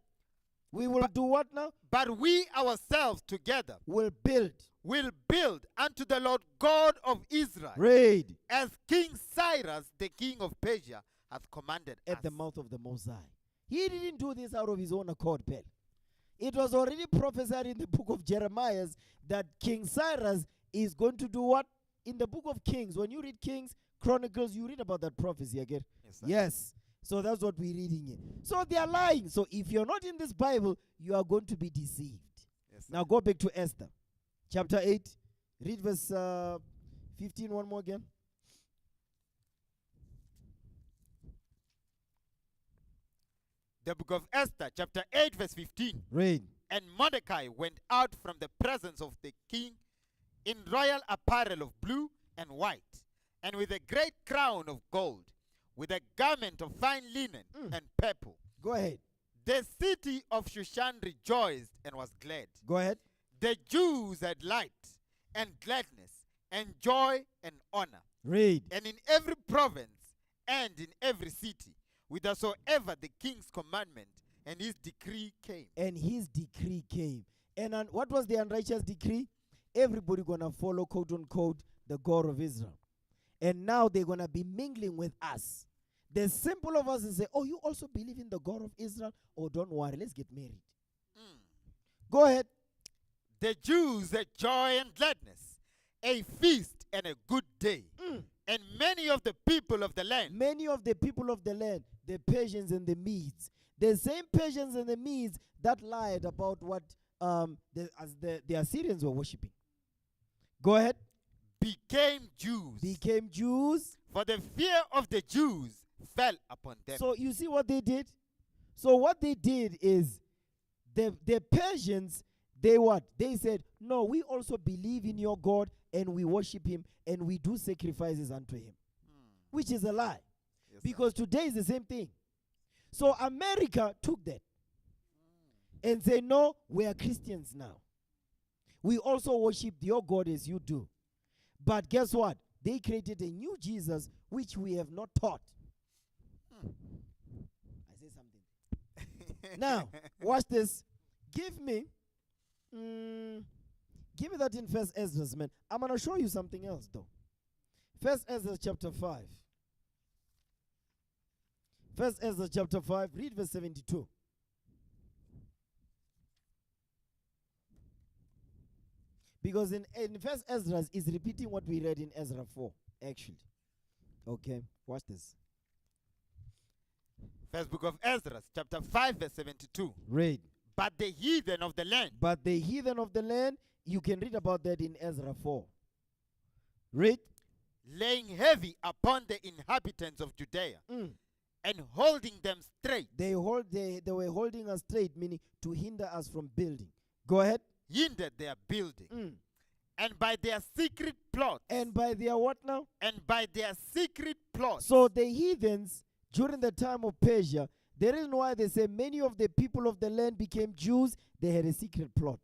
We will do what now? But we ourselves together will build unto the Lord God of Israel. Read. As King Cyrus, the king of Persia, hath commanded us. At the mouth of the Most High. He didn't do this out of his own accord, Pell. It was already prophesied in the book of Jeremiah that King Cyrus is going to do what? In the book of Kings, when you read Kings, Chronicles, you read about that prophecy again. Yes, sir. Yes. So that's what we're reading here. So they are lying. So if you're not in this Bible, you are going to be deceived. Yes, now go back to Esther. Chapter 8. Read verse 15 one more again. The book of Esther, chapter 8, verse 15. Read. And Mordecai went out from the presence of the king in royal apparel of blue and white, and with a great crown of gold, with a garment of fine linen and purple. Go ahead. The city of Shushan rejoiced and was glad. Go ahead. The Jews had light and gladness and joy and honor. Read. And in every province and in every city, whithersoever the king's commandment and his decree came. And his decree came. And what was the unrighteous decree? Everybody gonna follow, quote unquote, the God of Israel. And now they're gonna be mingling with us. The simple of us is say, oh, you also believe in the God of Israel? Oh, don't worry, let's get married. Go ahead. The Jews had joy and gladness, a feast and a good day. And many of the people of the land. Many of the people of the land, the Persians and the Medes, the same Persians and the Medes that lied about what the Assyrians were worshipping. Go ahead. Became Jews. Became Jews. For the fear of the Jews fell upon them. So you see what they did? So what they did is the Persians, they what? They said, no, we also believe in your God and we worship him and we do sacrifices unto him. Which is a lie. Yes, because today is the same thing. So America took that and said, no, we are Christians now. We also worship your God as you do. But guess what? They created a new Jesus which we have not taught. I say something. Now, watch this. Give me that in First Ezra, man. I'm going to show you something else, though. First Ezra chapter 5. First Ezra chapter 5, read verse 72. Because in First Ezra is repeating what we read in Ezra 4, actually. Okay, watch this. First book of Ezra, chapter 5, verse 72. Read. But the heathen of the land. But the heathen of the land, you can read about that in Ezra 4. Read. Laying heavy upon the inhabitants of Judea and holding them straight. They were holding us straight, meaning to hinder us from building. Go ahead. Hindered their building. And by their secret plots. And by their what now? And by their secret plots. So the heathens, during the time of Persia, the reason why they say many of the people of the land became Jews, they had a secret plot.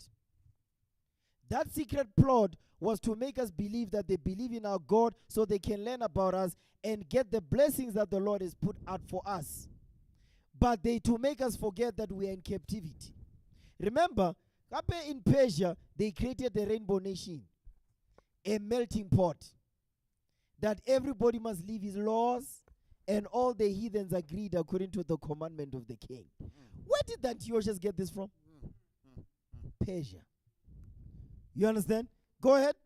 That secret plot was to make us believe that they believe in our God so they can learn about us and get the blessings that the Lord has put out for us. But they to make us forget that we are in captivity. Remember, up in Persia, they created the rainbow nation, a melting pot, that everybody must live his laws, and all the heathens agreed according to the commandment of the king. Where did the Antiochus get this from? Persia. You understand? Go ahead.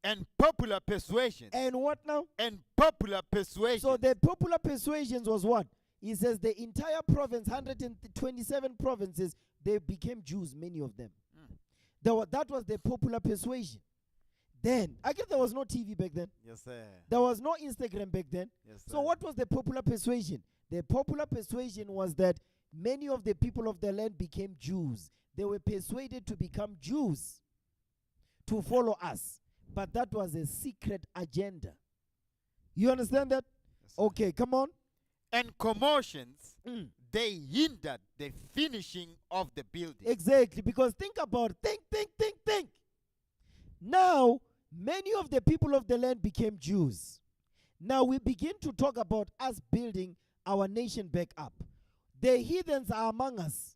And popular persuasion. And what now? And popular persuasion. So the popular persuasions was what? He says the entire province, 127 provinces, they became Jews, many of them. That was the popular persuasion. Then, I guess there was no TV back then. Yes, sir. There was no Instagram back then. Yes, sir. So what was the popular persuasion? The popular persuasion was that many of the people of the land became Jews. They were persuaded to become Jews to follow us. But that was a secret agenda. You understand that? Yes, sir. Okay, come on. And commotions, they hindered the finishing of the building. Exactly, because think. Now, many of the people of the land became Jews. Now we begin to talk about us building our nation back up. The heathens are among us.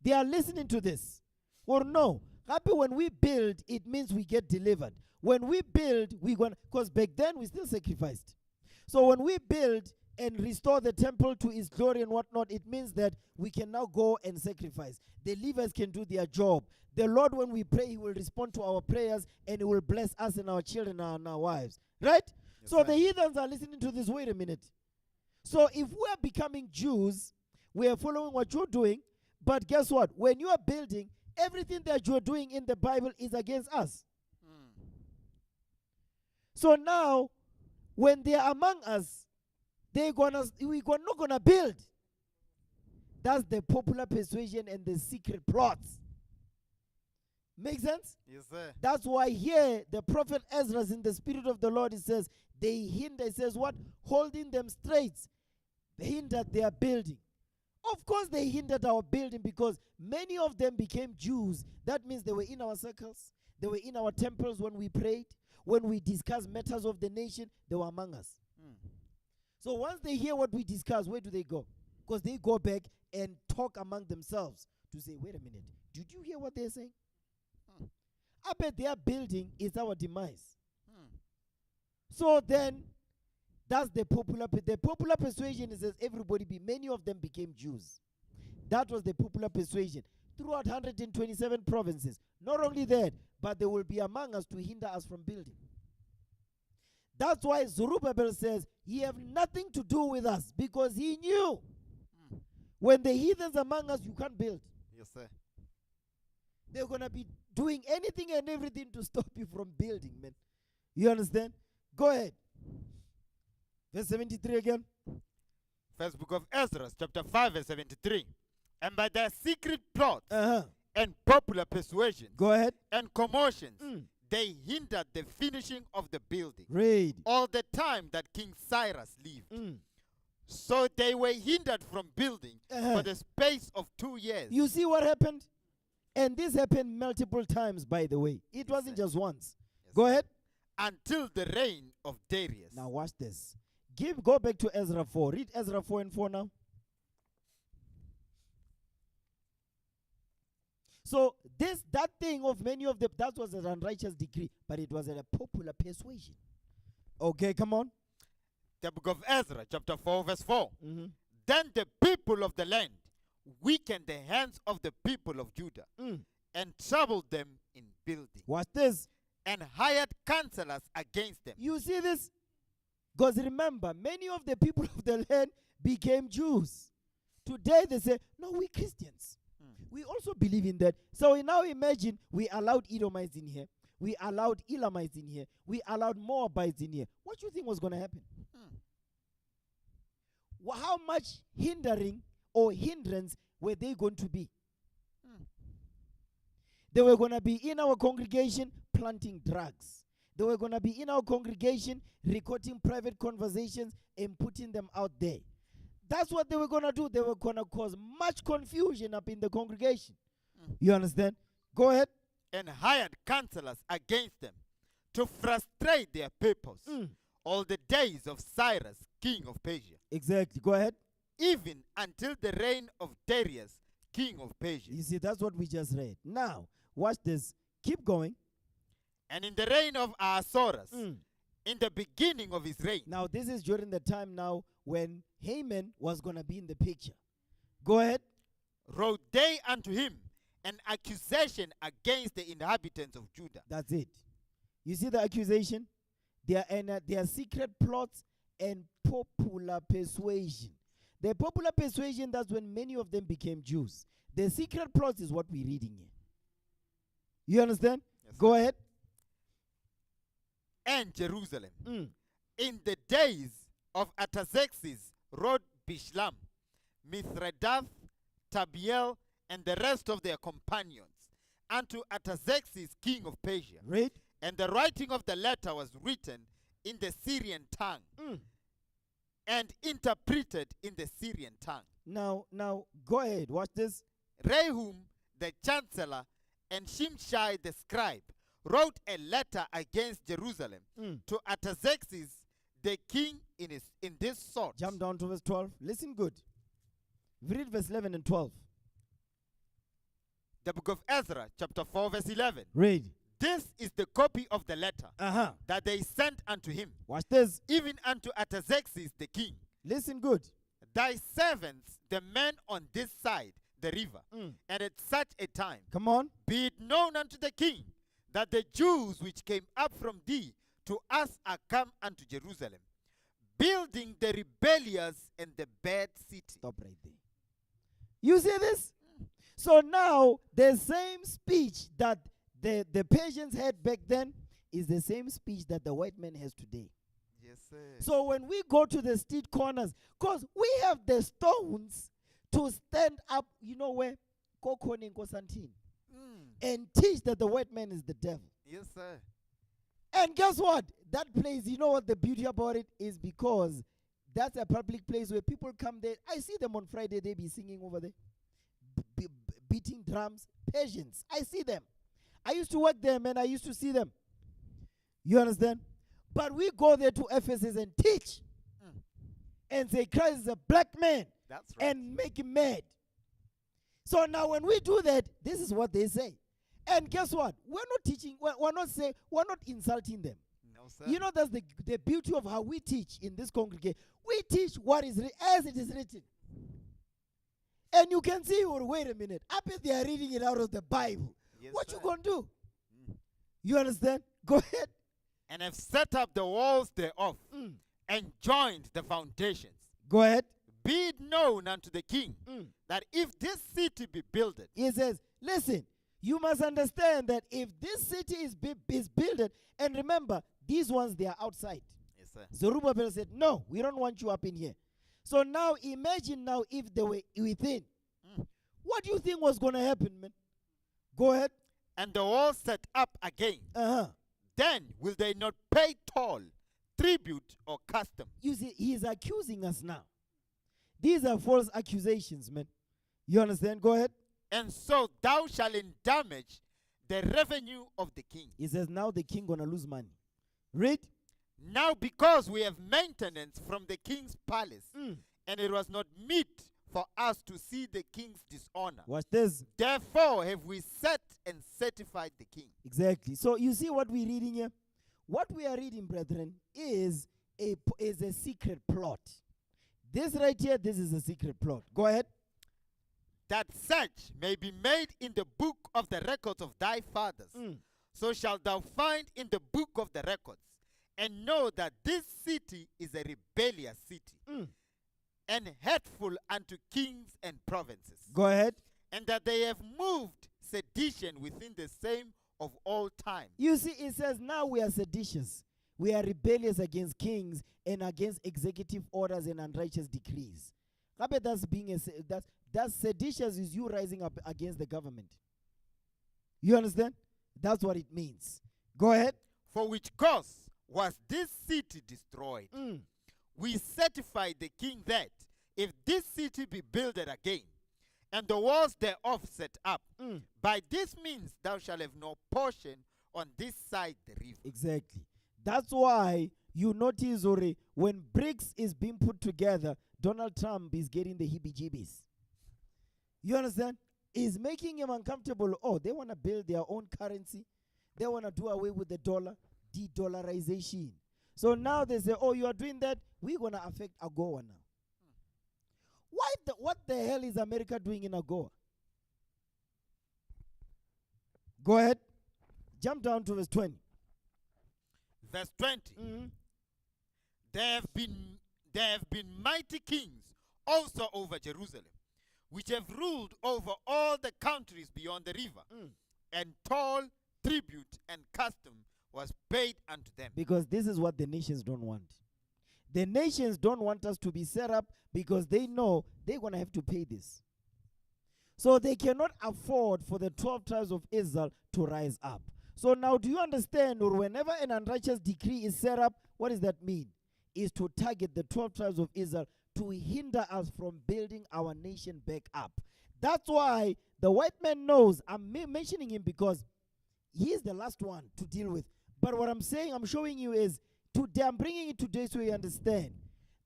They are listening to this. Or no, happy when we build, it means we get delivered. When we build, because back then we still sacrificed. So when we build and restore the temple to its glory and whatnot, it means that we can now go and sacrifice. The Levites can do their job. The Lord, when we pray, he will respond to our prayers and he will bless us and our children and our wives. Right? Yes, so sir. the heathens are listening to this. Wait a minute. So if we are becoming Jews, we are following what you're doing. But guess what? When you are building, everything that you're doing in the Bible is against us. So now, when they are among us, we're not gonna build. That's the popular persuasion and the secret plots. Make sense? Yes, sir. That's why here the prophet Ezra, in the spirit of the Lord, he says, they hinder, it says what? Holding them straight. They hindered their building. Of course they hindered our building because many of them became Jews. That means they were in our circles. They were in our temples when we prayed. When we discussed matters of the nation, they were among us. So once they hear what we discuss, where do they go? Because they go back and talk among themselves to say, wait a minute, did you hear what they're saying? I bet their building is our demise. So then, that's the popular persuasion. It says everybody many of them became Jews. That was the popular persuasion throughout 127 provinces. Not only that, but they will be among us to hinder us from building. That's why Zerubbabel says he have nothing to do with us because he knew when the heathens among us, you can't build. Yes, sir. They're going to be doing anything and everything to stop you from building, man. You understand? Go ahead. Verse 73 again. First book of Ezra, chapter 5, verse 73. And by their secret plots and popular persuasion Go ahead. and commotions, they hindered the finishing of the building Read. all the time that King Cyrus lived. So they were hindered from building for the space of 2 years. You see what happened? And this happened multiple times, by the way. It wasn't just once. Go ahead. Until the reign of Darius. Now watch this. Go back to Ezra 4. Read Ezra 4 and 4 now. So that thing of many of them, that was an unrighteous decree, but it was a popular persuasion. Okay, come on. The book of Ezra, chapter 4, verse 4. Then the people of the land weakened the hands of the people of Judah and troubled them in building. Watch this. And hired counselors against them. You see this? Because remember, many of the people of the land became Jews. Today they say, no, we Christians. We also believe in that. So we now imagine we allowed Edomites in here. We allowed Elamites in here. We allowed Moabites in here. What do you think was going to happen? How much hindering or hindrance were they going to be? They were going to be in our congregation planting drugs. They were going to be in our congregation recording private conversations and putting them out there. That's what they were going to do. They were going to cause much confusion up in the congregation. You understand? Go ahead. And hired counselors against them to frustrate their purpose all the days of Cyrus, king of Persia. Exactly. Go ahead. Even until the reign of Darius, king of Persia. You see, that's what we just read. Now, watch this. Keep going. And in the reign of Ahasuerus, in the beginning of his reign. Now, this is during the time now when Haman was going to be in the picture. Go ahead. Wrote they unto him an accusation against the inhabitants of Judah. That's it. You see the accusation? Their secret plots and popular persuasion. The popular persuasion, that's when many of them became Jews. The secret plots is what we're reading here. You understand? Yes, Go ahead. And Jerusalem. In the days of Artaxerxes wrote Bishlam, Mithredath, Tabiel, and the rest of their companions, unto Artaxerxes king of Persia. Read. And the writing of the letter was written in the Syrian tongue and interpreted in the Syrian tongue. Now, go ahead. Watch this. Rehum the chancellor and Shimshai the scribe wrote a letter against Jerusalem to Artaxerxes the king in this sort. Jump down to verse 12. Listen good. Read verse 11 and 12. The book of Ezra, chapter 4, verse 11. Read. This is the copy of the letter that they sent unto him. Watch this. Even unto Artaxerxes the king. Listen good. Thy servants, the men on this side, the river, and at such a time, Come on. be it known unto the king, that the Jews which came up from thee to us are come unto Jerusalem, building the rebellious and the bad city. Stop right there. You see this? So now, the same speech that the Persians had back then is the same speech that the white man has today. Yes, sir. So when we go to the street corners, because we have the stones to stand up, you know where? Kokoni Nkosantini. Mm. And teach that the white man is the devil. Yes, sir. And guess what? That place, you know what the beauty about it is, because that's a public place where people come there. I see them on Friday, they be singing over there, beating drums, Persians. I see them. I used to work there, man. I used to see them. You understand? But we go there to Ephesus and teach and say Christ is a black man. That's right. And make him mad. So now when we do that, this is what they say. And guess what? We're not teaching, we're not insulting them. No, sir. You know, that's the beauty of how we teach in this congregation. We teach what is as it is written. And you can see, or wait a minute, I bet they are reading it out of the Bible. Yes, What sir. you gonna do? You understand? Go ahead. And have set up the walls thereof, and joined the foundations. Go ahead. Be it known unto the king that if this city be builded, He says, listen, you must understand that if this city is built, and remember, these ones, they are outside. yes, sir. Zerubbabel said, no, we don't want you up in here. So now imagine now if they were within. What do you think was going to happen, man? Go ahead. And the walls set up again, Uh-huh. then will they not pay toll, tribute, or custom? You see, he is accusing us now. These are false accusations, man. You understand? Go ahead. And so thou shalt damage the revenue of the king. He says now the king going to lose money. Read. Now because we have maintenance from the king's palace, and it was not meet for us to see the king's dishonor. Watch this. Therefore have we set and certified the king. Exactly. So you see what we're reading here? What we are reading, brethren, is a secret plot. This right here, this is a secret plot. Go ahead. That search may be made in the book of the records of thy fathers. So shalt thou find in the book of the records, and know that this city is a rebellious city, and hateful unto kings and provinces. Go ahead. And that they have moved sedition within the same of all time. You see, it says now we are seditious. We are rebellious against kings and against executive orders and unrighteous decrees. I bet that's seditious is you rising up against the government. You understand? That's what it means. Go ahead. For which cause was this city destroyed? We certify the king that if this city be builded again, and the walls thereof set up, by this means thou shalt have no portion on this side the river. Exactly. That's why you notice, Ori, when BRICS is being put together, Donald Trump is getting the heebie-jeebies. You understand? It's making him uncomfortable. Oh, they want to build their own currency. They want to do away with the dollar, de-dollarization. So now they say, oh, you are doing that, we're going to affect AGOA now. What the hell is America doing in AGOA? Go ahead. Jump down to verse 20. Verse 20. There have been mighty kings also over Jerusalem, which have ruled over all the countries beyond the river, and toll, tribute, and custom was paid unto them. Because this is what the nations don't want. The nations don't want us to be set up because they know they're going to have to pay this. So they cannot afford for the 12 tribes of Israel to rise up. So now do you understand, or whenever an unrighteous decree is set up, what does that mean? Is to target the 12 tribes of Israel to hinder us from building our nation back up. That's why the white man knows. I'm mentioning him because he is the last one to deal with. But what I'm saying, I'm showing you is, today I'm bringing it today so you understand.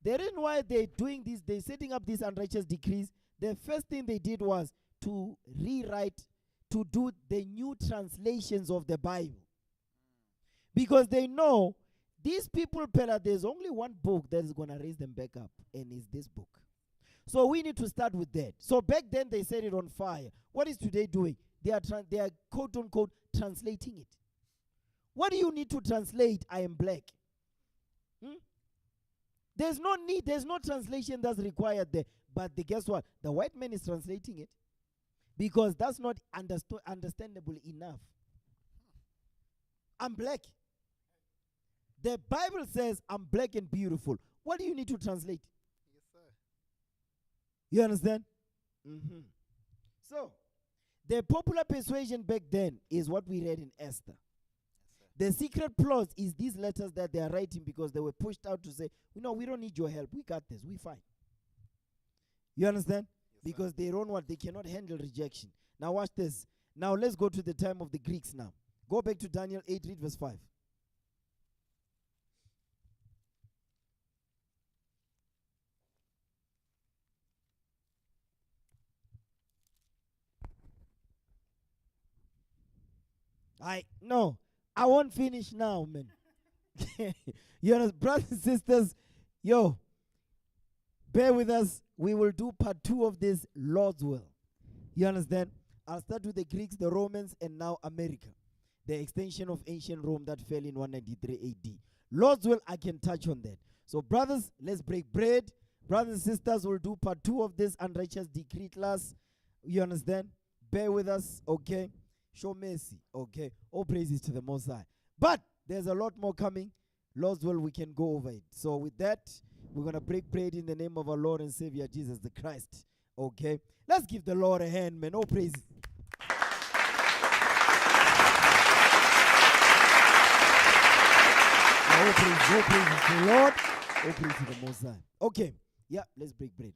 The reason why they're doing this, they're setting up these unrighteous decrees, the first thing they did was to rewrite, to do the new translations of the Bible. Because they know these people, Pella, there's only one book that is going to raise them back up, and it's this book. So we need to start with that. So back then they set it on fire. What is today doing? They are quote unquote translating it. What do you need to translate? I am black. There's no need, there's no translation that's required there. But guess what? The white man is translating it because that's not understandable enough. I'm black. The Bible says I'm black and beautiful. What do you need to translate? Yes, sir. You understand? Mhm. So, the popular persuasion back then is what we read in Esther. The secret clause is these letters that they are writing because they were pushed out to say, no, we don't need your help. We got this. We fine. You understand? Yes, Because they don't want, they cannot handle rejection. Now watch this. Now let's go to the time of the Greeks now. Go back to Daniel 8, read verse 5. I won't finish now, man. You understand, brothers and sisters, yo, bear with us. We will do part 2 of this, Lord's will. You understand? I'll start with the Greeks, the Romans, and now America. The extension of ancient Rome that fell in 193 AD. Lord's will, I can touch on that. So, brothers, let's break bread. Brothers and sisters, we'll do part 2 of this unrighteous decree class. You understand? Bear with us, okay? Show mercy, okay? All praises to the Most High. But there's a lot more coming. Lord's will, we can go over it. So with that, we're going to break bread in the name of our Lord and Savior, Jesus the Christ. Okay? Let's give the Lord a hand, man. All praises. All praises to the Lord. All praises to the Most High. Okay. Yeah, let's break bread.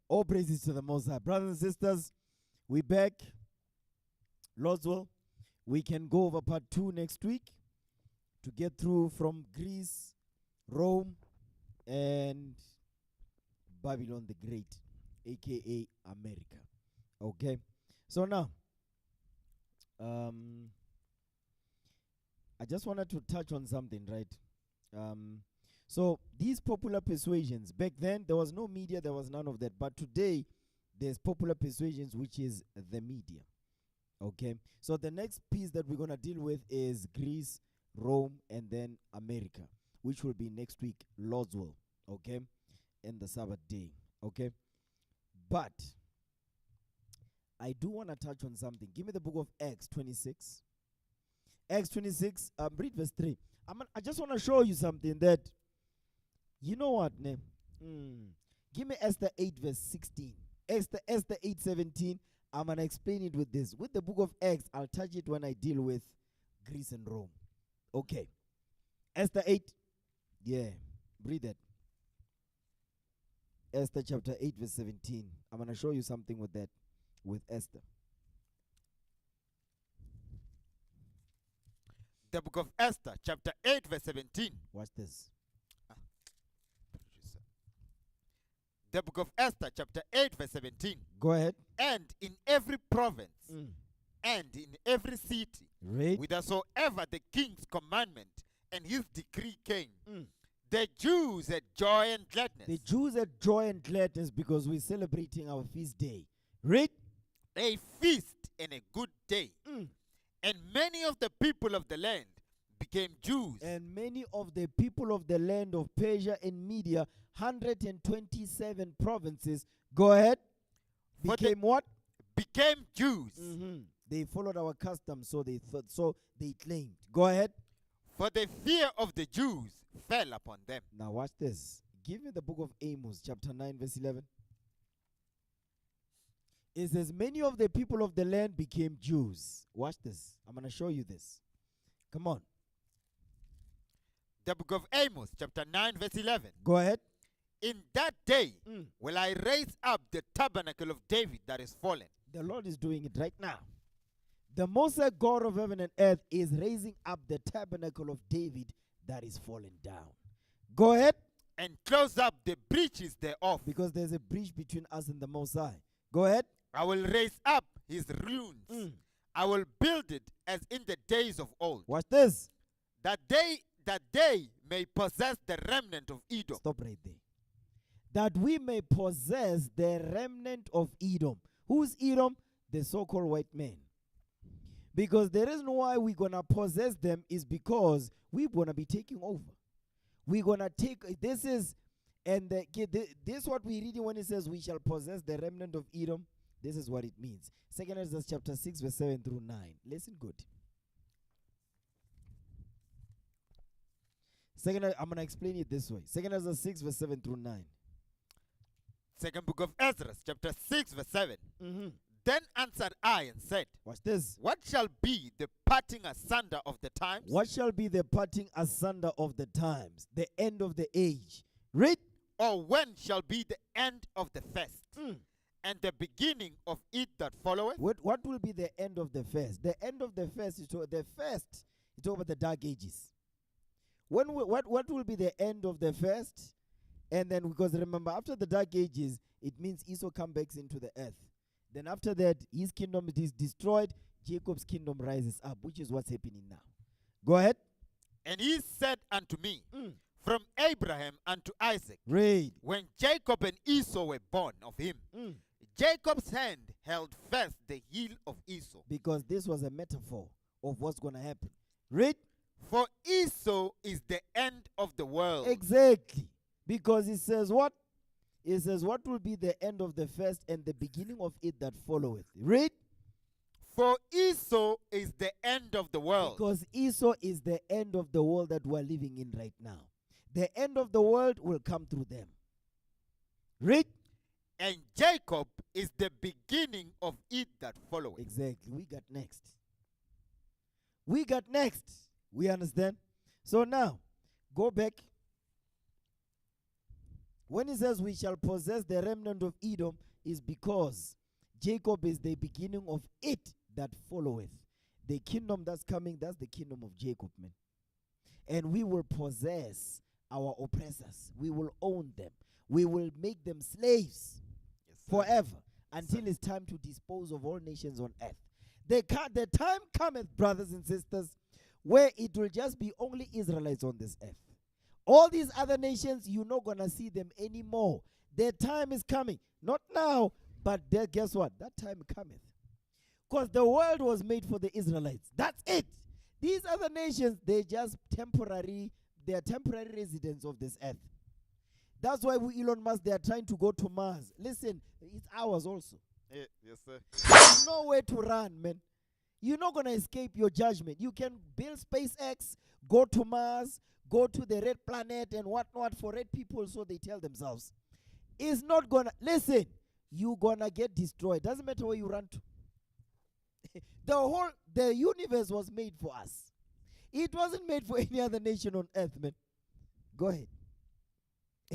All praises to the Most High. Brothers and sisters, we back. Lord's will, we can go over part 2 next week to get through from Greece, Rome, and Babylon the Great, aka America. Okay, so now I just wanted to touch on something, right? So these popular persuasions, back then there was no media, there was none of that, but today there's popular persuasions, which is the media. Okay, so the next piece that we're going to deal with is Greece, Rome, and then America, which will be next week, Lord's will, okay, and the Sabbath day, okay. But I do want to touch on something. Give me the book of Acts 26. Acts 26, read verse 3. I just want to show you something that, you know what, ne? Give me Esther 8 verse 16. Esther 8:17. I'm going to explain it with this. With the book of Acts, I'll touch it when I deal with Greece and Rome. Okay. Esther 8. Yeah. Read that. Esther chapter 8 verse 17. I'm going to show you something with that. With Esther. The book of Esther, chapter 8, verse 17. Watch this. The book of Esther, chapter 8, verse 17. Go ahead. And in every province and in every city, whithersoever the king's commandment and his decree came, the Jews had joy and gladness. The Jews had joy and gladness because we're celebrating our feast day. Read. A feast and a good day. And many of the people of the land became Jews. And many of the people of the land of Persia and Media, 127 provinces, go ahead, became what? Became Jews. They followed our customs, so they thought, so they claimed. Go ahead. For the fear of the Jews fell upon them. Now watch this. Give me the book of Amos, chapter 9, verse 11. It says, many of the people of the land became Jews. Watch this. I'm going to show you this. Come on. The book of Amos, chapter 9, verse 11. Go ahead. In that day will I raise up the tabernacle of David that is fallen. The Lord is doing it right now. The Most High God of heaven and earth is raising up the tabernacle of David that is fallen down. Go ahead. And close up the breaches thereof. Because there's a breach between us and the Most High. Go ahead. I will raise up his ruins. I will build it as in the days of old. Watch this. That they may possess the remnant of Edom. Stop right there. That we may possess the remnant of Edom. Who's Edom? The so-called white man. Because the reason why we're going to possess them is because we're going to be taking over. We're going to take, this is what we're reading when it says we shall possess the remnant of Edom. This is what it means. 2 Ezra chapter 6 verse 7 through 9. Listen good. I'm going to explain it this way. 2 Ezra 6 verse 7 through 9. Second book of Ezra chapter 6 verse 7. Then answered I and said, watch this. What shall be the parting asunder of the times? What shall be the parting asunder of the times? The end of the age. Read. Or when shall be the end of the first? And the beginning of it that followeth? What will be the end of the first? The end of the first is over the dark ages. What will be the end of the first? And then, because remember, after the dark ages, it means Esau comes back into the earth. Then after that, his kingdom is destroyed. Jacob's kingdom rises up, which is what's happening now. Go ahead. And he said unto me, from Abraham unto Isaac, read. When Jacob and Esau were born of him, Jacob's hand held fast the heel of Esau. Because this was a metaphor of what's going to happen. Read. For Esau is the end of the world. Exactly. Because it says what? It says what will be the end of the first and the beginning of it that followeth. Read. For Esau is the end of the world. Because Esau is the end of the world that we're living in right now. The end of the world will come through them. Read. And Jacob is the beginning of it that followeth. Exactly. We got next. We got next. We understand? So now, go back When he says we shall possess the remnant of Edom, is because Jacob is the beginning of it that followeth. The kingdom that's coming, that's the kingdom of Jacob, man. And we will possess our oppressors. We will own them. We will make them slaves forever until it's time to dispose of all nations on earth. The time cometh, brothers and sisters, where it will just be only Israelites on this earth. All these other nations, you're not going to see them anymore. Their time is coming. Not now, but guess what? That time cometh. Because the world was made for the Israelites. That's it. These other nations, they're just temporary. They are temporary residents of this earth. That's why Elon Musk, they are trying to go to Mars. Listen, it's ours also. Yes, sir. There's nowhere to run, man. You're not going to escape your judgment. You can build SpaceX, go to Mars, go to the red planet and whatnot for red people, so they tell themselves. It's not going to, listen, you're going to get destroyed. Doesn't matter where you run to. The universe was made for us. It wasn't made for any other nation on earth, man. Go ahead.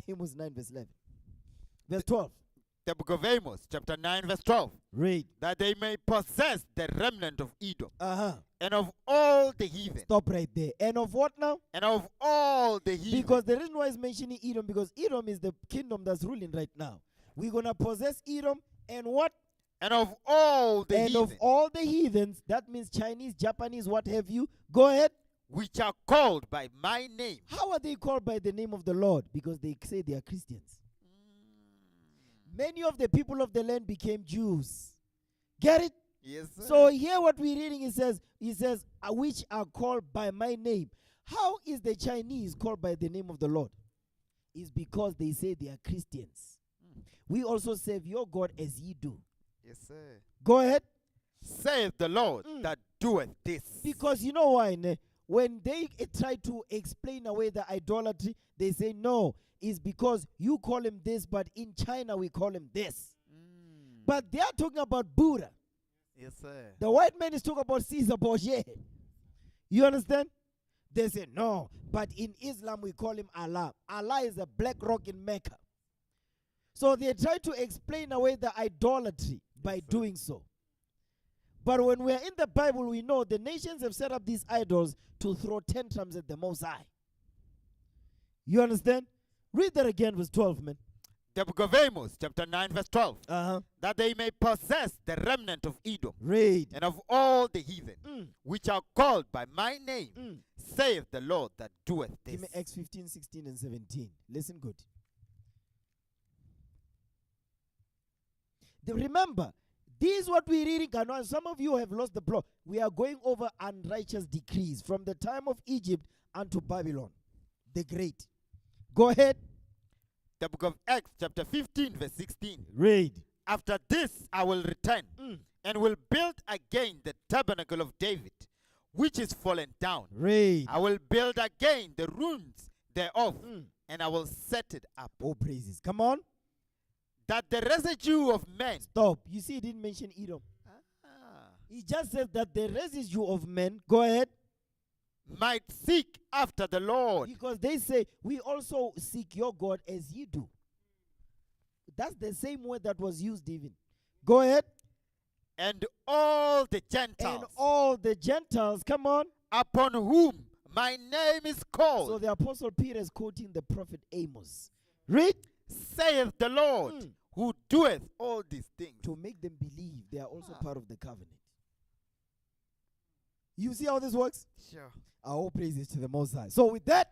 Amos 9 verse 11. Verse 12. The book of Amos, chapter 9, verse 12. Read. That they may possess the remnant of Edom. Uh-huh. And of all the heathen. Stop right there. And of what now? And of all the heathen. Because the reason why he's mentioning Edom, because Edom is the kingdom that's ruling right now. We're going to possess Edom and what? And of all the heathen. And of all the heathens, that means Chinese, Japanese, what have you. Go ahead. Which are called by my name. How are they called by the name of the Lord? Because they say they are Christians. Many of the people of the land became Jews. Get it? Yes, sir. So here what we're reading, it says, which are called by my name. How is the Chinese called by the name of the Lord? It's because they say they are Christians. We also serve your God as ye do. Yes, sir. Go ahead. Saith the Lord that doeth this. Because you know why? When they try to explain away the idolatry, they say, no, it's because you call him this, but in China we call him this. But they are talking about Buddha. Yes, sir. The white man is talking about Caesar Borgia. You understand? They say, no, but in Islam we call him Allah. Allah is a black rock in Mecca. So they try to explain away the idolatry by doing so. But when we are in the Bible, we know the nations have set up these idols to throw tantrums at the Most High. You understand? Read that again, verse 12, man. The book of Amos, chapter 9, verse 12. That they may possess the remnant of Edom. Read. And of all the heathen, which are called by my name, saith the Lord that doeth this. Give me Acts 15, 16, and 17. Listen good. Remember, this is what we're reading. Some of you have lost the plot. We are going over unrighteous decrees from the time of Egypt unto Babylon the Great. Go ahead. The book of Acts, chapter 15, verse 16. Read. After this I will return and will build again the tabernacle of David, which is fallen down. Read. I will build again the ruins thereof, and I will set it up. Oh, praises. Come on. That the residue of men. Stop. You see, he didn't mention Edom. He just said that the residue of men, go ahead, might seek after the Lord. Because they say, we also seek your God as ye do. That's the same word that was used even. Go ahead. And all the Gentiles. And all the Gentiles, come on. Upon whom my name is called. So the Apostle Peter is quoting the prophet Amos. Read. Saith the Lord, who doeth all these things. To make them believe they are also part of the covenant. You see how this works? Sure. Our praises to the Most High. So with that,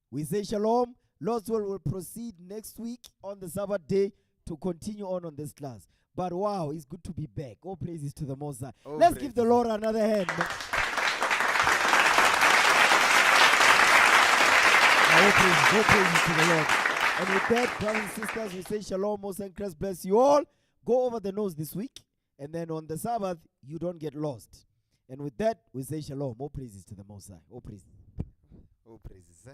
we say shalom. Lord's will proceed next week on the Sabbath day to continue on this class. But wow, it's good to be back. All praises to the Most High. Let's give the Lord another hand. All praises to the Lord. And with that, brothers and sisters, we say shalom, Most and Christ bless you all. Go over the nose this week. And then on the Sabbath, you don't get lost. And with that, we say shalom. All praises to the Most High. All praises. All praises,